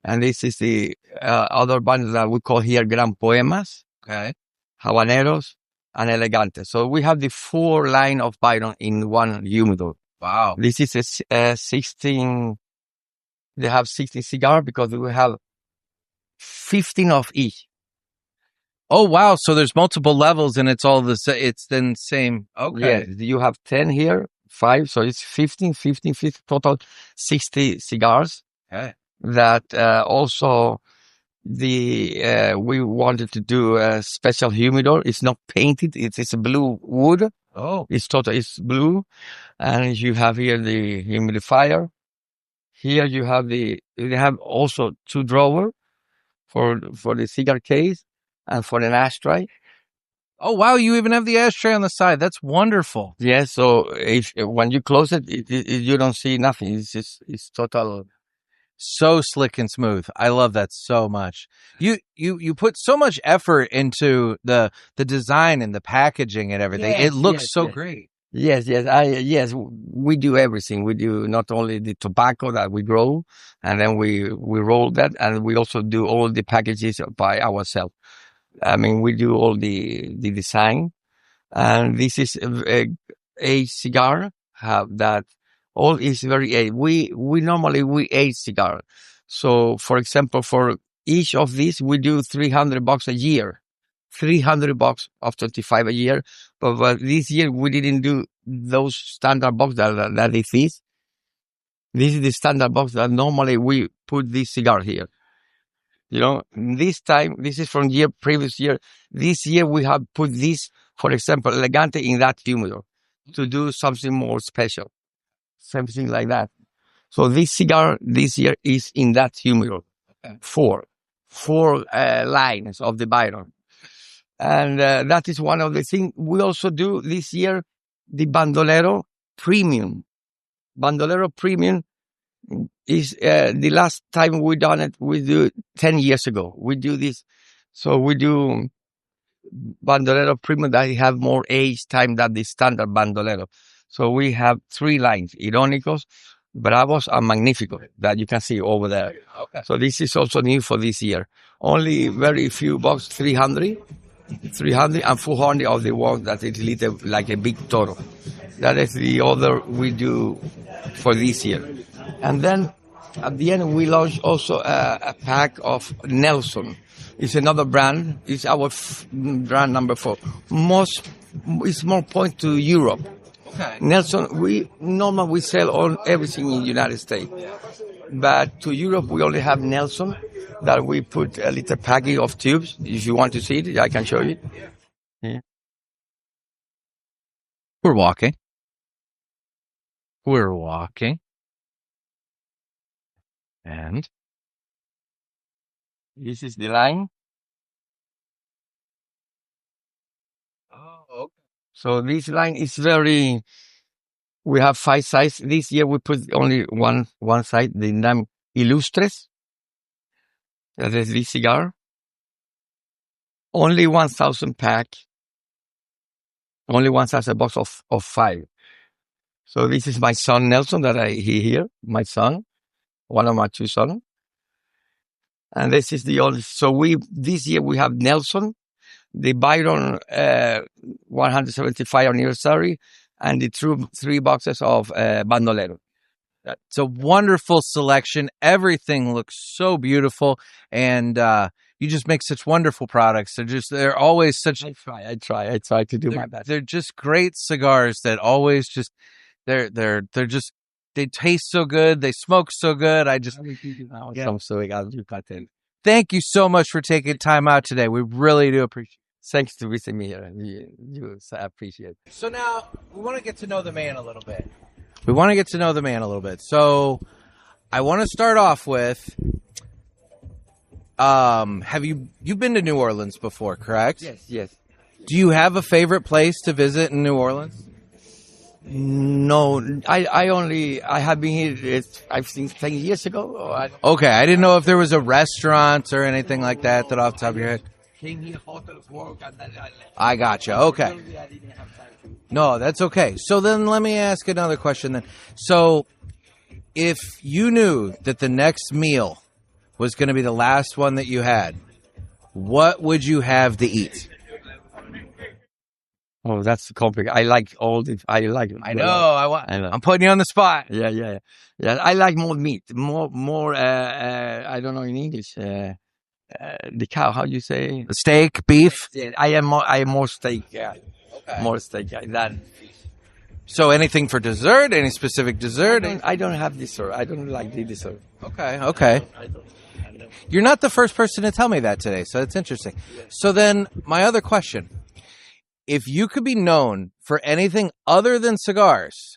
And this is the other bands that we call here Gran Poemas, Habaneros, and Elegantes. So we have the 4 line of Byron in one humidor. Wow. This is a 16, they have 16 cigar because we have 15 of each. Oh, wow. So there's multiple levels and it's all it's then same. Okay. Yes, you have 10 here, 5. So it's 15, total 60 cigars. Okay. That also we wanted to do a special humidor. It's not painted. It's a blue wood. Oh. It's blue. And you have here the humidifier. Here you have also 2 drawer for the cigar case and for an ashtray. Oh, wow. You even have the ashtray on the side. That's wonderful. Yes. So when you close it, you don't see nothing. It's total. So slick and smooth. I love that so much. You put so much effort into the design and the packaging and everything. Yes, it looks so yes. great. Yes, we do everything. We do not only the tobacco that we grow, and then we roll that, and we also do all the packages by ourselves. I mean, we do all the design, and this is a cigar that all is very aged. We normally age cigar. So, for example, for each of these, we do $300 a year. $300 of 25 a year. But this year we didn't do those standard box that it is. This is the standard box that normally we put this cigar here. You know, this time, this is from previous year. This year we have put this, for example, Elegante in that humidor to do something more special. Something like that. So this cigar this year is in that humidor. Okay. Four lines of the Byron. And that is one of the things. We also do this year the Bandolero Premium. Bandolero Premium is the last time we done it, we do 10 years ago. We do this. So we do Bandolero Premium that have more age time than the standard Bandolero. So we have 3 lines, Irónicos, Bravos, and Magnificos that you can see over there. Okay. So this is also new for this year. Only very few boxes, 300 and 400 of the ones that is little like a big toro. That is the other we do for this year. And then at the end, we launch also a pack of Nelson. It's another brand. It's our brand number 4. It's more point to Europe. Okay. Nelson, we sell everything in the United States. But to Europe, we only have Nelson that we put a little package of tubes. If you want to see it, I can show you. Yeah. We're walking. And this is the line. Oh, okay. So this line is we have 5 sizes. This year we put only one size, the name Ilustres. That is this cigar. Only 1,000 pack. Only 1,000 box of 5. So this is my son Nelson that he here, my son, one of my 2 sons. And this is the only, so this year we have Nelson, the Byron 175 anniversary, and the 3 boxes of Bandolero. It's a wonderful selection. Everything looks so beautiful, and you just make such wonderful products. They're always such. I try to do my best. They're just great cigars that always just they're just they taste so good. They smoke so good. Thank you so much for taking time out today. We really do appreciate it. Thanks to visiting me here. You appreciate it. So now we want to get to know the man a little bit. So I want to start off with, you've been to New Orleans before, correct? Yes. Do you have a favorite place to visit in New Orleans? No, I have been here, I've seen 10 years ago. Okay, I didn't know if there was a restaurant or anything like that off the top of your head. Came here, hotels, work, and then I left. I gotcha. Okay. No, that's okay. So then let me ask another question then. So if you knew that the next meal was going to be the last one that you had, what would you have to eat? Oh, that's complicated. I like all the. I like. I know. I'm putting you on the spot. Yeah. I like more meat. More. I don't know in English. The cow. How do you say? Steak, beef. Yeah, I am more steak. Yeah. Okay. More steak than. So anything for dessert? Any specific dessert? I don't have dessert. I don't like the dessert. Okay. You're not the first person to tell me that today, so it's interesting. So then, my other question. If you could be known for anything other than cigars,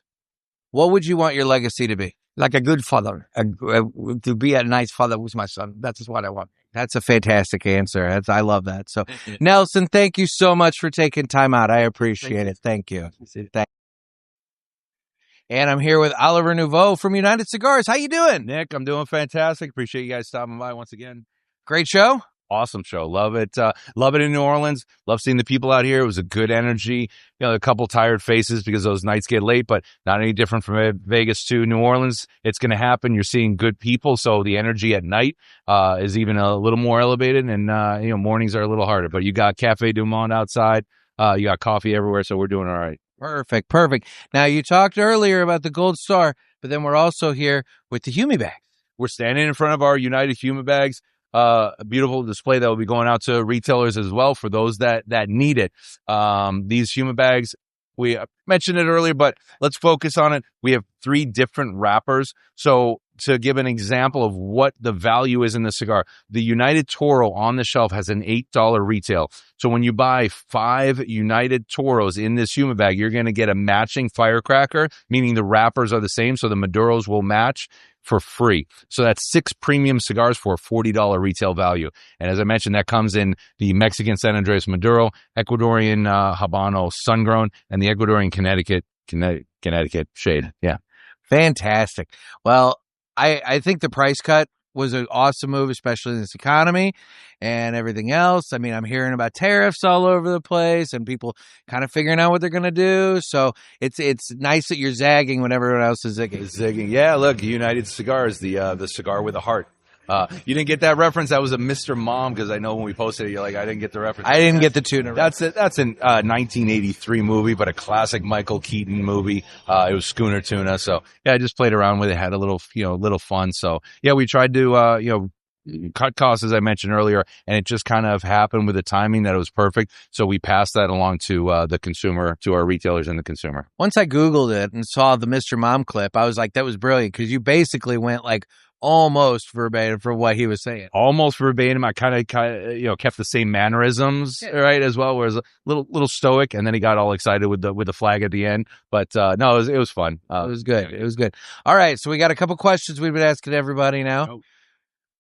what would you want your legacy to be? Like a good father, to be a nice father with my son. That's what I want. That's a fantastic answer. I love that. So, Nelson, thank you so much for taking time out. I appreciate it. Thank you. And I'm here with Oliver Nouveau from United Cigars. How you doing? Nick, I'm doing fantastic. Appreciate you guys stopping by once again. Great show. Awesome show. Love it. Love it in New Orleans. Love seeing the people out here. It was a good energy. A couple tired faces because those nights get late, but not any different from Vegas to New Orleans. It's going to happen. You're seeing good people. So the energy at night is even a little more elevated, and mornings are a little harder, but you got Cafe Du Monde outside. You got coffee everywhere. So we're doing all right. Perfect. Now, you talked earlier about the Gold Star, but then we're also here with the Humi bags. We're standing in front of our United Humi bags. A beautiful display that will be going out to retailers as well for those that need it. These Humi bags, we mentioned it earlier, but let's focus on it. We have 3 different wrappers. So to give an example of what the value is in the cigar, the United Toro on the shelf has an $8 retail. So when you buy 5 United Toros in this Humi bag, you're going to get a matching firecracker, meaning the wrappers are the same. So the Maduros will match for free. So that's 6 premium cigars for a $40 retail value. And as I mentioned, that comes in the Mexican San Andres Maduro, Ecuadorian Habano Sungrown, and the Ecuadorian Connecticut Shade. Yeah. Fantastic. Well, I think the price cut was an awesome move, especially in this economy and everything else. I mean, I'm hearing about tariffs all over the place and people kind of figuring out what they're going to do. So it's nice that you're zagging when everyone else is zigging. Yeah, look, United Cigars, the cigar with a heart. You didn't get that reference? That was a Mr. Mom, because I know when we posted it, you're like, I didn't get the reference. I didn't get the tuna reference. That's a 1983 movie, but a classic Michael Keaton movie. It was Schooner Tuna. So yeah, I just played around with it, had a little, little fun. So yeah, we tried to, cut costs, as I mentioned earlier, and it just kind of happened with the timing that it was perfect. So we passed that along to the consumer, to our retailers and the consumer. Once I Googled it and saw the Mr. Mom clip, I was like, that was brilliant, because you basically went like almost verbatim for what he was saying. Almost verbatim. I kind of kept the same mannerisms, right, as well. Whereas a little stoic, and then he got all excited with the flag at the end. But no, it was fun. It was good. It was good. All right, so we got a couple questions we've been asking everybody now. Oh.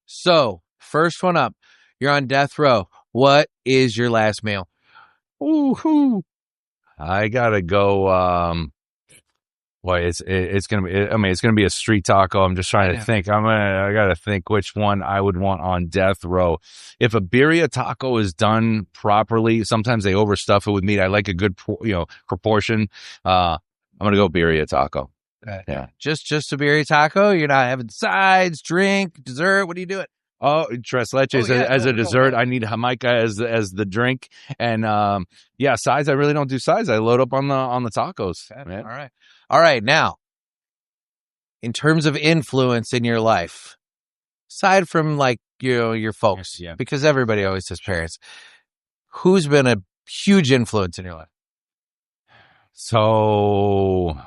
So first one up, you're on death row. What is your last meal? Ooh, I gotta go. Well, it's gonna be. I mean, it's gonna be a street taco. I'm just trying to think. I gotta think which one I would want on death row. If a birria taco is done properly, sometimes they overstuff it with meat. I like a good, proportion. I'm gonna go birria taco. Okay. Yeah. Just a birria taco. You're not having sides, drink, dessert. What are you doing? Oh, tres leches as a dessert. I need Jamaica as the drink, and sides. I really don't do sides. I load up on the tacos. Okay. All right. Now, in terms of influence in your life, aside from like your folks, because everybody always has parents, who's been a huge influence in your life? So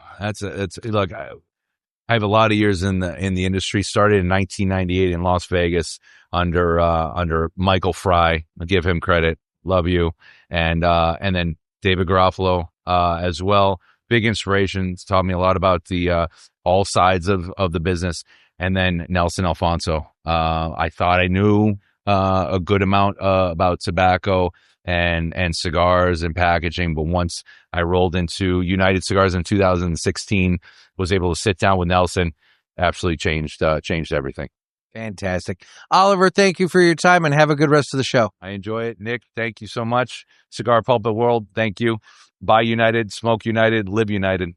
look. I have a lot of years in the industry. Started in 1998 in Las Vegas under Michael Fry. I'll give him credit. Love you. And then David Garofalo as well. Big inspiration. It's taught me a lot about the all sides of the business. And then Nelson Alfonso. I thought I knew a good amount about tobacco and cigars and packaging. But once I rolled into United Cigars in 2016, was able to sit down with Nelson, absolutely changed everything. Fantastic. Oliver, thank you for your time and have a good rest of the show. I enjoy it. Nick, thank you so much. Cigar Pulpit World, thank you. Buy United, smoke United, live United.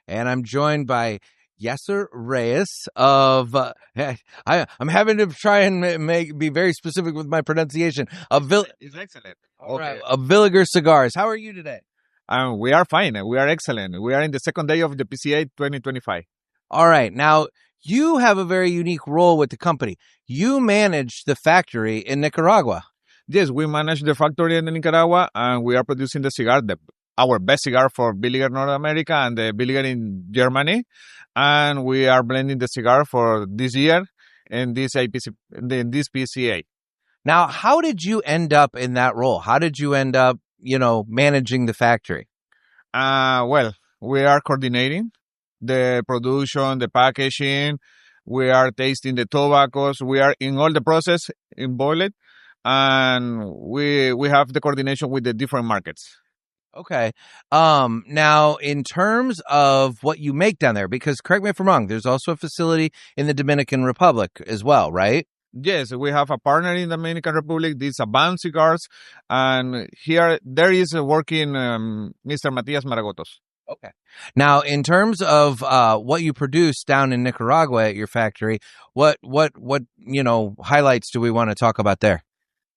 And I'm joined by Yasser Reyes of, I'm having to try and be very specific with my pronunciation. It's excellent. Okay. Of Villiger Cigars. How are you today? We are fine. We are excellent. We are in the second day of the PCA 2025. All right. Now, you have a very unique role with the company. You manage the factory in Nicaragua. Yes, we manage the factory in Nicaragua, and we are producing the cigar, our best cigar for Villiger North America and the Villiger in Germany. And we are blending the cigar for this year in this PCA. Now, how did you end up in that role? How did you end up, managing the factory? Well, we are coordinating the production, the packaging. We are tasting the tobaccos. We are in all the process involved, and we have the coordination with the different markets. Okay. Now, in terms of what you make down there, because correct me if I'm wrong, there's also a facility in the Dominican Republic as well, right? Yes, we have a partner in the Dominican Republic. These are Band Cigars, and there is working Mr. Matias Maragotos. Okay. Now, in terms of what you produce down in Nicaragua at your factory, what highlights do we want to talk about there?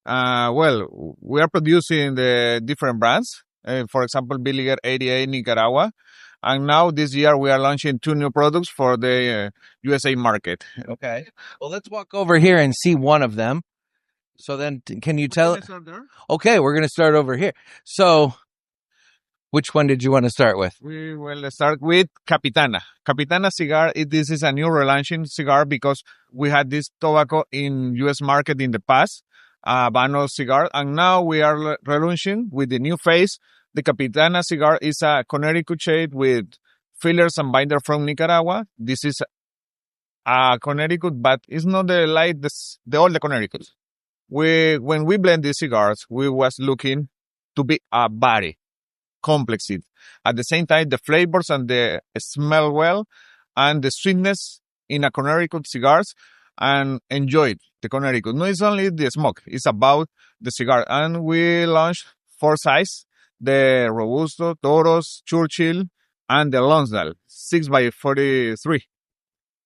Well, we are producing the different brands. For example, Villiger 88 Nicaragua. And now this year we are launching 2 new products for the USA market. Okay. Well, let's walk over here and see one of them. So then can you tell? Okay, we're going to start over here. So which one did you want to start with? We will start with Capitana. Capitana cigar, this is a new relaunching cigar because we had this tobacco in U.S. market in the past, Habano cigar, and now we are relaunching with the new face. The Capitana cigar is a Connecticut shade with fillers and binder from Nicaragua. This is a Connecticut, but it's not the old Connecticut. When we blend these cigars, we was looking to be a body. Complex it. At the same time, the flavors and the smell well and the sweetness in a Connecticut cigars and enjoy it, the Connecticut. No, it's only the smoke. It's about the cigar. And we launched 4 sizes, the Robusto, Toros, Churchill, and the Lonsdale, 6x43.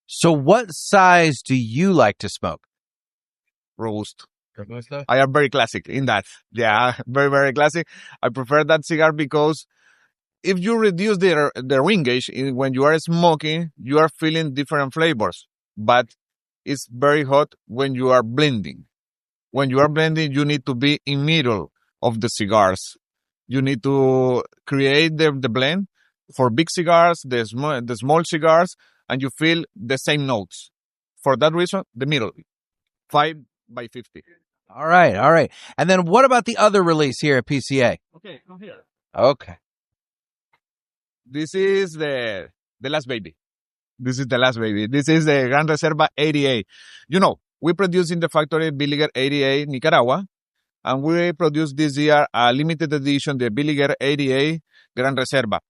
So what size do you like to smoke? Robusto. I am very classic in that. Yeah, very, very classic. I prefer that cigar because if you reduce the ring gauge when you are smoking, you are feeling different flavors. But it's very hot when you are blending. When you are blending, you need to be in middle of the cigars. You need to create the blend for big cigars, the small cigars, and you feel the same notes. For that reason, the middle, 5x50. All right. And then what about the other release here at PCA? Okay, come here. Okay. This is the last baby. This is the last baby. This is the Gran Reserva 88. We produce in the factory Villiger 88 Nicaragua, and we produce this year a limited edition, the Villiger 88 Gran Reserva.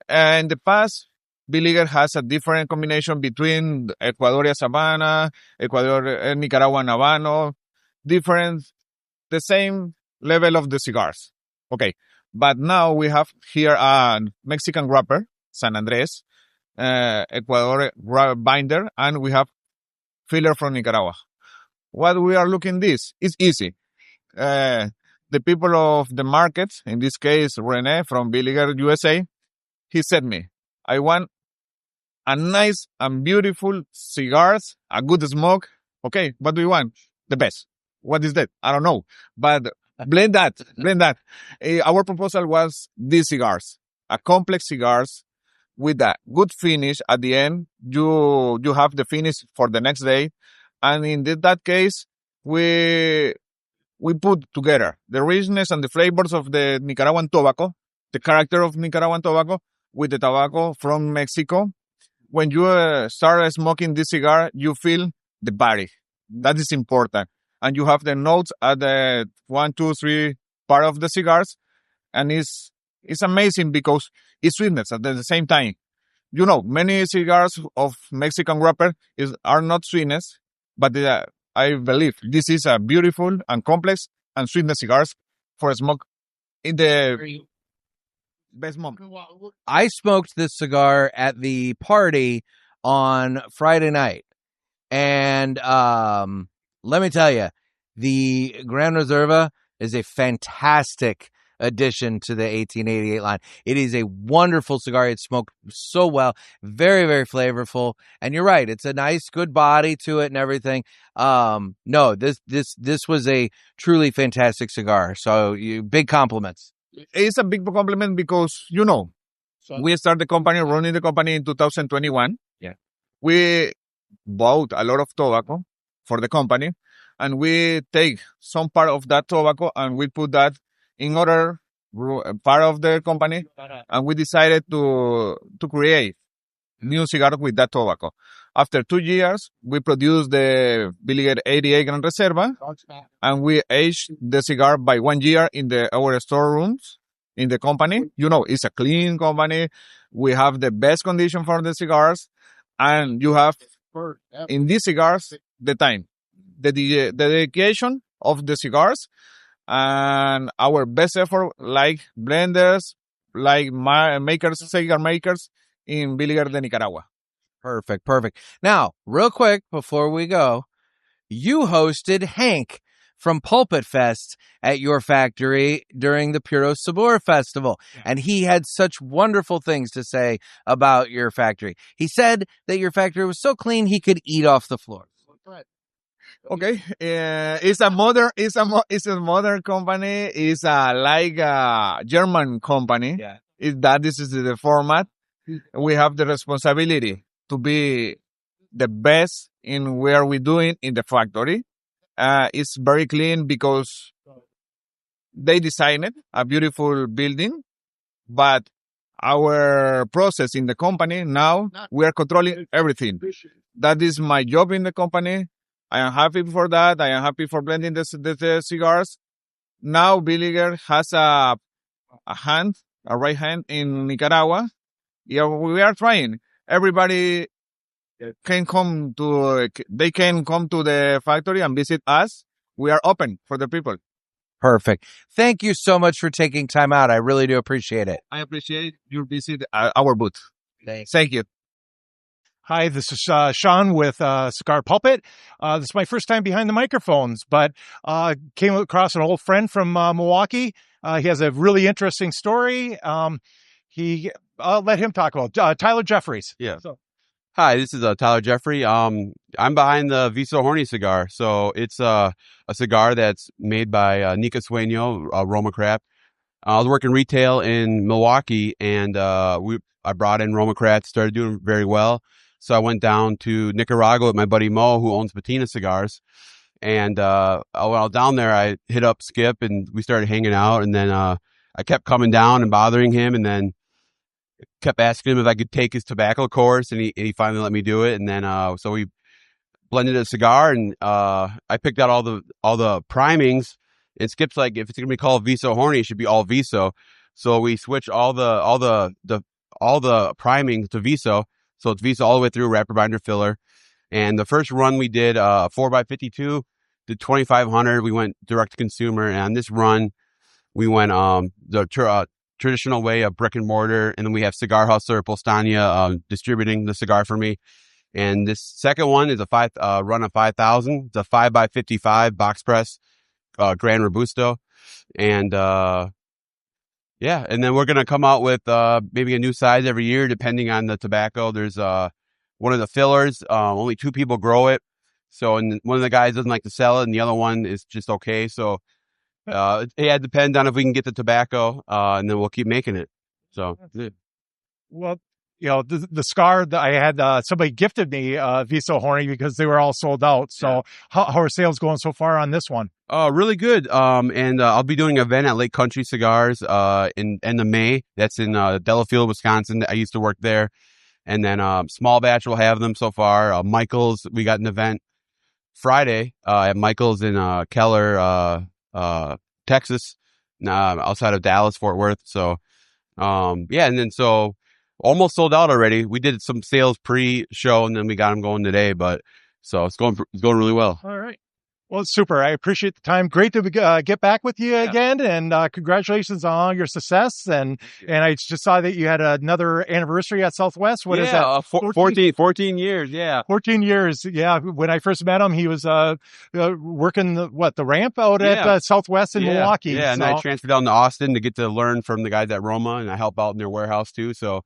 In the past, Villiger has a different combination between Ecuadorian Sabana, Nicaraguan Habano, different, the same level of the cigars. Okay. But now we have here a Mexican wrapper, San Andres, Ecuador binder, and we have filler from Nicaragua. What we are looking this is easy. The people of the market, in this case, Rene from Villiger USA, he said me, I want a nice and beautiful cigars, a good smoke. Okay. What do you want? The best. What is that? I don't know. But blend that. Our proposal was these cigars, a complex cigars with a good finish at the end. You have the finish for the next day. And in that case, we put together the richness and the flavors of the Nicaraguan tobacco, the character of Nicaraguan tobacco with the tobacco from Mexico. When you start smoking this cigar, you feel the body. That is important. and you have the notes at the 1, 2, 3 part of the cigars, and it's amazing because it's sweetness at the same time. You know, many cigars of Mexican wrapper are not sweetness, but I believe this is a beautiful and complex and sweetness cigars for a smoke in the best moment. I smoked this cigar at the party on Friday night. And let me tell you, the Gran Reserva is a fantastic addition to the 1888 line. It is a wonderful cigar. It's smoked so well, very, very flavorful. And you're right, it's a nice, good body to it and everything. No, this was a truly fantastic cigar. So big compliments. It's a big compliment because, you know, we started the company, running the company in 2021. Yeah. We bought a lot of tobacco for the company, and we take some part of that tobacco and we put that in other part of the company, and we decided to create new cigar with that tobacco. After 2 years, we produced the Villiger 88 Gran Reserva, and we aged the cigar by 1 year in our storerooms in the company. You know, it's a clean company. We have the best condition for the cigars, and you have in these cigars the time, the dedication of the cigars, and our best effort, like blenders, like cigar makers in Villiger de Nicaragua. Perfect. Now, real quick before we go, you hosted Hank from Pulpit Fest at your factory during the Puro Sabor Festival. And he had such wonderful things to say about your factory. He said that your factory was so clean he could eat off the floor. Okay, it's a modern company. It's like a German company. Yeah. This is the format. We have the responsibility to be the best in where we doing in the factory. It's very clean because they designed a beautiful building, but our process in the company now, we are controlling everything. That is my job in the company. I am happy for that. I am happy for blending the cigars. Now Villiger has a right hand in Nicaragua. Yeah, we are trying. Everybody can come to the factory and visit us. We are open for the people. Perfect. Thank you so much for taking time out. I really do appreciate it. I appreciate your visit our booth. Thanks. Thank you. Hi, this is Shawn with Cigar Pulpit. This is my first time behind the microphones, but came across an old friend from Milwaukee. He has a really interesting story. I'll let him talk about Tyler Jeffries. Yeah. So. Hi, this is Tyler Jeffrey. I'm behind the Viso Horny cigar. So it's a cigar that's made by Nika Sueño, Roma Craft. I was working retail in Milwaukee, and I brought in Roma Craft, started doing very well. So I went down to Nicaragua with my buddy Mo, who owns Patina Cigars. And when I was down there, I hit up Skip, and we started hanging out. And then I kept coming down and bothering him, and then kept asking him if I could take his tobacco course, and he finally let me do it. And then so we blended a cigar, and I picked out all the primings. And Skip's like, if it's gonna be called Viso Horny, it should be all Viso. So we switched all the primings to Viso. So it's Viso all the way through, wrapper, binder, filler. And the first run we did 4x52 to 2500. We went direct to consumer, and on this run we went the traditional way of brick and mortar, and then we have Cigar Hustler, Postania distributing the cigar for me. And this second one is a run of 5,000. It's a 5x55 box press, Gran Robusto, and yeah. And then we're gonna come out with maybe a new size every year depending on the tobacco. There's one of the fillers, only 2 people grow it, so and one of the guys doesn't like to sell it, and the other one is just okay. So it depends on if we can get the tobacco, and then we'll keep making it. So, yeah. Well, you know, the cigar that I had, somebody gifted me Viso Horny because they were all sold out. So yeah. How are sales going so far on this one? Really good. And I'll be doing an event at Lake Country Cigars in end of May. That's in Delafield, Wisconsin. I used to work there. And then Small Batch will have them so far. Michael's, we got an event Friday at Michael's in Keller, Texas, outside of Dallas, Fort Worth. So, yeah, and then so almost sold out already. We did some sales pre-show, and then we got them going today. But so it's going really well. All right. Well, it's super. I appreciate the time. Great to get back with you again, and congratulations on all your success. And I just saw that you had another anniversary at Southwest. What is that? 14 years. Yeah. 14 years. Yeah. When I first met him, he was working the ramp out at Southwest in Milwaukee. Yeah, and I transferred down to Austin to get to learn from the guys at Roma, and I help out in their warehouse too. So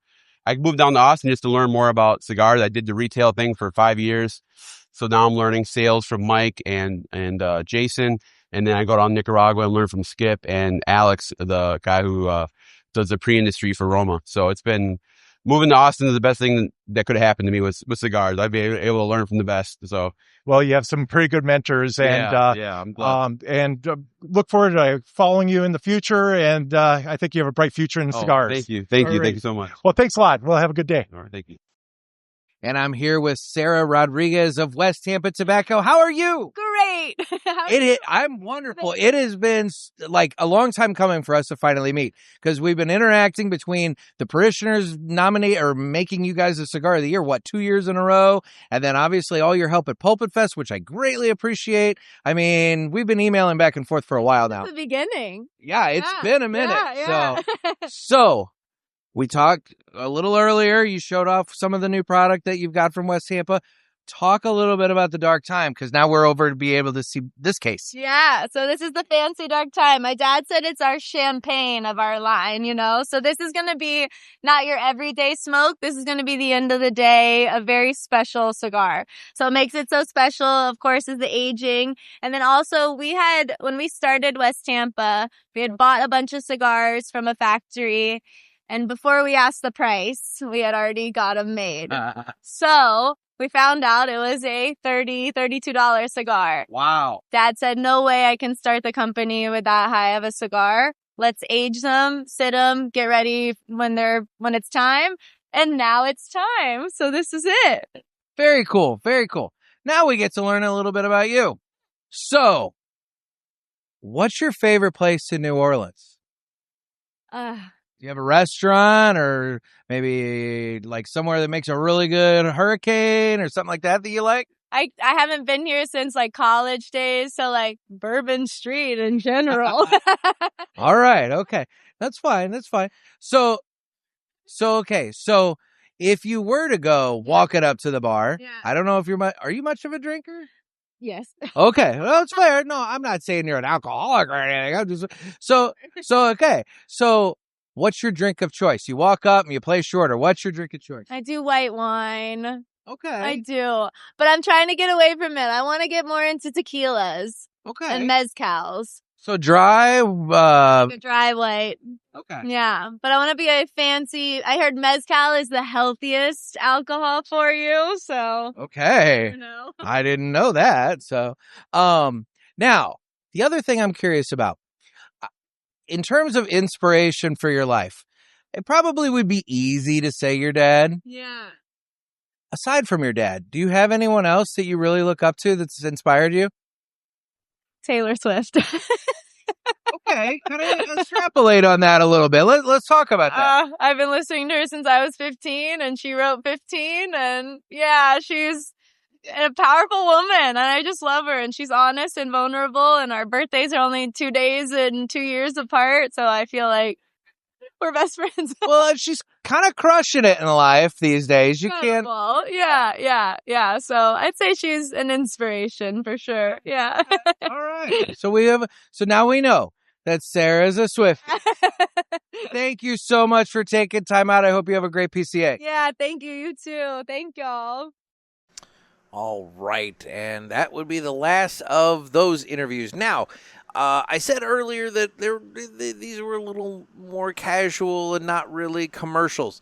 I moved down to Austin just to learn more about cigars. I did the retail thing for 5 years. So now I'm learning sales from Mike and Jason, and then I go down to Nicaragua and learn from Skip and Alex, the guy who does the pre-industry for Roma. So it's been moving to Austin is the best thing that could have happened to me with cigars. I'd be able to learn from the best. So well, you have some pretty good mentors, and I'm glad. Look forward to following you in the future. And I think you have a bright future in cigars. Thank you, All right. thank you so much. Well, thanks a lot. Well, have a good day. All right, thank you. And I'm here with Sarah Rodriguez of West Tampa Tobacco. How are you? Great. I'm wonderful. It has been like a long time coming for us to finally meet, because we've been interacting between the parishioners nominate or making you guys a cigar of the year, 2 years in a row? And then obviously all your help at Pulpit Fest, which I greatly appreciate. I mean, we've been emailing back and forth for a while now. At the beginning. Yeah, it's been a minute. Yeah. So we talked a little earlier. You showed off some of the new product that you've got from West Tampa. Talk a little bit about the Dark Time, because now we're over to be able to see this case. Yeah, so this is the fancy Dark Time. My dad said it's our champagne of our line, So this is going to be not your everyday smoke. This is going to be the end of the day, a very special cigar. So what makes it so special, of course, is the aging. And then also when we started West Tampa, we had bought a bunch of cigars from a factory. And before we asked the price, we had already got them made. So we found out it was a $32 cigar. Wow. Dad said, no way I can start the company with that high of a cigar. Let's age them, sit them, get ready when it's time. And now it's time. So this is it. Very cool. Very cool. Now we get to learn a little bit about you. So, what's your favorite place in New Orleans? Do you have a restaurant, or maybe like somewhere that makes a really good hurricane or something like that you like? I haven't been here since like college days, so like Bourbon Street in general. All right, okay. That's fine. So okay. So if you were to go walk it up to the bar, I don't know if are you much of a drinker? Yes. Okay, well, it's fair. No, I'm not saying you're an alcoholic or anything. I'm just okay. So what's your drink of choice? You walk up and you play shorter. What's your drink of choice? I do white wine. Okay. I do. But I'm trying to get away from it. I want to get more into tequilas. Okay. And mezcals. So dry, Like a dry white. Okay. Yeah. But I want to be a fancy. I heard mezcal is the healthiest alcohol for you. So. Okay. I didn't know that. So, now the other thing I'm curious about, in terms of inspiration for your life, it probably would be easy to say your dad. Yeah. Aside from your dad, do you have anyone else that you really look up to that's inspired you? Taylor Swift. Okay, kind of extrapolate on that a little bit. Let's talk about that. I've been listening to her since I was 15, and she wrote 15, and yeah, she's a powerful woman, and I just love her, and she's honest and vulnerable, and our birthdays are only 2 days and 2 years apart, so I feel like we're best friends. Well, she's kind of crushing it in life these days. You can't. Yeah. So I'd say she's an inspiration for sure. Yeah. All right. So now we know that Sarah's a Swift. Thank you so much for taking time out. I hope you have a great PCA. Yeah. Thank you. You too. Thank y'all. All right. And that would be the last of those interviews. Now, I said earlier that these were a little more casual and not really commercials.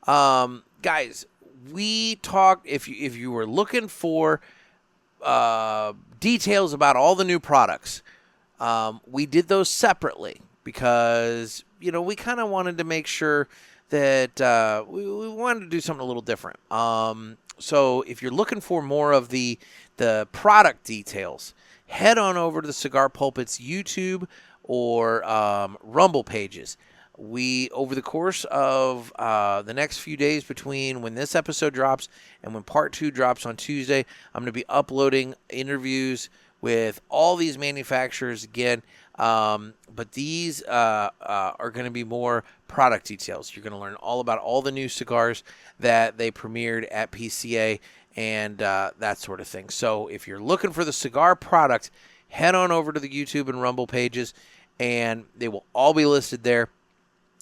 Guys, we talked, if you were looking for details about all the new products, we did those separately because, we kind of wanted to make sure that we wanted to do something a little different. So if you're looking for more of the product details, head on over to the Cigar Pulpit's YouTube or Rumble pages. Over the course of the next few days between when this episode drops and when part 2 drops on Tuesday, I'm going to be uploading interviews with all these manufacturers again. But these are going to be more product details. You're going to learn all about all the new cigars that they premiered at PCA and that sort of thing. So if you're looking for the cigar product, head on over to the YouTube and Rumble pages, and they will all be listed there.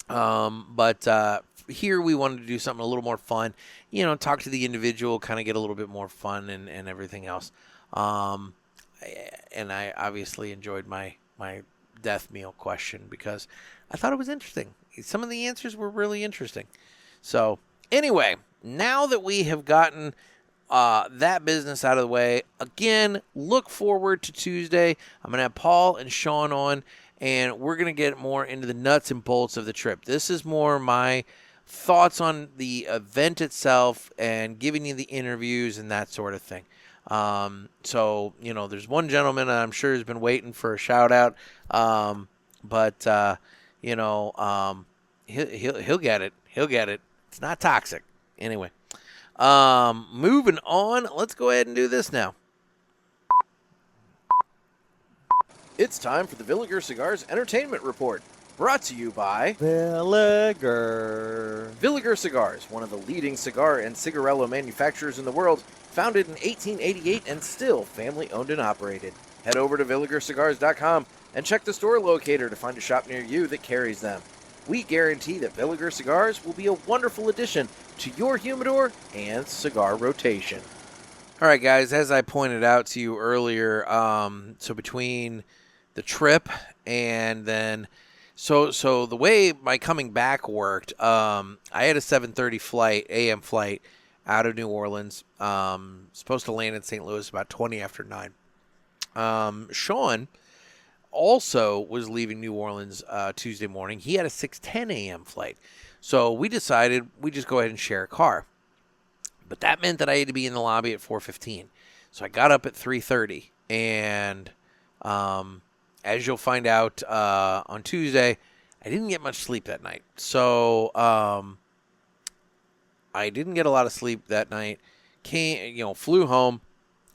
But here we wanted to do something a little more fun, talk to the individual, kind of get a little bit more fun and everything else. And I obviously enjoyed my death meal question because I thought it was interesting. Some of the answers were really interesting. So anyway, now that we have gotten that business out of the way, again, look forward to Tuesday. I'm going to have Paul and Shawn on, and we're going to get more into the nuts and bolts of the trip. This is more my thoughts on the event itself and giving you the interviews and that sort of thing. So, there's one gentleman that I'm sure has been waiting for a shout out. But he'll get it. He'll get it. It's not toxic. Anyway, moving on, let's go ahead and do this now. It's time for the Villiger Cigars Entertainment Report, brought to you by Villiger. Villiger Cigars, one of the leading cigar and cigarello manufacturers in the world, founded in 1888 and still family-owned and operated. Head over to VilligerCigars.com and check the store locator to find a shop near you that carries them. We guarantee that Villiger Cigars will be a wonderful addition to your humidor and cigar rotation. All right, guys, as I pointed out to you earlier, so between the trip and then so the way my coming back worked, I had a 7:30 a.m. flight out of New Orleans, supposed to land in St. Louis about 20 after 9. Shawn also was leaving New Orleans Tuesday morning. He had a 6:10 a.m. flight. So we decided we just go ahead and share a car. But that meant that I had to be in the lobby at 4:15. So I got up at 3:30. And as you'll find out on Tuesday, I didn't get much sleep that night. So I didn't get a lot of sleep that night. Flew home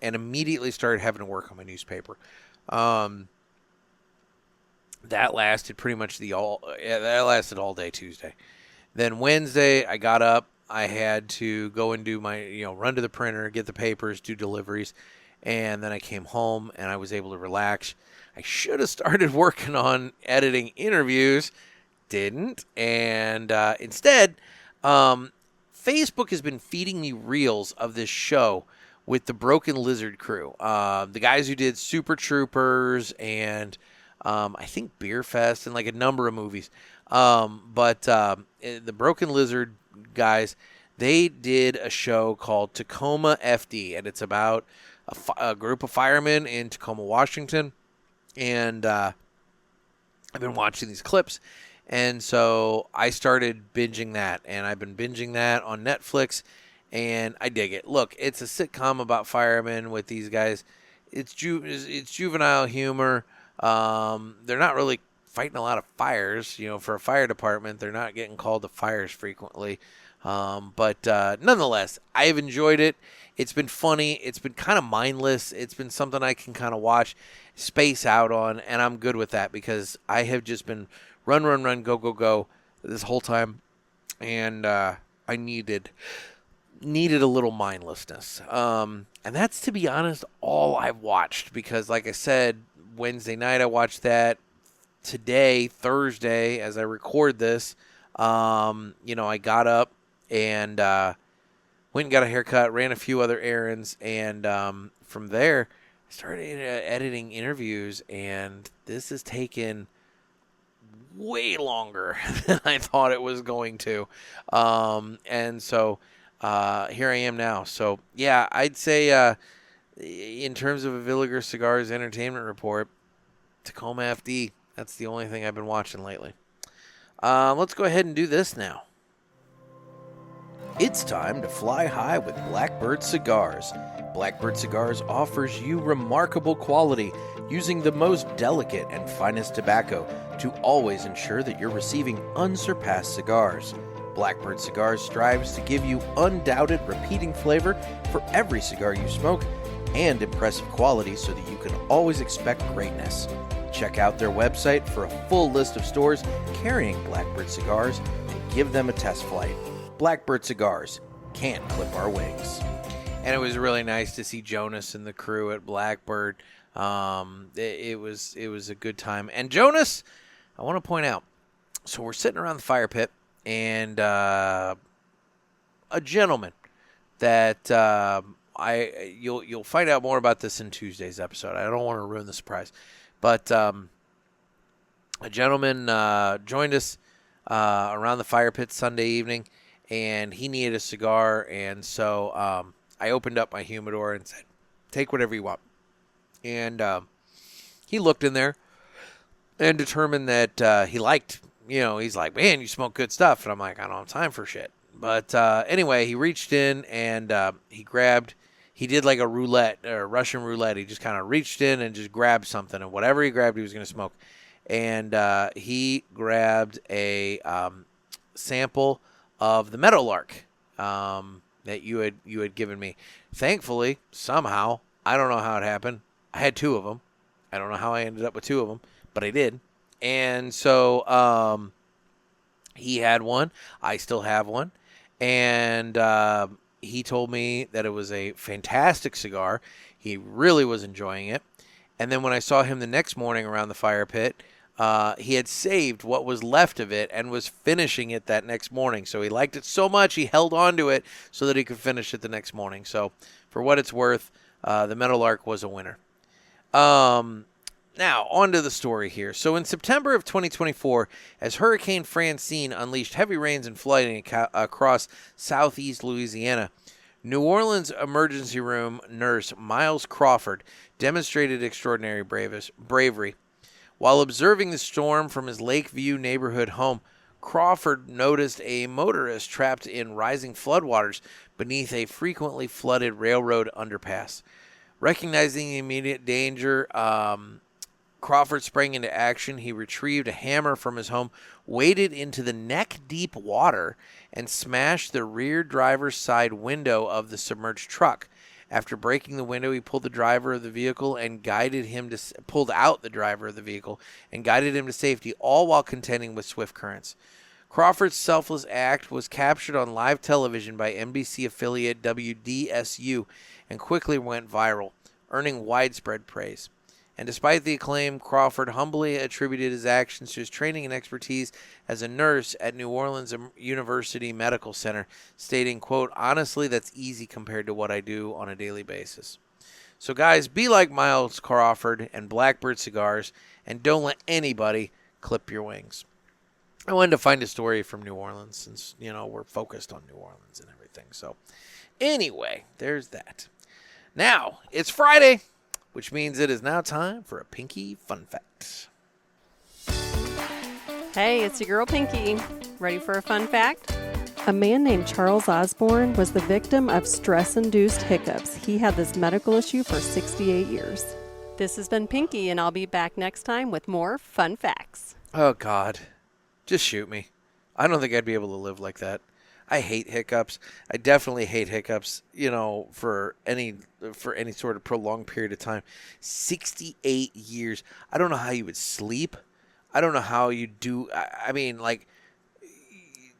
and immediately started having to work on my newspaper. That lasted pretty much that lasted all day Tuesday. Then Wednesday, I got up. I had to go and do my, run to the printer, get the papers, do deliveries. And then I came home and I was able to relax. I should have started working on editing interviews. Didn't. And instead, Facebook has been feeding me reels of this show with the Broken Lizard crew. The guys who did Super Troopers and I think Beer Fest and like a number of movies. But the Broken Lizard guys, they did a show called Tacoma FD, and it's about a group of firemen in Tacoma, Washington. And I've been watching these clips, and so I started binging that, and I've been binging that on Netflix, and I dig it. Look, it's a sitcom about firemen with these guys. It's juvenile humor. They're not really fighting a lot of fires, for a fire department. They're not getting called to fires frequently. But nonetheless, I've enjoyed it. It's been funny. It's been kind of mindless. It's been something I can kind of watch, space out on, and I'm good with that because I have just been run, go this whole time, and I needed a little mindlessness. And that's, to be honest, all I've watched because, like I said, Wednesday night I watched that. Today, Thursday, as I record this, I got up and went and got a haircut, ran a few other errands, and from there, I started editing interviews, and this has taken way longer than I thought it was going to. And so here I am now. So, yeah, I'd say in terms of a Villiger Cigars Entertainment Report, Tacoma FD, that's the only thing I've been watching lately. Let's go ahead and do this now. It's time to fly high with Blackbird Cigars. Blackbird Cigars offers you remarkable quality using the most delicate and finest tobacco to always ensure that you're receiving unsurpassed cigars. Blackbird Cigars strives to give you undoubted repeating flavor for every cigar you smoke and impressive quality so that you can always expect greatness. Check out their website for a full list of stores carrying Blackbird Cigars and give them a test flight. Blackbird Cigars, can't clip our wings. And it was really nice to see Jonas and the crew at Blackbird. It was a good time. And Jonas, I want to point out, so we're sitting around the fire pit, and a gentleman that you'll find out more about this in Tuesday's episode. I don't want to ruin the surprise, but a gentleman joined us around the fire pit Sunday evening, and he needed a cigar, and so I opened up my humidor and said, "Take whatever you want." And he looked in there and determined that he liked. He's like, "Man, you smoke good stuff." And I'm like, "I don't have time for shit." But anyway, he reached in and he did like a roulette or Russian roulette. He just kind of reached in and just grabbed something. And whatever he grabbed, he was going to smoke. And he grabbed a sample of the Meadowlark that you had given me. Thankfully, somehow, I don't know how it happened, I had two of them. I don't know how I ended up with two of them, but I did. And so he had one. I still have one. And he told me that it was a fantastic cigar. He really was enjoying it. And then when I saw him the next morning around the fire pit, he had saved what was left of it and was finishing it that next morning. So he liked it so much, he held on to it so that he could finish it the next morning. So for what it's worth, the Meadowlark was a winner. Now, on to the story here. So in September of 2024, as Hurricane Francine unleashed heavy rains and flooding across southeast Louisiana, New Orleans emergency room nurse Miles Crawford demonstrated extraordinary bravery. While observing the storm from his Lakeview neighborhood home, Crawford noticed a motorist trapped in rising floodwaters beneath a frequently flooded railroad underpass. Recognizing the immediate danger, Crawford sprang into action. He retrieved a hammer from his home, waded into the neck-deep water, and smashed the rear driver's side window of the submerged truck. After breaking the window, he pulled out the driver of the vehicle and guided him to safety, all while contending with swift currents. Crawford's selfless act was captured on live television by NBC affiliate WDSU and quickly went viral, earning widespread praise. And despite the acclaim, Crawford humbly attributed his actions to his training and expertise as a nurse at New Orleans University Medical Center, stating, quote, "Honestly, that's easy compared to what I do on a daily basis." So guys, be like Miles Crawford and Blackbird Cigars, and don't let anybody clip your wings. I wanted to find a story from New Orleans since, we're focused on New Orleans and everything. So anyway, there's that. Now, it's Friday, which means it is now time for a Pinky Fun Fact. Hey, it's your girl Pinky. Ready for a fun fact? A man named Charles Osborne was the victim of stress-induced hiccups. He had this medical issue for 68 years. This has been Pinky, and I'll be back next time with more fun facts. Oh, God. Just shoot me. I don't think I'd be able to live like that. I hate hiccups. I definitely hate hiccups, for any sort of prolonged period of time. 68 years. I don't know how you would sleep. I don't know how you do. I mean, like,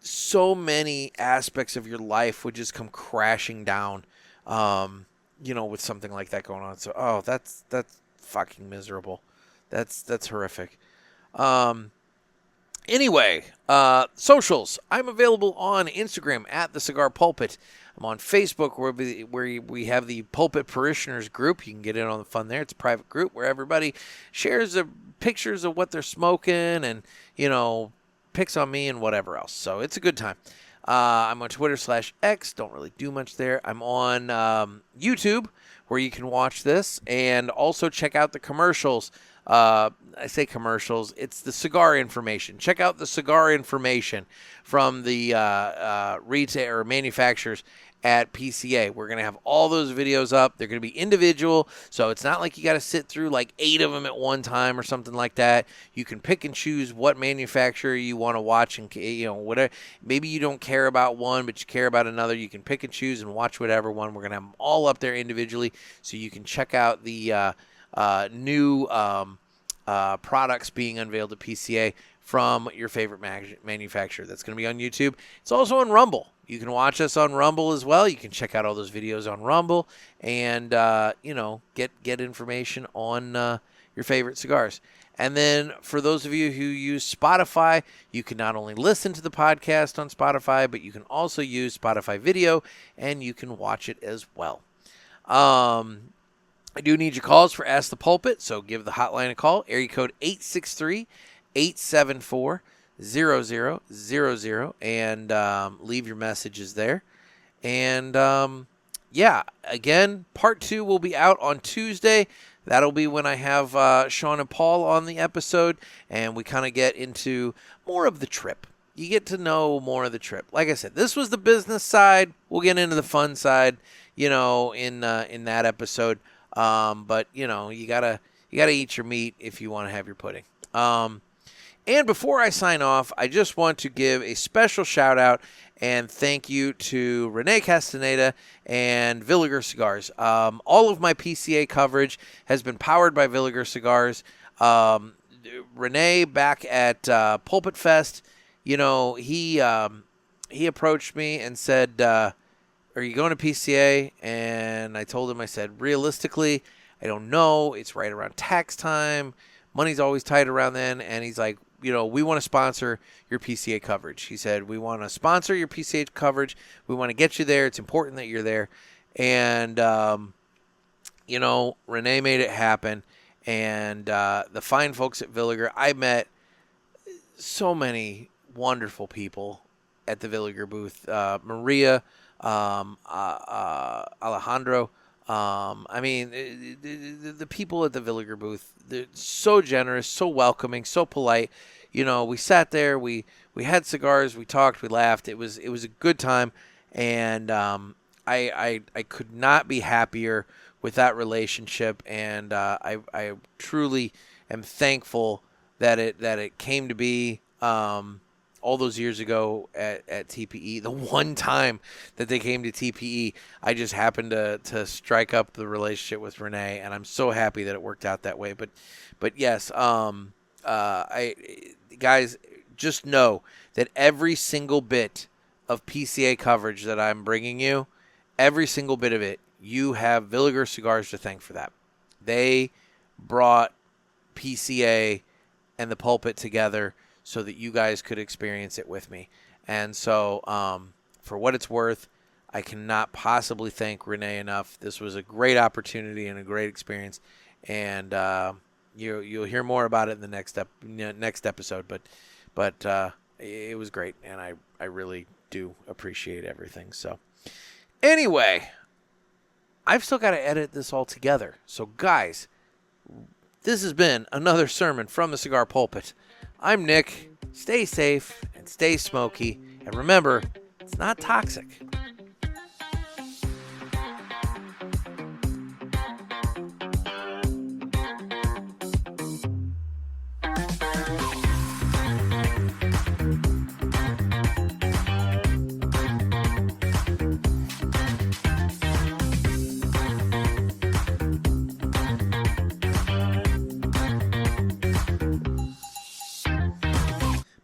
so many aspects of your life would just come crashing down, with something like that going on. So, that's fucking miserable. That's horrific. Anyway, socials. I'm available on Instagram at The Cigar Pulpit. I'm on Facebook where we have the Pulpit Parishioners group. You can get in on the fun there. It's a private group where everybody shares pictures of what they're smoking and, picks on me and whatever else. So it's a good time. I'm on Twitter/X. Don't really do much there. I'm on YouTube where you can watch this and also check out the commercials. I say commercials. It's the cigar information. Check out the cigar information from the retail or manufacturers at PCA. We're going to have all those videos up. They're going to be individual, so it's not like you got to sit through like 8 of them at one time or something like that. You can pick and choose what manufacturer you want to watch, and whatever. Maybe you don't care about one, but you care about another. You can pick and choose and watch whatever one. We're going to have them all up there individually, so you can check out the new products being unveiled at PCA from your favorite manufacturer. That's going to be on YouTube. It's also on Rumble. You can watch us on Rumble as well. You can check out all those videos on Rumble and, get information on your favorite cigars. And then for those of you who use Spotify, you can not only listen to the podcast on Spotify, but you can also use Spotify video and you can watch it as well. I do need your calls for Ask the Pulpit, so give the hotline a call. Area code 863-874-0000 and leave your messages there. And again, part 2 will be out on Tuesday. That'll be when I have Shawn and Paul on the episode, and we kind of get into more of the trip. You get to know more of the trip. Like I said, this was the business side. We'll get into the fun side, in that episode. But you gotta eat your meat if you want to have your pudding. And before I sign off, I just want to give a special shout out and thank you to Renee Castaneda and Villiger Cigars. All of my PCA coverage has been powered by Villiger Cigars. Renee back at Pulpit Fest, he approached me and said, "Are you going to PCA?" And I told him, I said, realistically, I don't know. It's right around tax time. Money's always tight around then. And he's like, we want to sponsor your PCA coverage. He said, we want to sponsor your PCA coverage. We want to get you there. It's important that you're there. And, Renee made it happen. And the fine folks at Villiger, I met so many wonderful people at the Villiger booth. Maria, Alejandro. The people at the Villiger booth, they're so generous, so welcoming, so polite. We sat there, we had cigars, we talked, we laughed. It was a good time, and I could not be happier with that relationship, and I truly am thankful that it came to be. All those years ago at TPE, the one time that they came to TPE, I just happened to strike up the relationship with Renee, and I'm so happy that it worked out that way. But yes, guys, just know that every single bit of PCA coverage that I'm bringing you, every single bit of it, you have Villiger Cigars to thank for that. They brought PCA and the Pulpit together so that you guys could experience it with me. And so, for what it's worth, I cannot possibly thank Renee enough. This was a great opportunity and a great experience. And you'll hear more about it in the next episode. But it was great, and I really do appreciate everything. So, anyway, I've still got to edit this all together. So, guys, this has been another sermon from the Cigar Pulpit. I'm Nick. Stay safe and stay smoky. And remember, it's not toxic.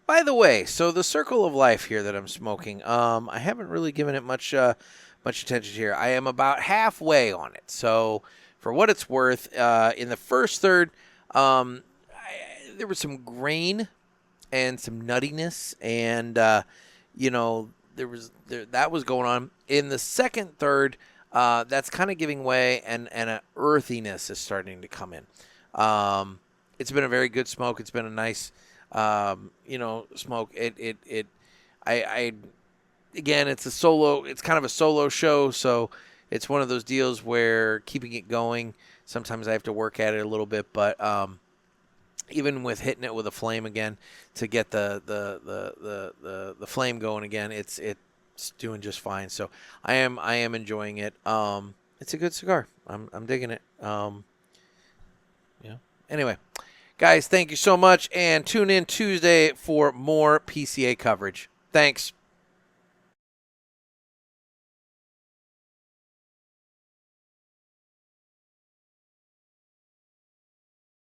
By the way, so the Circle of Life here that I'm smoking, I haven't really given it much attention here. I am about halfway on it. So for what it's worth, in the first third, there was some grain and some nuttiness, and that was going on. In the second third, that's kind of giving way, and an earthiness is starting to come in. It's been a very good smoke. It's been a nice smoke. Again, it's kind of a solo show, so it's one of those deals where keeping it going, sometimes I have to work at it a little bit, but even with hitting it with a flame again to get the flame going again, it's doing just fine. So I am enjoying it. It's a good cigar. I'm digging it. Anyway, guys, thank you so much, and tune in Tuesday for more PCA coverage. Thanks.